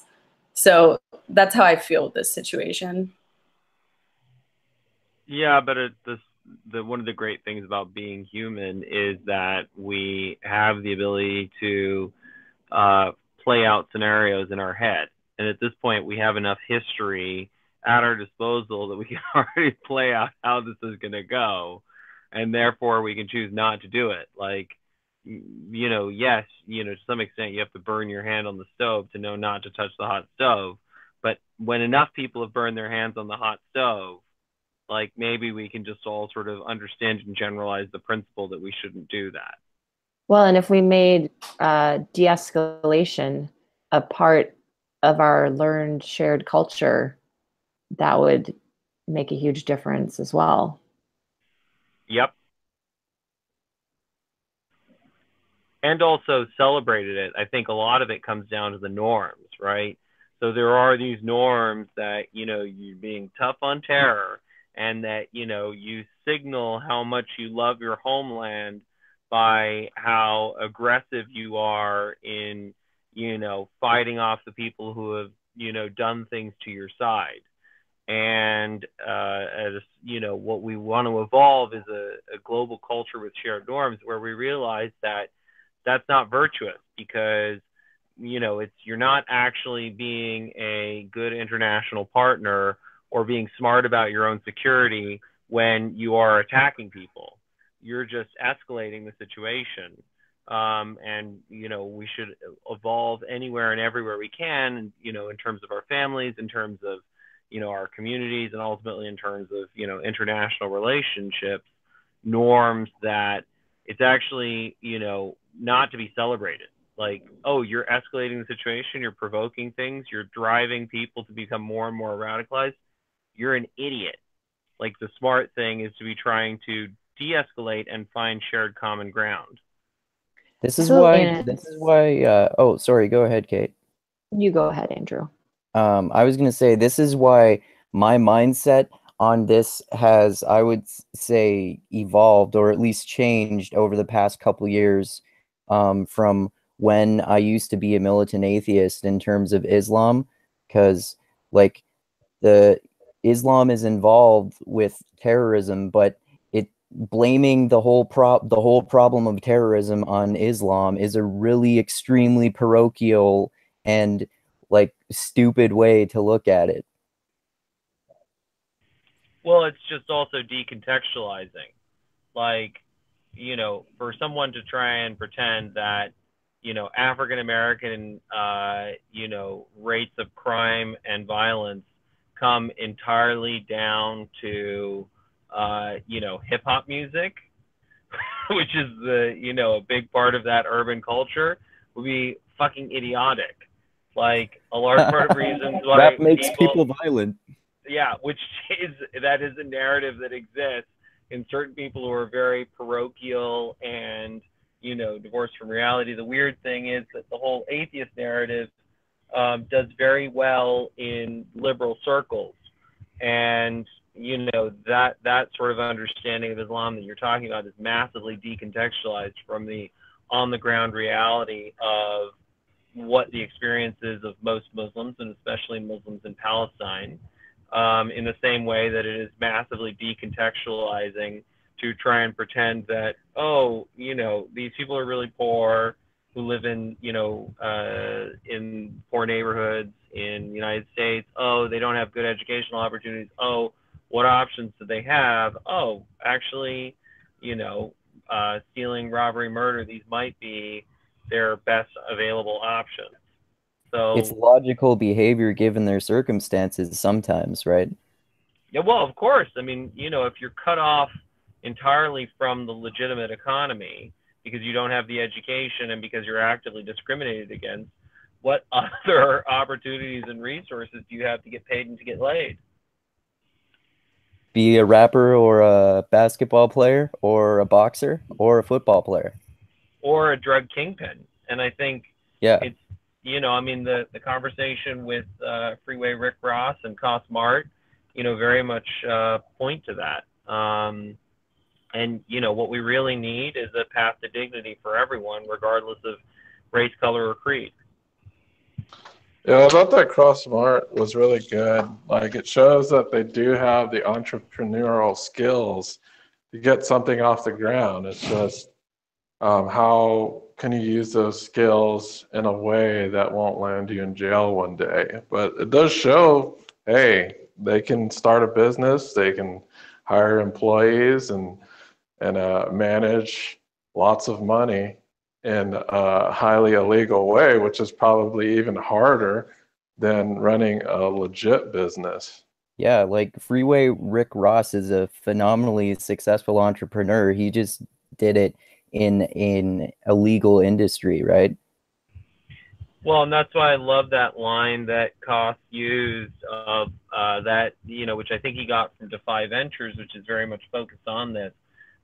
So that's how I feel with this situation. Yeah, but one of the great things about being human is that we have the ability to play out scenarios in our head. And at this point, we have enough history at our disposal that we can already play out how this is going to go. And therefore, we can choose not to do it. Like, yes, to some extent, you have to burn your hand on the stove to know not to touch the hot stove. But when enough people have burned their hands on the hot stove, like maybe we can just all sort of understand and generalize the principle that we shouldn't do that. Well, and if we made de-escalation a part of our learned shared culture, that would make a huge difference as well. Yep. And also celebrated it. I think a lot of it comes down to the norms, right? So there are these norms that, you're being tough on terror, and that, you signal how much you love your homeland by how aggressive you are in, fighting off the people who have, done things to your side. And what we want to evolve is a global culture with shared norms where we realize that that's not virtuous, because you're not actually being a good international partner or being smart about your own security when you are attacking people. You're just escalating the situation. And we should evolve anywhere and everywhere we can, in terms of our families, in terms of our communities, and ultimately in terms of international relationships, norms that it's actually not to be celebrated. Like, oh, you're escalating the situation, you're provoking things, you're driving people to become more and more radicalized. You're an idiot. Like, the smart thing is to be trying to de-escalate and find shared common ground. This is why. Oh, sorry. Go ahead, Kate. You go ahead, Andrew. I was going to say, this is why my mindset on this has, I would say, evolved, or at least changed over the past couple years, from when I used to be a militant atheist in terms of Islam, because like the Islam is involved with terrorism, but blaming the whole problem of terrorism on Islam is a really extremely parochial and like stupid way to look at it. Well, it's just also decontextualizing. Like, for someone to try and pretend that, African American, rates of crime and violence come entirely down to, hip hop music, which is a big part of that urban culture, would be fucking idiotic. Like, a large part of reasons why rap makes people violent. Yeah, that is a narrative that exists in certain people who are very parochial and, divorced from reality. The weird thing is that the whole atheist narrative does very well in liberal circles. And, that sort of understanding of Islam that you're talking about is massively decontextualized from the on-the-ground reality of what the experience is of most Muslims, and especially Muslims in Palestine. in the same way that it is massively decontextualizing to try and pretend that, oh, these people are really poor who live in, in poor neighborhoods in the United States. Oh, they don't have good educational opportunities. Oh, what options do they have? Oh, actually, stealing, robbery, murder, these might be their best available options. So It's logical behavior given their circumstances sometimes, right? yeah, well, of course. I mean, if you're cut off entirely from the legitimate economy because you don't have the education and because you're actively discriminated against, what other opportunities and resources do you have to get paid and to get laid? Be a rapper or a basketball player or a boxer or a football player. Or a drug kingpin. And I think Yeah. it's, I mean, the conversation with Freeway Rick Ross and Cost Mart, very much point to that. And, what we really need is a path to dignity for everyone, regardless of race, color, or creed. Yeah, I thought that Cross Smart was really good. Like, it shows that they do have the entrepreneurial skills to get something off the ground. It's just how can you use those skills in a way that won't land you in jail one day? But it does show, hey, they can start a business, they can hire employees and manage lots of money in a highly illegal way, which is probably even harder than running a legit business. Yeah, like Freeway Rick Ross is a phenomenally successful entrepreneur. He just did it in a legal industry, right? Well, and that's why I love that line that Koss used of that, which I think he got from Defy Ventures, which is very much focused on this,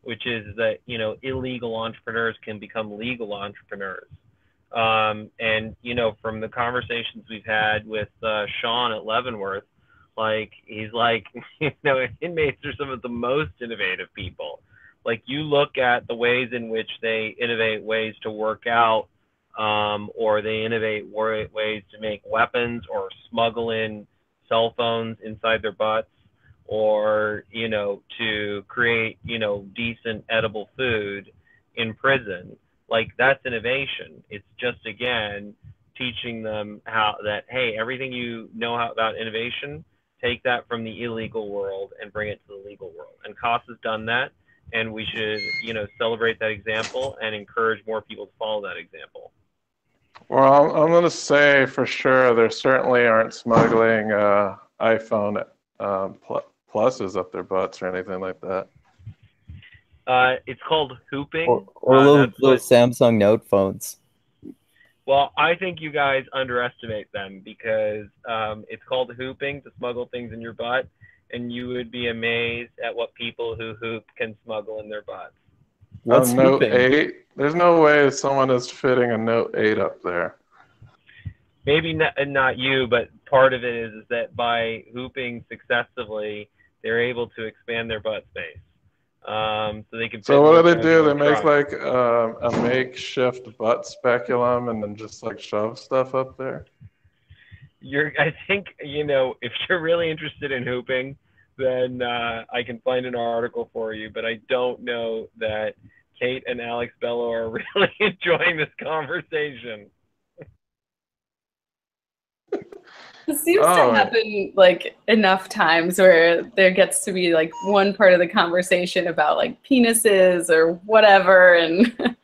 which is that, illegal entrepreneurs can become legal entrepreneurs. And, from the conversations we've had with Sean at Leavenworth, like, he's like, inmates are some of the most innovative people. Like, you look at the ways in which they innovate ways to work out, or they innovate ways to make weapons or smuggle in cell phones inside their butts, or, to create, decent edible food in prison. Like, that's innovation. It's just, again, teaching them hey, everything you know about innovation, take that from the illegal world and bring it to the legal world. And Koss has done that, and we should, celebrate that example and encourage more people to follow that example. Well, I'm going to say for sure they certainly aren't smuggling iPhone pluses up their butts or anything like that. It's called hooping. Or little Samsung Note phones. Well, I think you guys underestimate them because it's called hooping, to smuggle things in your butt, and you would be amazed at what people who hoop can smuggle in their butts. What's Note hooping? 8? There's no way someone is fitting a Note 8 up there. Maybe not you, but part of it is that by hooping successively, they're able to expand their butt space. So they can. So what do? They make like a makeshift butt speculum and then just like shove stuff up there? I think, if you're really interested in hooping, then I can find an article for you, but I don't know that Kate and Alex Bello are really enjoying this conversation. It seems to happen like enough times where there gets to be like one part of the conversation about like penises or whatever, and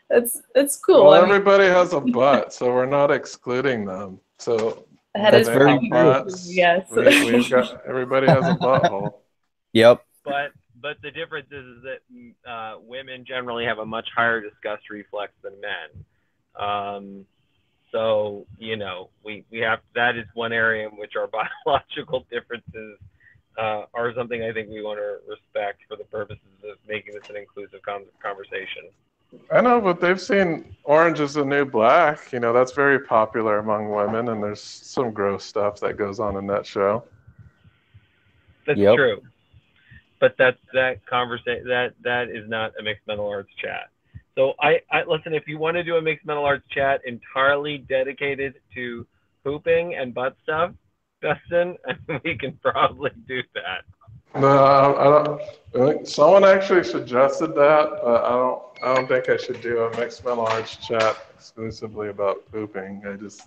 it's cool. Well, everybody has a butt, so we're not excluding them. So that's very true. Yes, we've got everybody has a butthole. Yep. But the difference is that women generally have a much higher disgust reflex than men. So, we have, that is one area in which our biological differences are something I think we want to respect for the purposes of making this an inclusive conversation. I know, but they've seen Orange is the New Black. That's very popular among women, and there's some gross stuff that goes on in that show. That's true. But that conversation, that is not a mixed mental arts chat. So I listen, if you want to do a mixed mental arts chat entirely dedicated to hooping and butt stuff, Dustin, we can probably do that. No, I don't. I think someone actually suggested that, but I don't think I should do a mixed mental arts chat exclusively about pooping. I just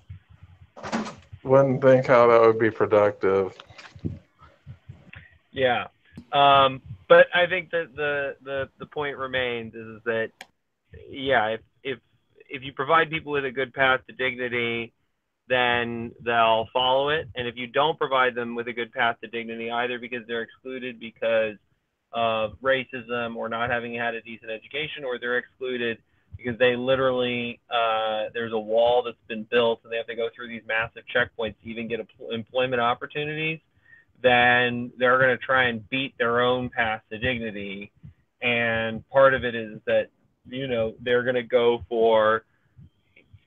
wouldn't think how that would be productive. Yeah. But I think that the point remains is that, yeah, if you provide people with a good path to dignity, then they'll follow it. And if you don't provide them with a good path to dignity, either because they're excluded because of racism or not having had a decent education, or they're excluded because they literally, there's a wall that's been built and they have to go through these massive checkpoints to even get employment opportunities, then they're going to try and beat their own path to dignity. And part of it is that, they're going to go for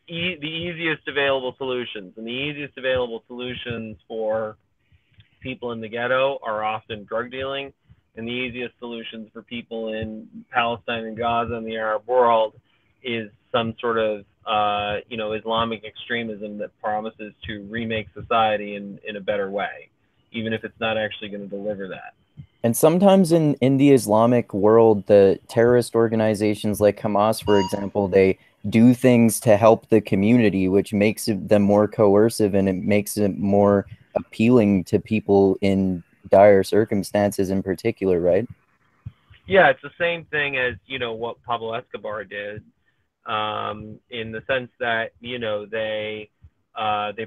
the easiest available solutions. And the easiest available solutions for people in the ghetto are often drug dealing. And the easiest solutions for people in Palestine and Gaza and the Arab world is some sort of, Islamic extremism that promises to remake society in a better way, even if it's not actually going to deliver that. And sometimes in the Islamic world, the terrorist organizations like Hamas, for example, they do things to help the community, which makes them more coercive, and it makes it more appealing to people in dire circumstances in particular, right? Yeah, it's the same thing as, what Pablo Escobar did, in the sense that, they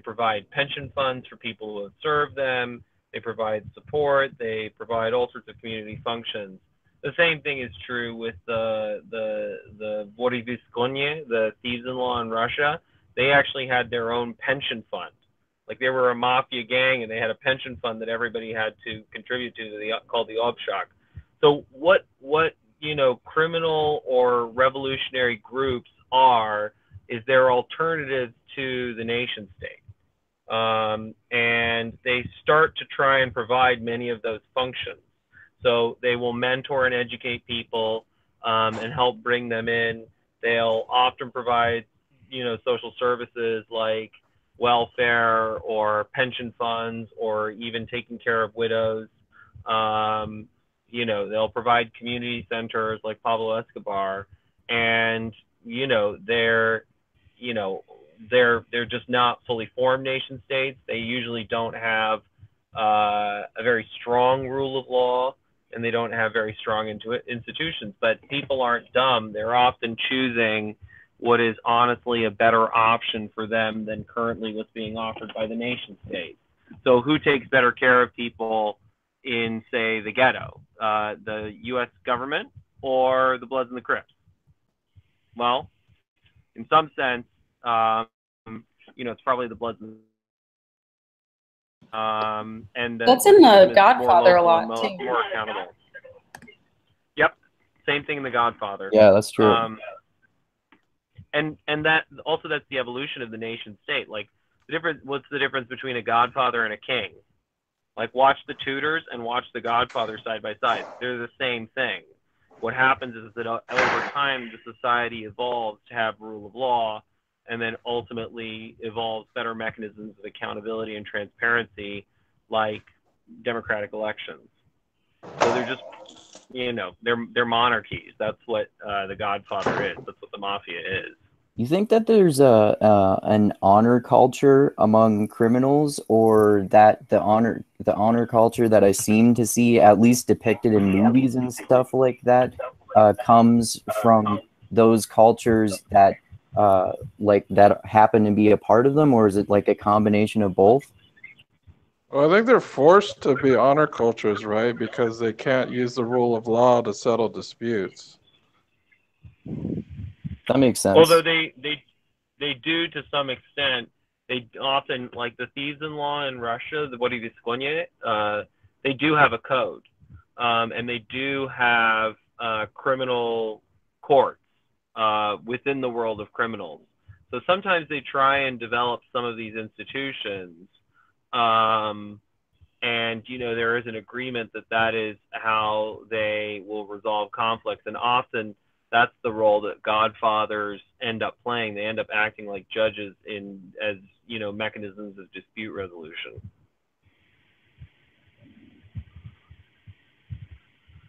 provide pension funds for people who have served them. They provide support. They provide all sorts of community functions. The same thing is true with the Vori Viskonye, the thieves-in-law in Russia. They actually had their own pension fund. Like, they were a mafia gang, and they had a pension fund that everybody had to contribute to, called the Obshak. So what criminal or revolutionary groups is their alternatives to the nation state. And they start to try and provide many of those functions. So they will mentor and educate people, and help bring them in. They'll often provide, social services like welfare or pension funds, or even taking care of widows. They'll provide community centers like Pablo Escobar, and they're just not fully formed nation states. They usually don't have a very strong rule of law, and they don't have very strong institutions. But people aren't dumb. They're often choosing what is honestly a better option for them than currently what's being offered by the nation state. So who takes better care of people in, say, the ghetto? The U.S. government or the Bloods and the Crips? Well, in some sense, it's probably the Bloods and That's in The Godfather a lot too. More accountable. Yep, same thing in The Godfather. Yeah, that's true. And that also, that's the evolution of the nation state. Like, what's the difference between a Godfather and a king? Like, watch The Tudors and watch The Godfather side by side. They're the same thing. What happens is that over time, the society evolves to have rule of law, and then ultimately evolves better mechanisms of accountability and transparency, like democratic elections. So they're just, they're monarchies. That's what The Godfather is. That's what the mafia is. You think that there's an honor culture among criminals, or that the honor culture that I seem to see, at least depicted in movies and stuff like that, comes from those cultures that that happen to be a part of them, or is it like a combination of both? Well, I think they're forced to be honor cultures, right? Because they can't use the rule of law to settle disputes. That makes sense. Although they do to some extent. They often, like the thieves-in-law in Russia, the Vori Viskonye, they do have a code, and they do have criminal courts within the world of criminals. So sometimes they try and develop some of these institutions, and there is an agreement that is how they will resolve conflicts, and often that's the role that godfathers end up playing. They end up acting like judges as mechanisms of dispute resolution.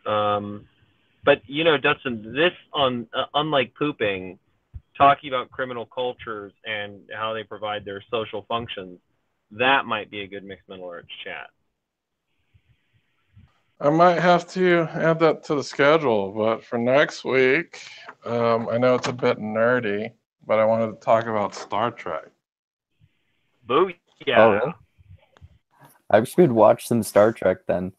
But you know, Dustin, this on unlike pooping, talking about criminal cultures and how they provide their social functions, that might be a good Mixed Mental Arts chat. I might have to add that to the schedule, but for next week, I know it's a bit nerdy, but I wanted to talk about Star Trek. Booyah! Oh, really? I should watch some Star Trek then.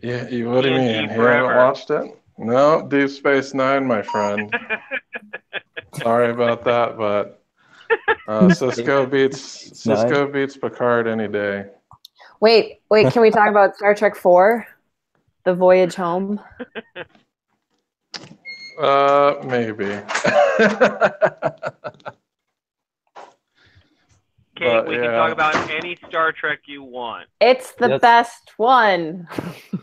Yeah, what do you TNG mean? You forever. haven't watched it? No, Deep Space Nine, my friend. Sorry about that, but Cisco beats Picard any day. Wait, can we talk about Star Trek 4? The Voyage Home? Maybe. Kate, we can talk about any Star Trek you want. It's the best one.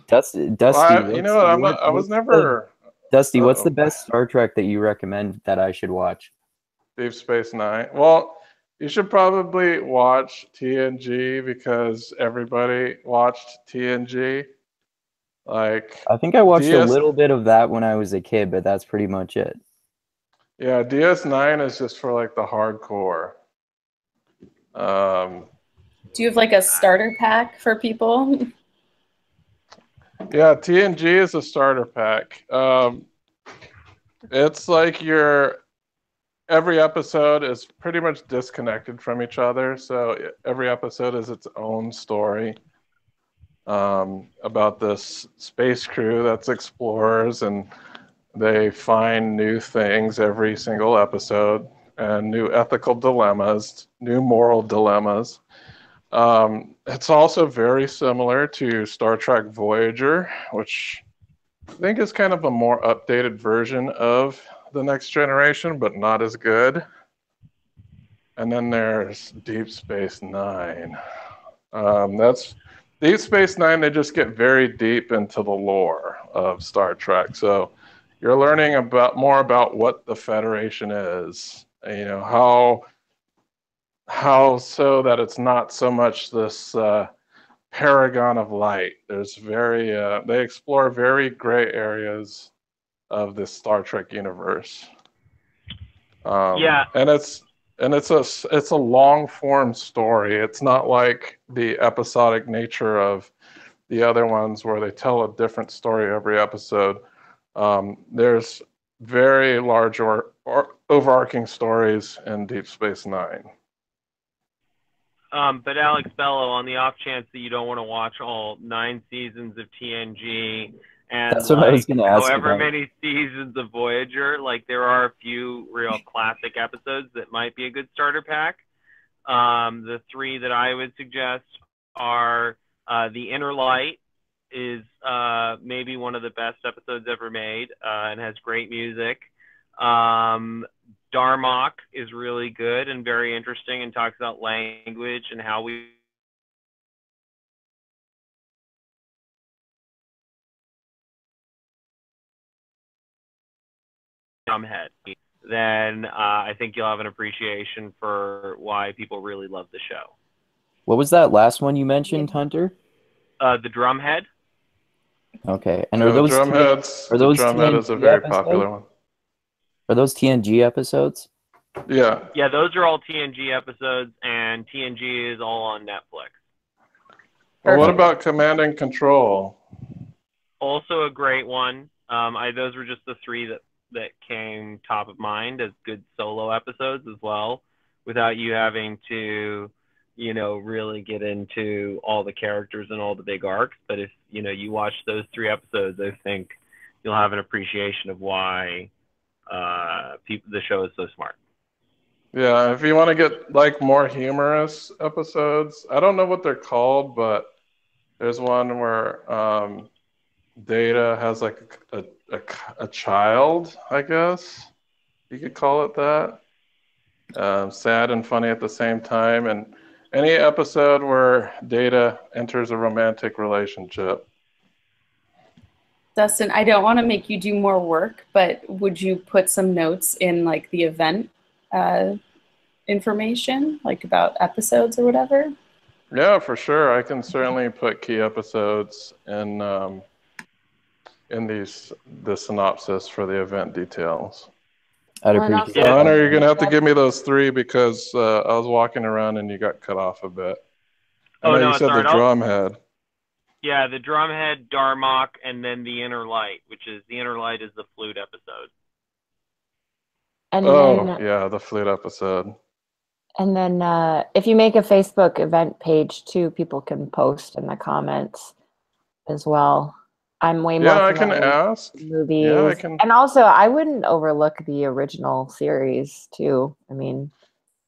Dusty, well, you know what? I was never. Dusty, what's the best Star Trek that you recommend that I should watch? Deep Space Nine. Well, you should probably watch TNG because everybody watched TNG. Like, I think I watched a little bit of that when I was a kid, but that's pretty much it. Yeah, DS9 is just for like the hardcore. Do you have like a starter pack for people? Yeah, TNG is a starter pack. It's like every episode is pretty much disconnected from each other. So every episode is its own story about this space crew that's explorers, and they find new things every single episode and new ethical dilemmas, new moral dilemmas. It's also very similar to Star Trek Voyager, which I think is kind of a more updated version of The Next Generation, but not as good. And then there's Deep Space Nine. That's Deep Space Nine. They just get very deep into the lore of Star Trek. So you're learning more about what the Federation is. You know, how so that it's not so much this paragon of light. There's they explore very gray areas of this Star Trek universe. And it's a long form story. It's not like the episodic nature of the other ones where they tell a different story every episode. There's very large or overarching stories in Deep Space Nine. But Alex Bello, on the off chance that you don't want to watch all 9 seasons of TNG and that's what I was going to ask however about. many seasons of Voyager, like there are a few real classic episodes that might be a good starter pack. The 3 that I would suggest are The Inner Light is maybe one of the best episodes ever made and has great music. Darmok is really good and very interesting and talks about language and how we drumhead. Then I think you'll have an appreciation for why people really love the show. What was that last one you mentioned, Hunter? The Drumhead. Okay, and are those Drumheads? Are those Drumhead TNG is a very episodes? popular one. Are those TNG episodes? Yeah. Yeah, those are all TNG episodes, and TNG is all on Netflix. Well, what about Command and Control? Also a great one. Those were just the 3 that came top of mind as good solo episodes as well, without you having to, really get into all the characters and all the big arcs. But if, you watch those 3 episodes, I think you'll have an appreciation of why the show is so smart. Yeah, if you want to get like more humorous episodes, I don't know what they're called, but there's one where Data has like a child, I guess you could call it that. Sad and funny at the same time, and any episode where Data enters a romantic relationship. Dustin, I don't want to make you do more work, but would you put some notes in like the event information, like about episodes or whatever? Yeah, for sure. I can certainly put key episodes in the synopsis for the event details. I'd Well, and appreciate also- that. Connor, you're gonna have to give me those 3 because I was walking around and you got cut off a bit. I Oh, know no, you it's said all the right. drumhead. Yeah, the drumhead, Darmok, and then the Inner Light, which is the Inner Light is the flute episode. And Oh, then, yeah, the flute episode. and then if you make a Facebook event page too, people can post in the comments as well. I'm way more Yeah, I can familiar ask. with movies. Yeah, I can. And also, I wouldn't overlook the original series too. I mean,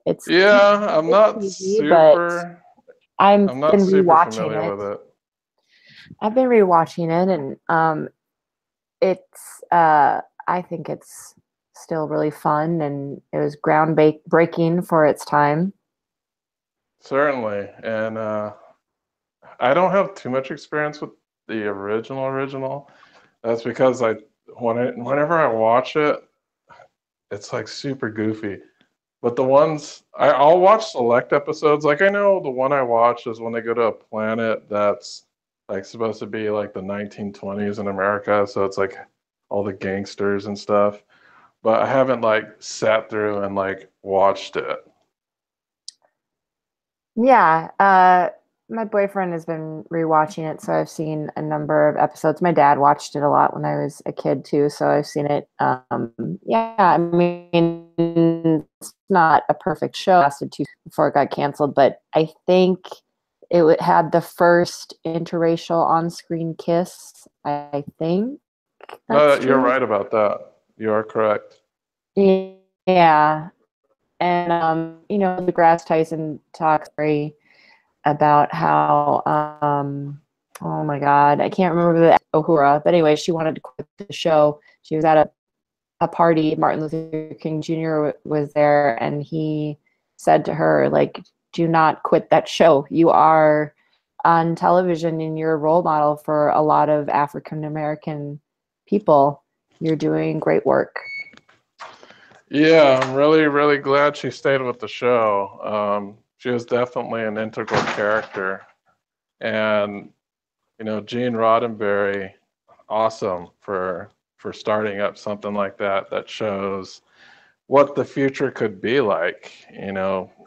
it's Yeah, I'm not cheesy, but super. I've I'm not been super rewatching familiar it. with it. I've been rewatching it, and it's I think it's still really fun, and it was groundbreaking for its time. Certainly, and I don't have too much experience with the original. That's because whenever I watch it, it's like super goofy. But the ones I'll watch select episodes. Like I know the one I watched is when they go to a planet that's like supposed to be like the 1920s in America, so it's like all the gangsters and stuff. But I haven't like sat through and like watched it. Yeah, my boyfriend has been rewatching it, so I've seen a number of episodes. My dad watched it a lot when I was a kid too, so I've seen it. Yeah, I mean, it's not a perfect show. It lasted before it got canceled, but I think had the first interracial on-screen kiss. I think that's You're true. right about that. You are correct. Yeah, and deGrasse Tyson talks about how oh my god, I can't remember the Uhura, but anyway, she wanted to quit the show. She was at a party. Martin Luther King Jr. was there, and he said to her, like, do not quit that show. You are on television and you're a role model for a lot of African American people. You're doing great work. Yeah, I'm really, really glad she stayed with the show. She was definitely an integral character. And, Gene Roddenberry, awesome for starting up something like that shows what the future could be like.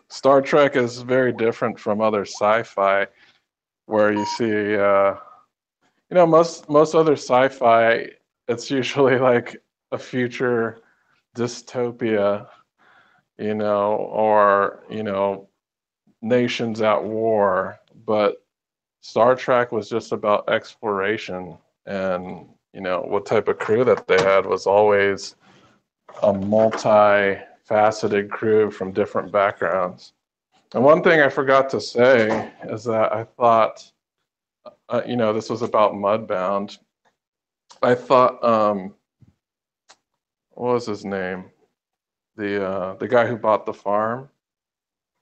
Star Trek is very different from other sci-fi where you see, most other sci-fi, it's usually like a future dystopia, or, nations at war. But Star Trek was just about exploration. And, what type of crew that they had was always a multi-faceted crew from different backgrounds. And one thing I forgot to say is that I thought, this was about Mudbound. I thought, what was his name? The guy who bought the farm,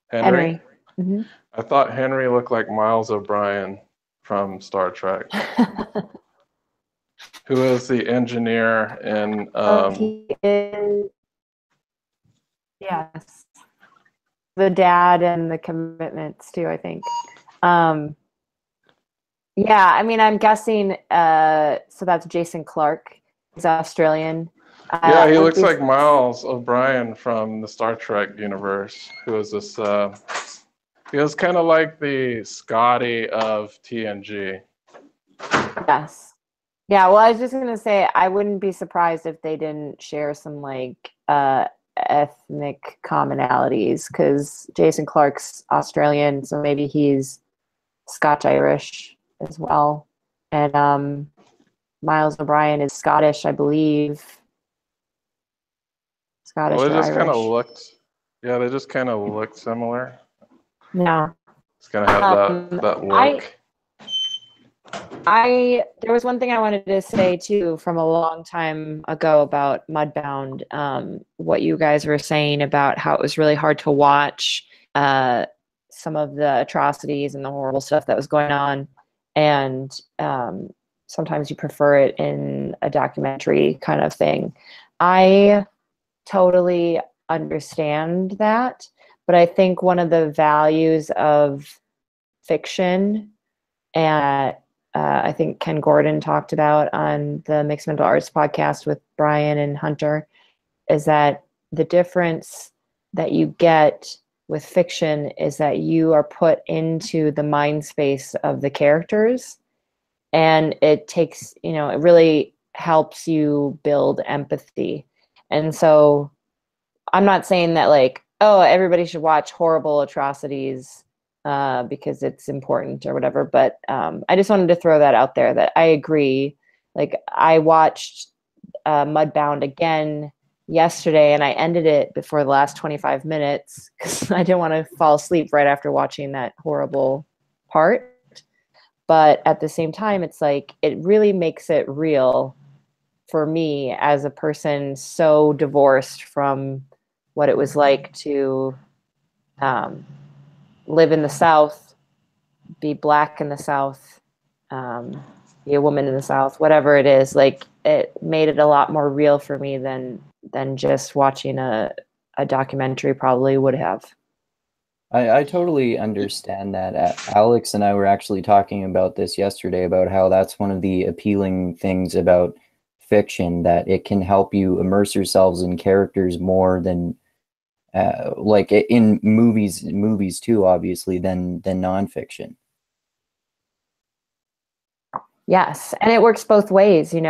Henry. Mm-hmm. I thought Henry looked like Miles O'Brien from Star Trek, who is the engineer in. He is, yes, the dad and the commitments too, I think. Yeah, I mean, I'm guessing. So that's Jason Clarke. He's Australian. Yeah, he looks like Miles O'Brien from the Star Trek universe, who is this. He was kind of like the Scotty of TNG. Yes. Yeah, well, I was just gonna say I wouldn't be surprised if they didn't share some like ethnic commonalities because Jason Clarke's Australian, so maybe he's Scotch-Irish as well. And Miles O'Brien is Scottish, I believe. Scottish Well, they or just kind of Irish. looked. Yeah, they just kind of looked similar. Yeah. It's gonna have that look. There was one thing I wanted to say too from a long time ago about Mudbound. What you guys were saying about how it was really hard to watch some of the atrocities and the horrible stuff that was going on, and sometimes you prefer it in a documentary kind of thing. I totally understand that, but I think one of the values of fiction, and I think Ken Gordon talked about on the Mixed Mental Arts podcast with Brian and Hunter, is that the difference that you get with fiction is that you are put into the mind space of the characters, and it takes, it really helps you build empathy. And so I'm not saying that like, oh, everybody should watch horrible atrocities because it's important or whatever. But I just wanted to throw that out there, that I agree. Like, I watched Mudbound again yesterday, and I ended it before the last 25 minutes because I didn't want to fall asleep right after watching that horrible part. But at the same time, it's like, it really makes it real for me as a person so divorced from what it was like to live in the South, be Black in the South, be a woman in the South, whatever it is. Like, it made it a lot more real for me than just watching a documentary probably would have. I totally understand that. Alex and I were actually talking about this yesterday, about how that's one of the appealing things about fiction, that it can help you immerse yourselves in characters more than like in movies too, obviously, than nonfiction. Yes, and it works both ways, it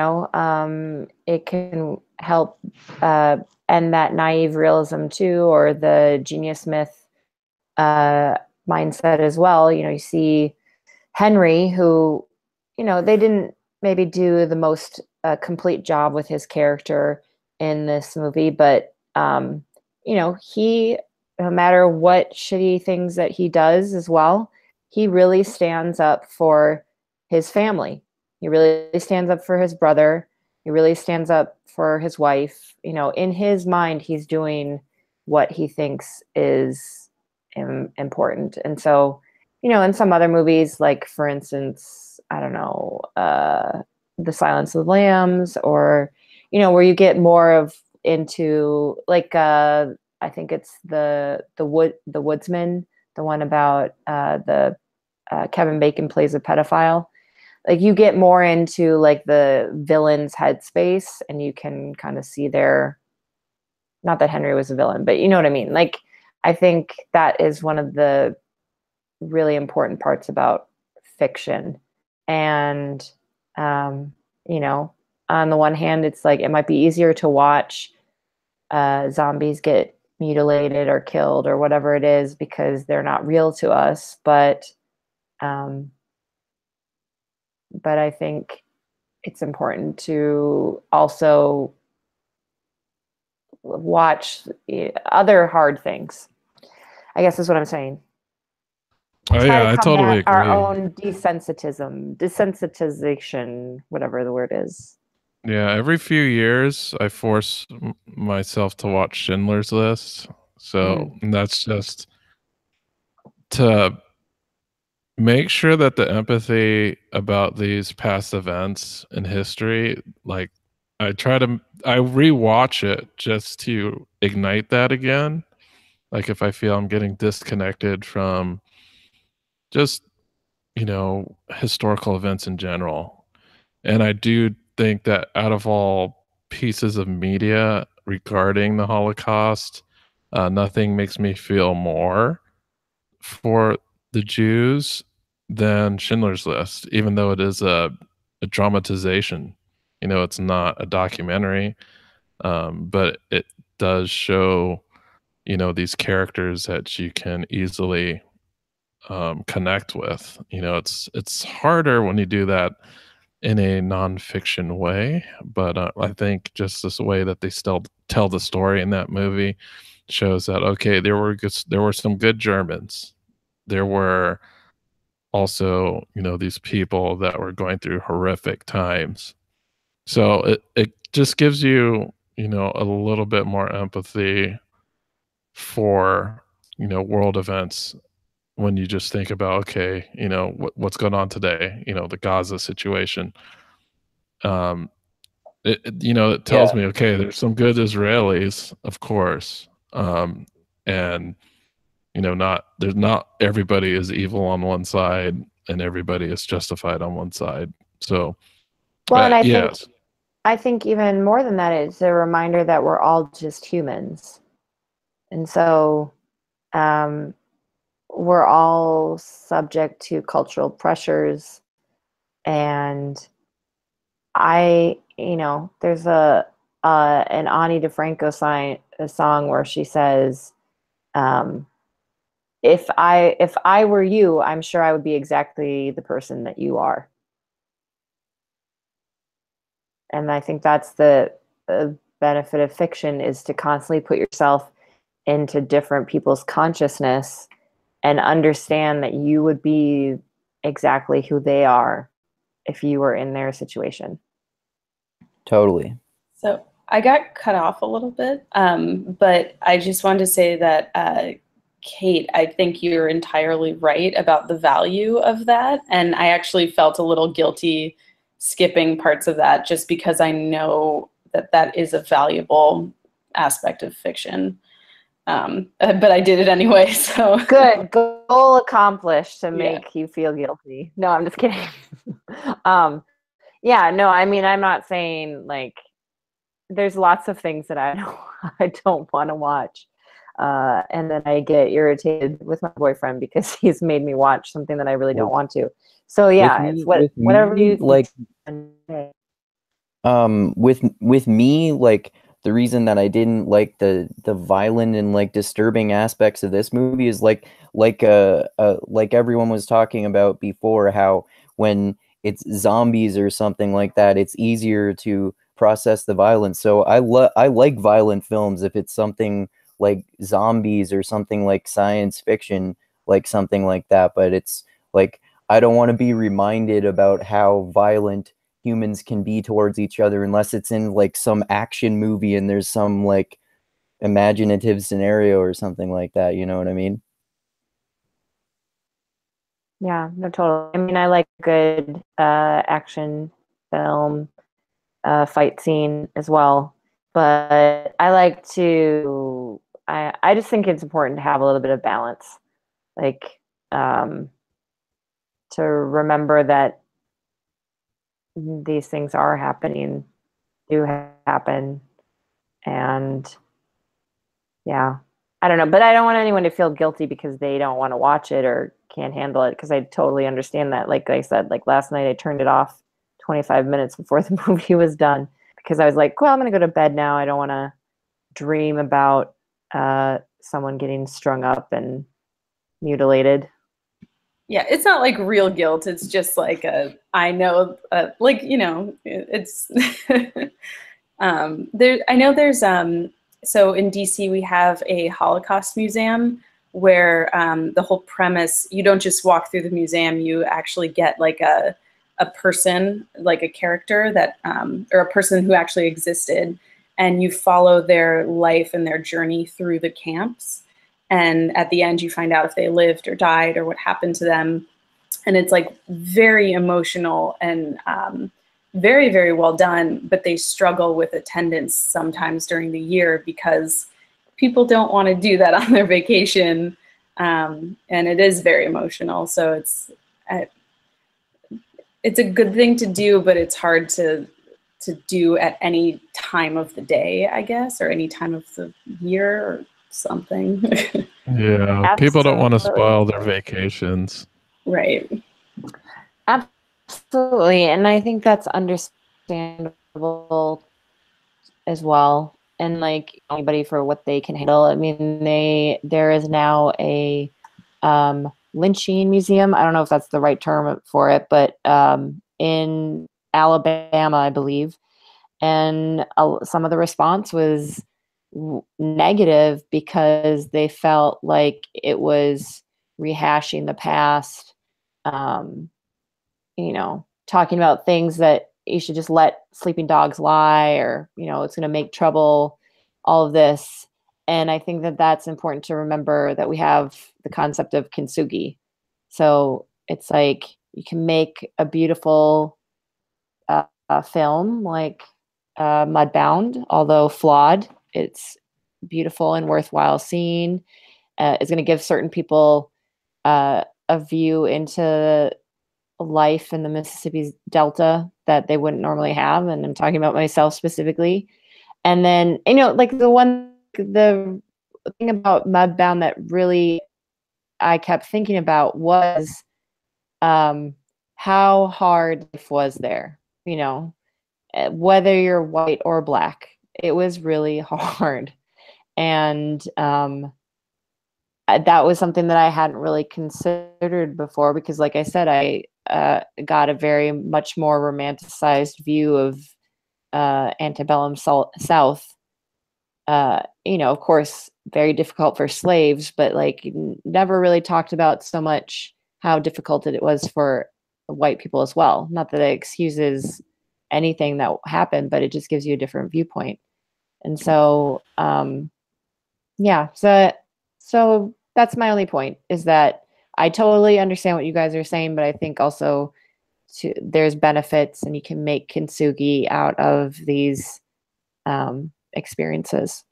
can help end that naive realism too, or the genius myth mindset as well. You see Henry, who, they didn't maybe do the most complete job with his character in this movie, but he, no matter what shitty things that he does as well, he really stands up for his family. He really stands up for his brother. He really stands up for his wife. In his mind, he's doing what he thinks is important. And so, in some other movies, like, for instance, I don't know, The Silence of the Lambs, or, where you get more of into, like, I think it's the Woodsman, the one about the Kevin Bacon plays a pedophile. Like, you get more into like the villain's headspace, and you can kind of see not that Henry was a villain, but you know what I mean? Like, I think that is one of the really important parts about fiction. And, on the one hand, it's like, it might be easier to watch zombies get mutilated or killed or whatever it is because they're not real to us. But I think it's important to also watch other hard things, I guess is what I'm saying. Oh Try yeah, to I totally combat our agree. own desensitization, whatever the word is. Yeah, every few years I force myself to watch Schindler's List. So that's just to make sure that the empathy about these past events in history, like, I rewatch it just to ignite that again. Like, if I feel I'm getting disconnected from just, historical events in general. And I do think that out of all pieces of media regarding the Holocaust, nothing makes me feel more for the Jews than Schindler's List, even though it is a dramatization. It's not a documentary, but it does show, these characters that you can easily connect with. It's harder when you do that in a nonfiction way, but I think just this way that they still tell the story in that movie shows that, okay, there were some good Germans. There were also, these people that were going through horrific times. So it just gives you, a little bit more empathy for, world events when you just think about, okay, what's going on today, the Gaza situation. Um, it tells me, okay, there's some good Israelis, of course. And, not everybody is evil on one side and everybody is justified on one side. So, Well, and yes. I think even more than that, it's a reminder that we're all just humans. And so we're all subject to cultural pressures. And there's an Ani DeFranco song where she says, if I were you, I'm sure I would be exactly the person that you are. And I think that's the benefit of fiction, is to constantly put yourself into different people's consciousness and understand that you would be exactly who they are if you were in their situation. Totally. So I got cut off a little bit, but I just wanted to say that, Kate, I think you're entirely right about the value of that. And I actually felt a little guilty skipping parts of that just because I know that that is a valuable aspect of fiction. But I did it anyway, so. Good. Goal accomplished to make you feel guilty. No, I'm just kidding. Yeah, no, I mean, I'm not saying, like, there's lots of things that I don't want to watch. And then I get irritated with my boyfriend because he's made me watch something that I really don't want to. So yeah, it's whatever you like. think. With me, like, the reason that I didn't like the violent and like disturbing aspects of this movie is like everyone was talking about before, how when it's zombies or something like that, it's easier to process the violence. So I like violent films if it's something like zombies or something like science fiction, like something like that. But it's like, I don't want to be reminded about how violent humans can be towards each other unless it's in like some action movie and there's some like imaginative scenario or something like that. You know what I mean? Yeah, no, totally. I mean, I like good action film, fight scene as well. But I just think it's important to have a little bit of balance. Like, to remember that these things are happening, do happen. And yeah, I don't know. But I don't want anyone to feel guilty because they don't want to watch it or can't handle it, because I totally understand that. Like I said, like last night I turned it off 25 minutes before the movie was done because I was like, well, I'm going to go to bed now. I don't want to dream about someone getting strung up and mutilated. Yeah, it's not like real guilt. It's just like I know, like, it's there. I know there's so in DC we have a Holocaust museum where the whole premise, you don't just walk through the museum, you actually get like a person, like a character that or a person who actually existed, and you follow their life and their journey through the camps. And at the end, you find out if they lived or died or what happened to them. And it's like very emotional and very, very well done. But they struggle with attendance sometimes during the year because people don't want to do that on their vacation. And it is very emotional. So it's a good thing to do, but it's hard to do at any time of the day, I guess, or any time of the year or something. Yeah, people don't want to spoil their vacations. Right. Absolutely. And I think that's understandable as well. And like anybody for what they can handle. I mean, there is now a lynching museum. I don't know if that's the right term for it, but in Alabama, I believe. And some of the response was negative because they felt like it was rehashing the past, talking about things that you should just let sleeping dogs lie, or, it's going to make trouble, all of this. And I think that that's important to remember, that we have the concept of kintsugi. So it's like you can make a beautiful film like Mudbound, although flawed. It's beautiful and worthwhile seeing. is going to give certain people a view into life in the Mississippi Delta that they wouldn't normally have. And I'm talking about myself specifically. And then, like the thing about Mudbound that really I kept thinking about was how hard life was there, whether you're white or black. It was really hard. And that was something that I hadn't really considered before because, like I said, I got a very much more romanticized view of antebellum South. Of course, very difficult for slaves, but like never really talked about so much how difficult it was for white people as well. Not that it excuses anything that happened, but it just gives you a different viewpoint. And so, yeah, so that's my only point, is that I totally understand what you guys are saying, but I think also there's benefits, and you can make kintsugi out of these experiences.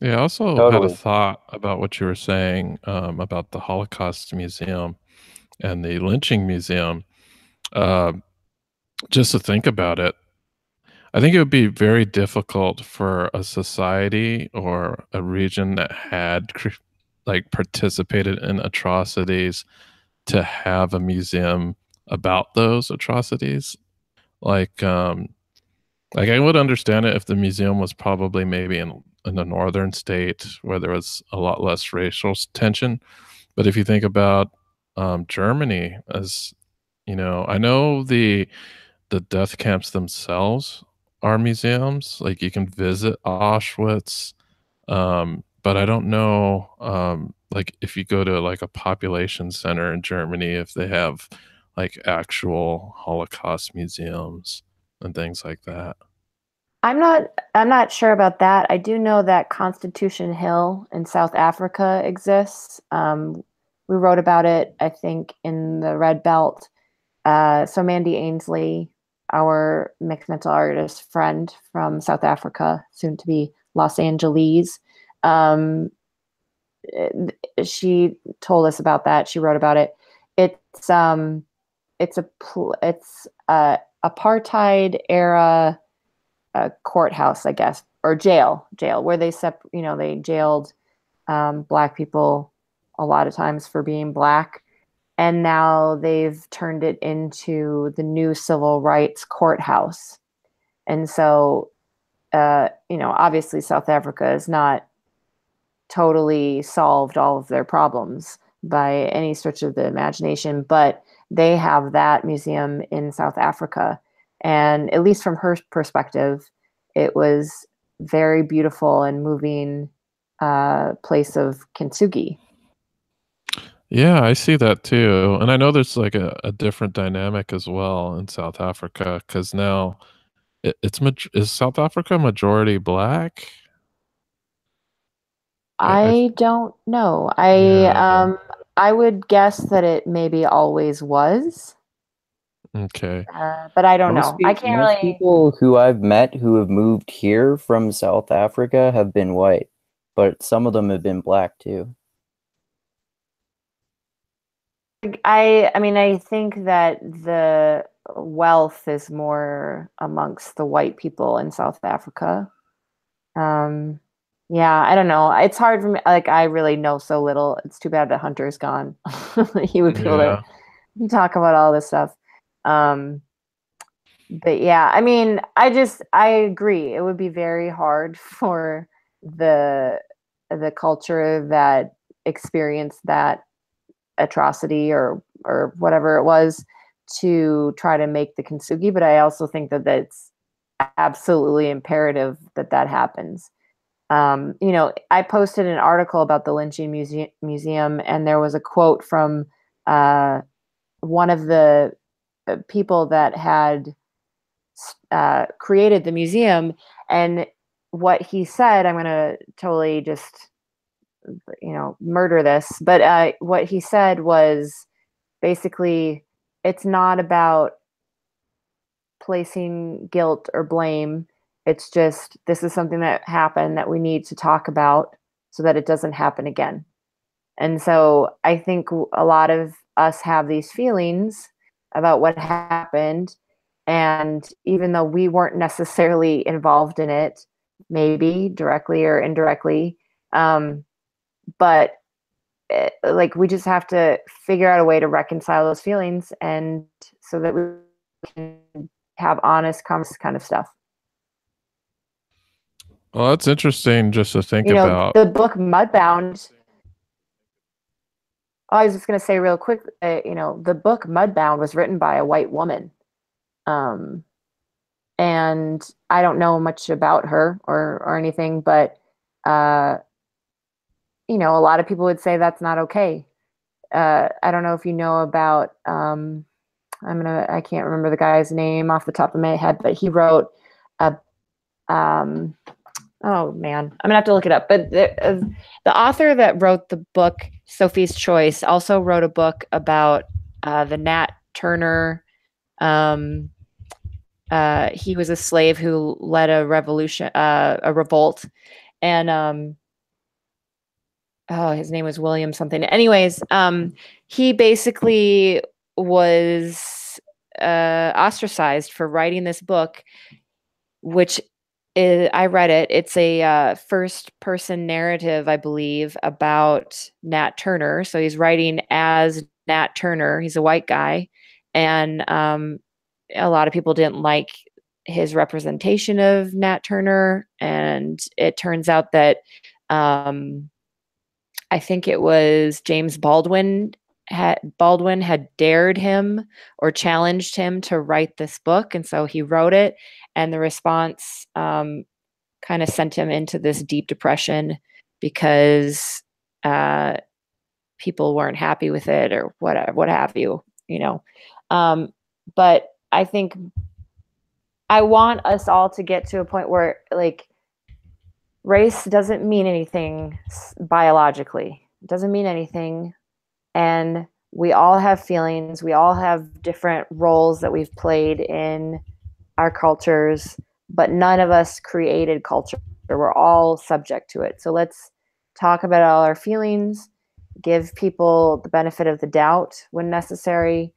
Yeah, I also had a Totally. thought about what you were saying about the Holocaust Museum and the lynching museum. Uh, just to think about it, I think it would be very difficult for a society or a region that had like participated in atrocities to have a museum about those atrocities. Like, I would understand it if the museum was probably maybe in a northern state where there was a lot less racial tension. But if you think about Germany, as I know the death camps themselves are museums. Like you can visit Auschwitz, but I don't know, like if you go to like a population center in Germany, if they have like actual Holocaust museums and things like that. I'm not sure about that. I do know that Constitution Hill in South Africa exists. We wrote about it, I think, in the Red Belt. So Mandy Ainsley, our mixed mental artist friend from South Africa, soon to be Los Angeles, she told us about that. She wrote about it. It's a apartheid era courthouse, I guess, or jail where they they jailed black people a lot of times for being black. And now they've turned it into the new civil rights courthouse. And so, obviously South Africa has not totally solved all of their problems by any stretch of the imagination, but they have that museum in South Africa. And at least from her perspective, it was very beautiful and moving place of kintsugi. Yeah, I see that too. And I know there's like a different dynamic as well in South Africa because now is South Africa majority black? I I don't know. Yeah. I would guess that it maybe always was, Okay. but I don't know. I can't Most really. people who I've met who have moved here from South Africa have been white, but some of them have been black too. I mean, I think that the wealth is more amongst the white people in South Africa. Um, yeah, I don't know. It's hard for me. Like, I really know so little. It's too bad that Hunter's gone. He would be able Yeah. to talk about all this stuff. Um, but yeah, I mean, I agree. It would be very hard for the culture that experienced that atrocity or whatever it was to try to make the kintsugi, but I also think that that's absolutely imperative that that happens. I posted an article about the lynching museum, and there was a quote from one of the people that had created the museum, and what he said, I'm going to totally just murder this, but what he said was basically, it's not about placing guilt or blame. It's just, this is something that happened that we need to talk about so that it doesn't happen again. And so I think a lot of us have these feelings about what happened. And even though we weren't necessarily involved in it, maybe directly or indirectly, but like we just have to figure out a way to reconcile those feelings, and so that we can have honest kind of stuff. Well, that's interesting just to think You know, about. the book Mudbound. I was just going to say real quick, you know, the book Mudbound was written by a white woman. And I don't know much about her or anything, but, you know, a lot of people would say that's not okay. I don't know if you know about, I can't remember the guy's name off the top of my head, but he wrote a, oh man, I'm gonna have to look it up. But the author that wrote the book Sophie's Choice also wrote a book about the Nat Turner. He was a slave who led a revolution, a revolt, and oh, his name was William something. Anyways, he basically was ostracized for writing this book, which I read it. It's a first-person narrative, I believe, about Nat Turner. So he's writing as Nat Turner. He's a white guy, and a lot of people didn't like his representation of Nat Turner. And it turns out that I think it was James Baldwin had dared him or challenged him to write this book, and so he wrote it. And the response kind of sent him into this deep depression because people weren't happy with it or what have you, you know. But I think I want us all to get to a point where, like, race doesn't mean anything biologically. It doesn't mean anything. And we all have feelings. We all have different roles that we've played in our cultures, but none of us created culture. We're all subject to it. So let's talk about all our feelings, give people the benefit of the doubt when necessary,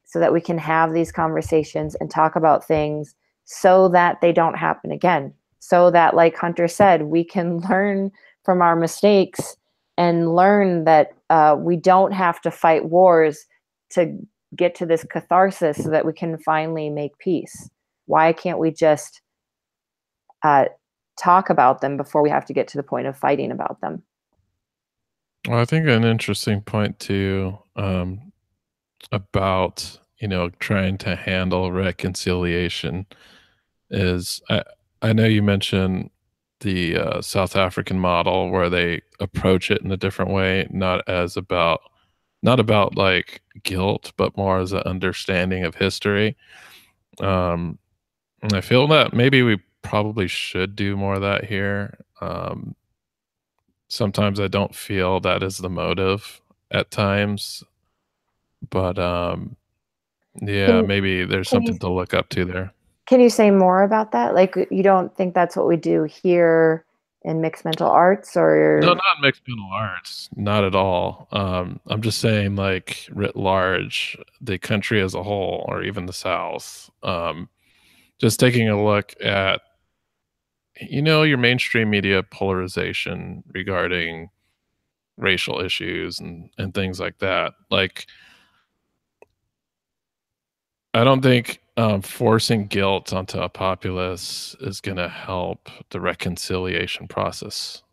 so that we can have these conversations and talk about things so that they don't happen again. So that, like Hunter said, we can learn from our mistakes and learn that we don't have to fight wars to get to this catharsis so that we can finally make peace. Why can't we just talk about them before we have to get to the point of fighting about them? Well, I think an interesting point too, about, you know, trying to handle reconciliation is, I know you mentioned the South African model where they approach it in a different way, not about like guilt, but more as an understanding of history. And I feel that maybe we probably should do more of that here. Sometimes I don't feel that is the motive at times, but yeah, maybe there's something to look up to there. Can you say more about that? Like, you don't think that's what we do here in mixed mental arts, or? No, not mixed mental arts, not at all. I'm just saying, like, writ large, the country as a whole, or even the South. Just taking a look at, you know, your mainstream media polarization regarding racial issues and things like that. Like, I don't think forcing guilt onto a populace is going to help the reconciliation process.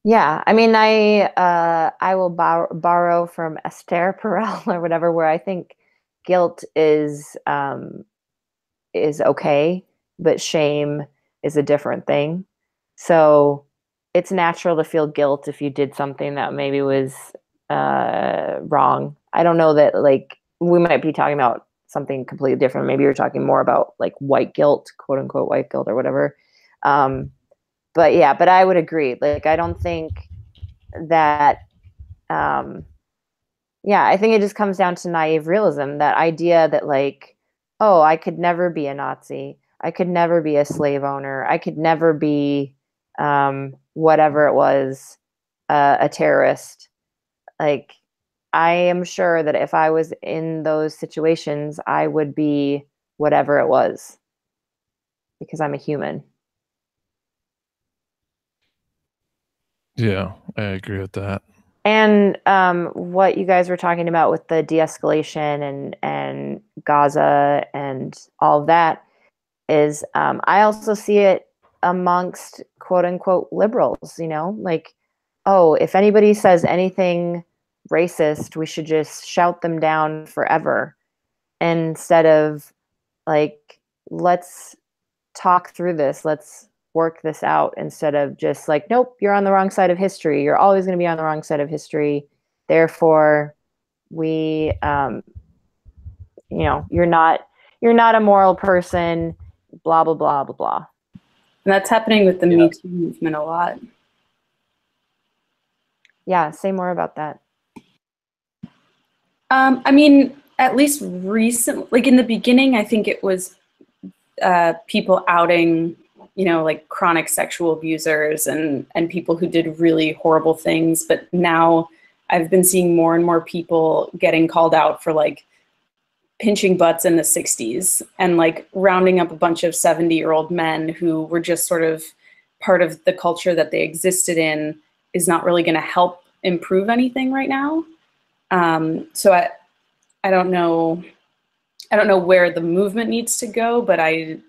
Yeah, I mean, I will borrow from Esther Perel or whatever, where I think guilt is okay, but shame is a different thing. So it's natural to feel guilt if you did something that maybe was wrong. I don't know that, like, we might be talking about something completely different. Maybe you're talking more about like white guilt, quote unquote white guilt or whatever. But yeah, but I would agree. Like, I don't think that, yeah, I think it just comes down to naive realism, that idea that, like, oh, I could never be a Nazi. I could never be a slave owner. I could never be whatever it was. a terrorist. Like, I am sure that if I was in those situations, I would be whatever it was because I'm a human. Yeah, I agree with that. And what you guys were talking about with the de-escalation and Gaza and all of that is, I also see it amongst quote unquote liberals, you know, like, oh, if anybody says anything racist, we should just shout them down forever instead of like, let's talk through this. Let's work this out instead of just like, nope, you're on the wrong side of history. You're always going to be on the wrong side of history. Therefore, we, you know, you're not a moral person. Blah blah blah blah blah. And that's happening with the Me Too movement a lot. Yeah, say more about that. I mean, at least recent, like in the beginning, I think it was people outing, you know, like chronic sexual abusers and people who did really horrible things. But now I've been seeing more and more people getting called out for like pinching butts in the 60s and like rounding up a bunch of 70-year-old men who were just sort of part of the culture that they existed in is not really going to help improve anything right now. So I don't know. I don't know where the movement needs to go, but I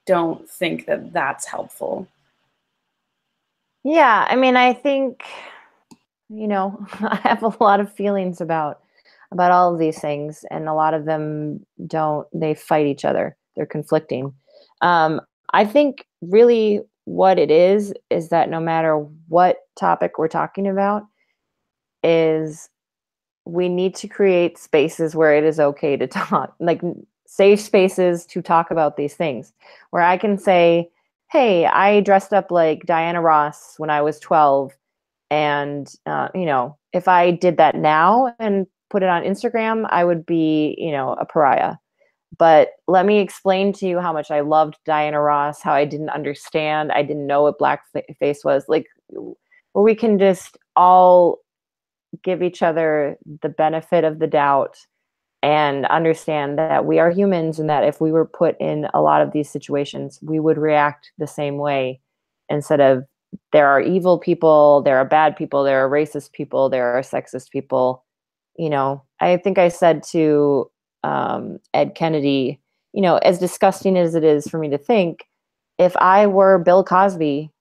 don't think that that's helpful. Yeah, I mean, I think, you know, I have a lot of feelings about all of these things, and a lot of them they fight each other. They're conflicting. I think really what it is that no matter what topic we're talking about, is we need to create spaces where it is okay to talk, like safe spaces to talk about these things, where I can say, hey, I dressed up like Diana Ross when I was 12. And, you know, if I did that now and put it on Instagram, I would be, you know, a pariah. But let me explain to you how much I loved Diana Ross, how I didn't understand. I didn't know what blackface was. Like, where we can just all give each other the benefit of the doubt and understand that we are humans, and that if we were put in a lot of these situations, we would react the same way, instead of there are evil people, there are bad people, there are racist people, there are sexist people. You know, I think I said to Ed Kennedy, you know, as disgusting as it is for me to think, if I were Bill Cosby,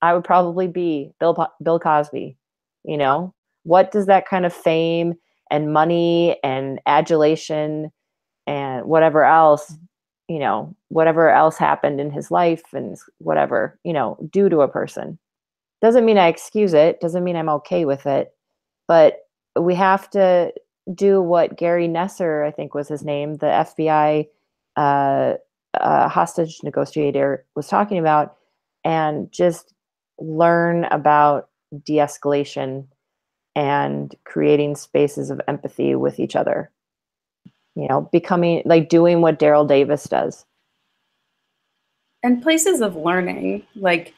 I would probably be Bill Cosby. You know, what does that kind of fame and money and adulation and whatever else, you know, whatever else happened in his life and whatever, you know, do to a person? Doesn't mean I excuse it, doesn't mean I'm okay with it, but we have to do what Gary Nesser, I think was his name, the FBI hostage negotiator, was talking about, and just learn about de-escalation and creating spaces of empathy with each other. You know, becoming like doing what Daryl Davis does. And places of learning, like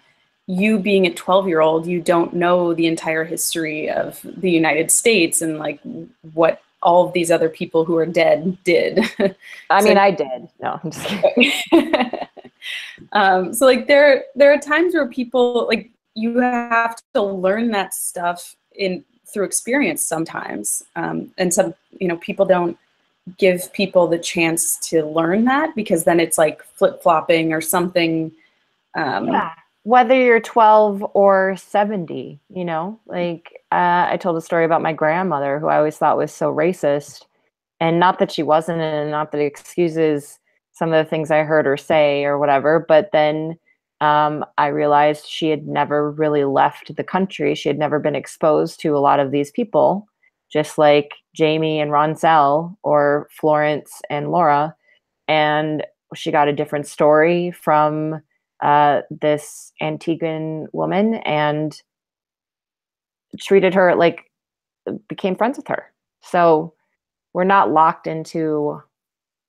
you being a 12-year-old, you don't know the entire history of the United States and like what all of these other people who are dead did. I mean, I did. No, I'm just kidding. So like there are times where people, like, you have to learn that stuff through experience sometimes, and some, you know, people don't give people the chance to learn that, because then it's like flip-flopping or something. Yeah. Whether you're 12 or 70, you know, like I told a story about my grandmother, who I always thought was so racist, and not that she wasn't, and not that it excuses some of the things I heard her say or whatever, but then I realized she had never really left the country. She had never been exposed to a lot of these people, just like Jamie and Roncel or Florence and Laura. And she got a different story from this Antiguan woman, and treated her like, became friends with her. So we're not locked into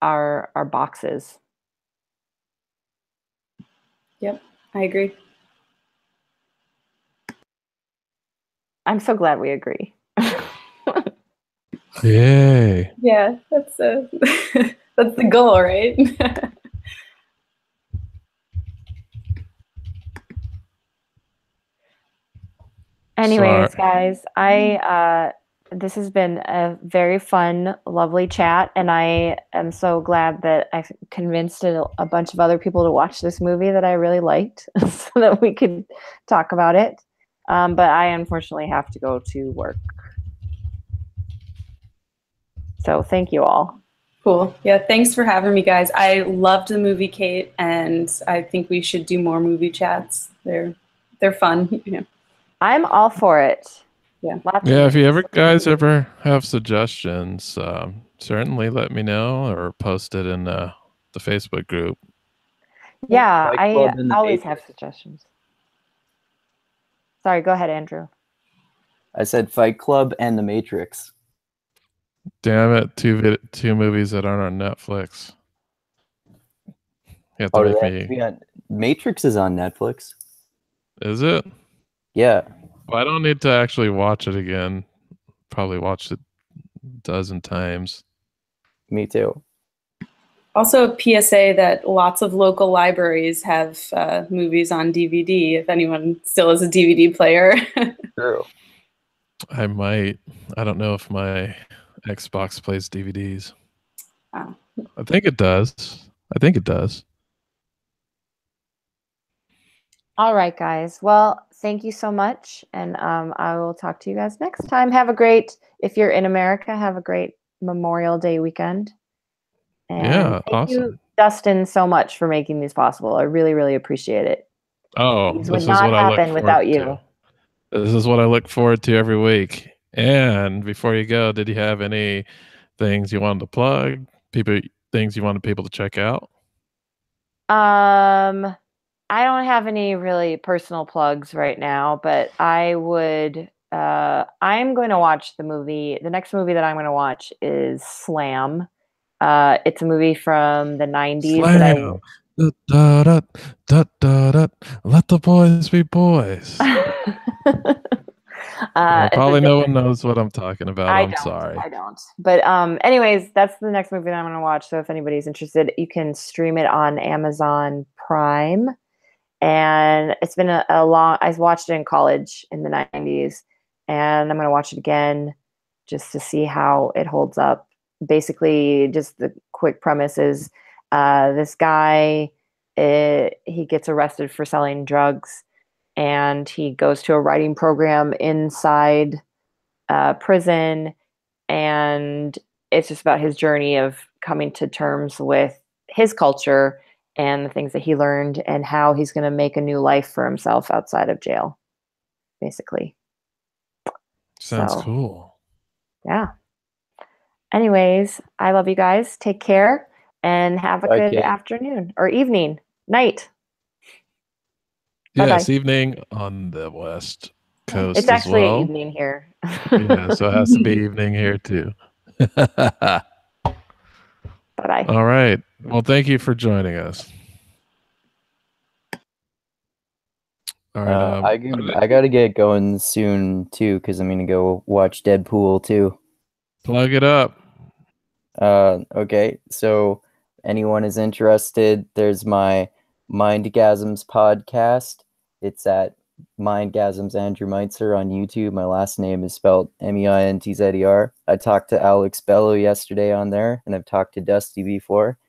our boxes. Yep, I agree. I'm so glad we agree. Yay. Yeah, that's that's the goal, right? Anyways, Sorry. guys, this has been a very fun, lovely chat, and I am so glad that I convinced a bunch of other people to watch this movie that I really liked, so that we could talk about it. But I unfortunately have to go to work. So thank you all. Cool. Yeah, thanks for having me, guys. I loved the movie, Kate, and I think we should do more movie chats. They're fun. You know. I'm all for it. Yeah. Lots Yeah, of if you guys ever have suggestions, certainly let me know or post it in the Facebook group. Yeah, Fight I Club and the always have Matrix. suggestions. Sorry, go ahead, Andrew. I said Fight Club and The Matrix. Damn it, two movies that aren't on Netflix. You have to Oh, do make they have to me. be on? Matrix is on Netflix. Is it? Yeah. Well, I don't need to actually watch it again. Probably watched it a dozen times. Me too. Also, a PSA that lots of local libraries have movies on DVD. If anyone still has a DVD player. True. I might. I don't know if my Xbox plays DVDs. Oh. I think it does. I think it does. All right, guys. Well, thank you so much. And I will talk to you guys next time. Have a great, if you're in America, have a great Memorial Day weekend. And Yeah, thank you, awesome. Dustin, so much for making these possible. I really, really appreciate it. Oh, These this would is not what I look happen without forward you. to. This is what I look forward to every week. And before you go, did you have any things you wanted to plug? Things you wanted people to check out? I don't have any really personal plugs right now, but I would. I'm going to watch the movie. The next movie that I'm going to watch is Slam. It's a movie from the 90s that I. Slam. Da, da, da, da, da. Let the boys be boys. Probably no one knows what I'm talking about. I'm sorry. I don't. But anyways, that's the next movie that I'm going to watch. So if anybody's interested, you can stream it on Amazon Prime. And it's been a long. I watched it in college in the 90s, and I'm going to watch it again just to see how it holds up. Basically, just the quick premise is this guy, he gets arrested for selling drugs, and he goes to a writing program inside prison, and it's just about his journey of coming to terms with his culture and the things that he learned and how he's going to make a new life for himself outside of jail, basically. Sounds cool. Yeah. Anyways, I love you guys. Take care and have a good afternoon or evening, night. Yes, Bye-bye. evening on the West Coast It's as actually well. evening here. Yeah, so it has to be evening here too. Bye-bye. All right. Well, thank you for joining us. All right. I got to get going soon too because I'm gonna go watch Deadpool too. Plug it up. Okay. So anyone is interested, there's my Mindgasms podcast. It's at Mindgasms Andrew Meitzer on YouTube. My last name is spelled Meintzer. I talked to Alex Bello yesterday on there, and I've talked to Dusty before.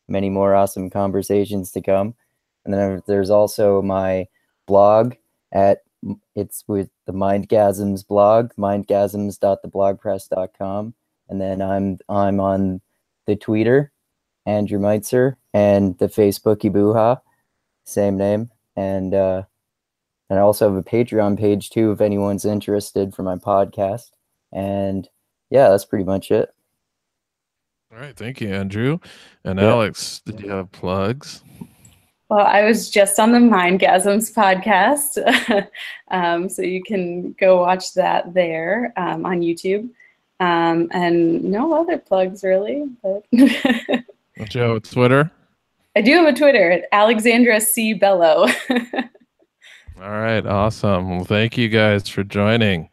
Many more awesome conversations to come. And then there's also my blog it's with the Mindgasms blog, mindgasms.theblogpress.com. And then I'm on the Twitter, Andrew Meitzer, and the Facebooky Booha, same name. And I also have a Patreon page too if anyone's interested for my podcast. And yeah, that's pretty much it. All right. Thank you, Andrew. And Alex, did you have plugs? Well, I was just on the Mindgasms podcast, so you can go watch that there on YouTube. And no other plugs really. But Don't you have a Twitter? I do have a Twitter at Alexandra C. Bello. All right. Awesome. Well, thank you guys for joining.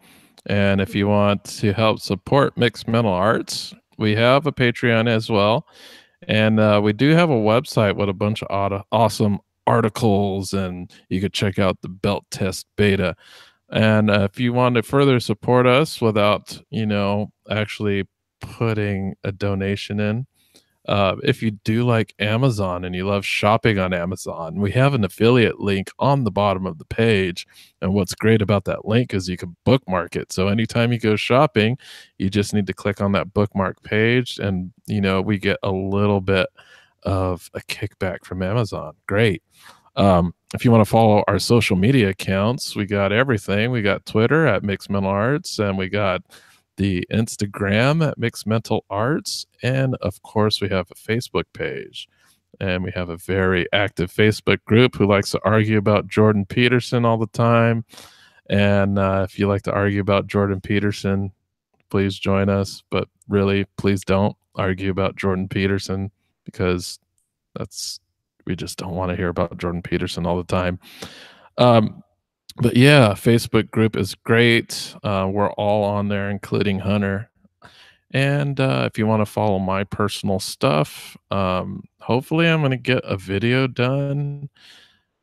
And if you want to help support Mixed Mental Arts, we have a Patreon as well. And we do have a website with a bunch of awesome articles, and you could check out the belt test beta. And if you want to further support us without, actually putting a donation in, if you do like Amazon and you love shopping on Amazon, we have an affiliate link on the bottom of the page. And what's great about that link is you can bookmark it. So anytime you go shopping, you just need to click on that bookmark page, and we get a little bit of a kickback from Amazon. Great. If you want to follow our social media accounts, we got everything. We got Twitter at Mixed Mental Arts, and we got the Instagram at Mixed Mental Arts, and of course we have a Facebook page, and we have a very active Facebook group who likes to argue about Jordan Peterson all the time. And if you like to argue about Jordan Peterson, please join us, but really please don't argue about Jordan Peterson, because we just don't want to hear about Jordan Peterson all the time. But yeah, Facebook group is great. We're all on there, including Hunter. And if you want to follow my personal stuff, hopefully I'm going to get a video done.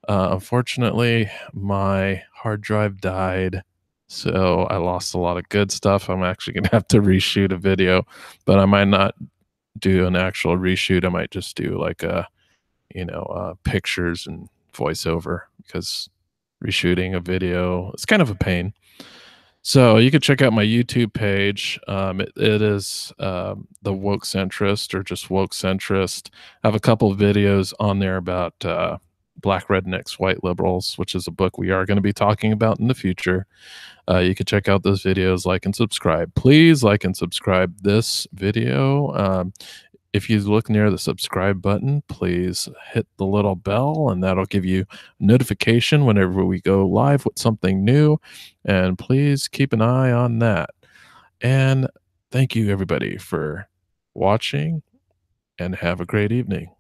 Unfortunately, my hard drive died, so I lost a lot of good stuff. I'm actually going to have to reshoot a video, but I might not do an actual reshoot. I might just do like pictures and voiceover, because reshooting a video is kind of a pain. So you can check out my YouTube page. It is the Woke Centrist, or just Woke Centrist. I have a couple of videos on there about Black Rednecks, White Liberals, which is a book we are going to be talking about in the future. You can check out those videos, like and subscribe. Please like and subscribe this video. If you look near the subscribe button, please hit the little bell, and that'll give you a notification whenever we go live with something new. And please keep an eye on that. And thank you, everybody, for watching, and have a great evening.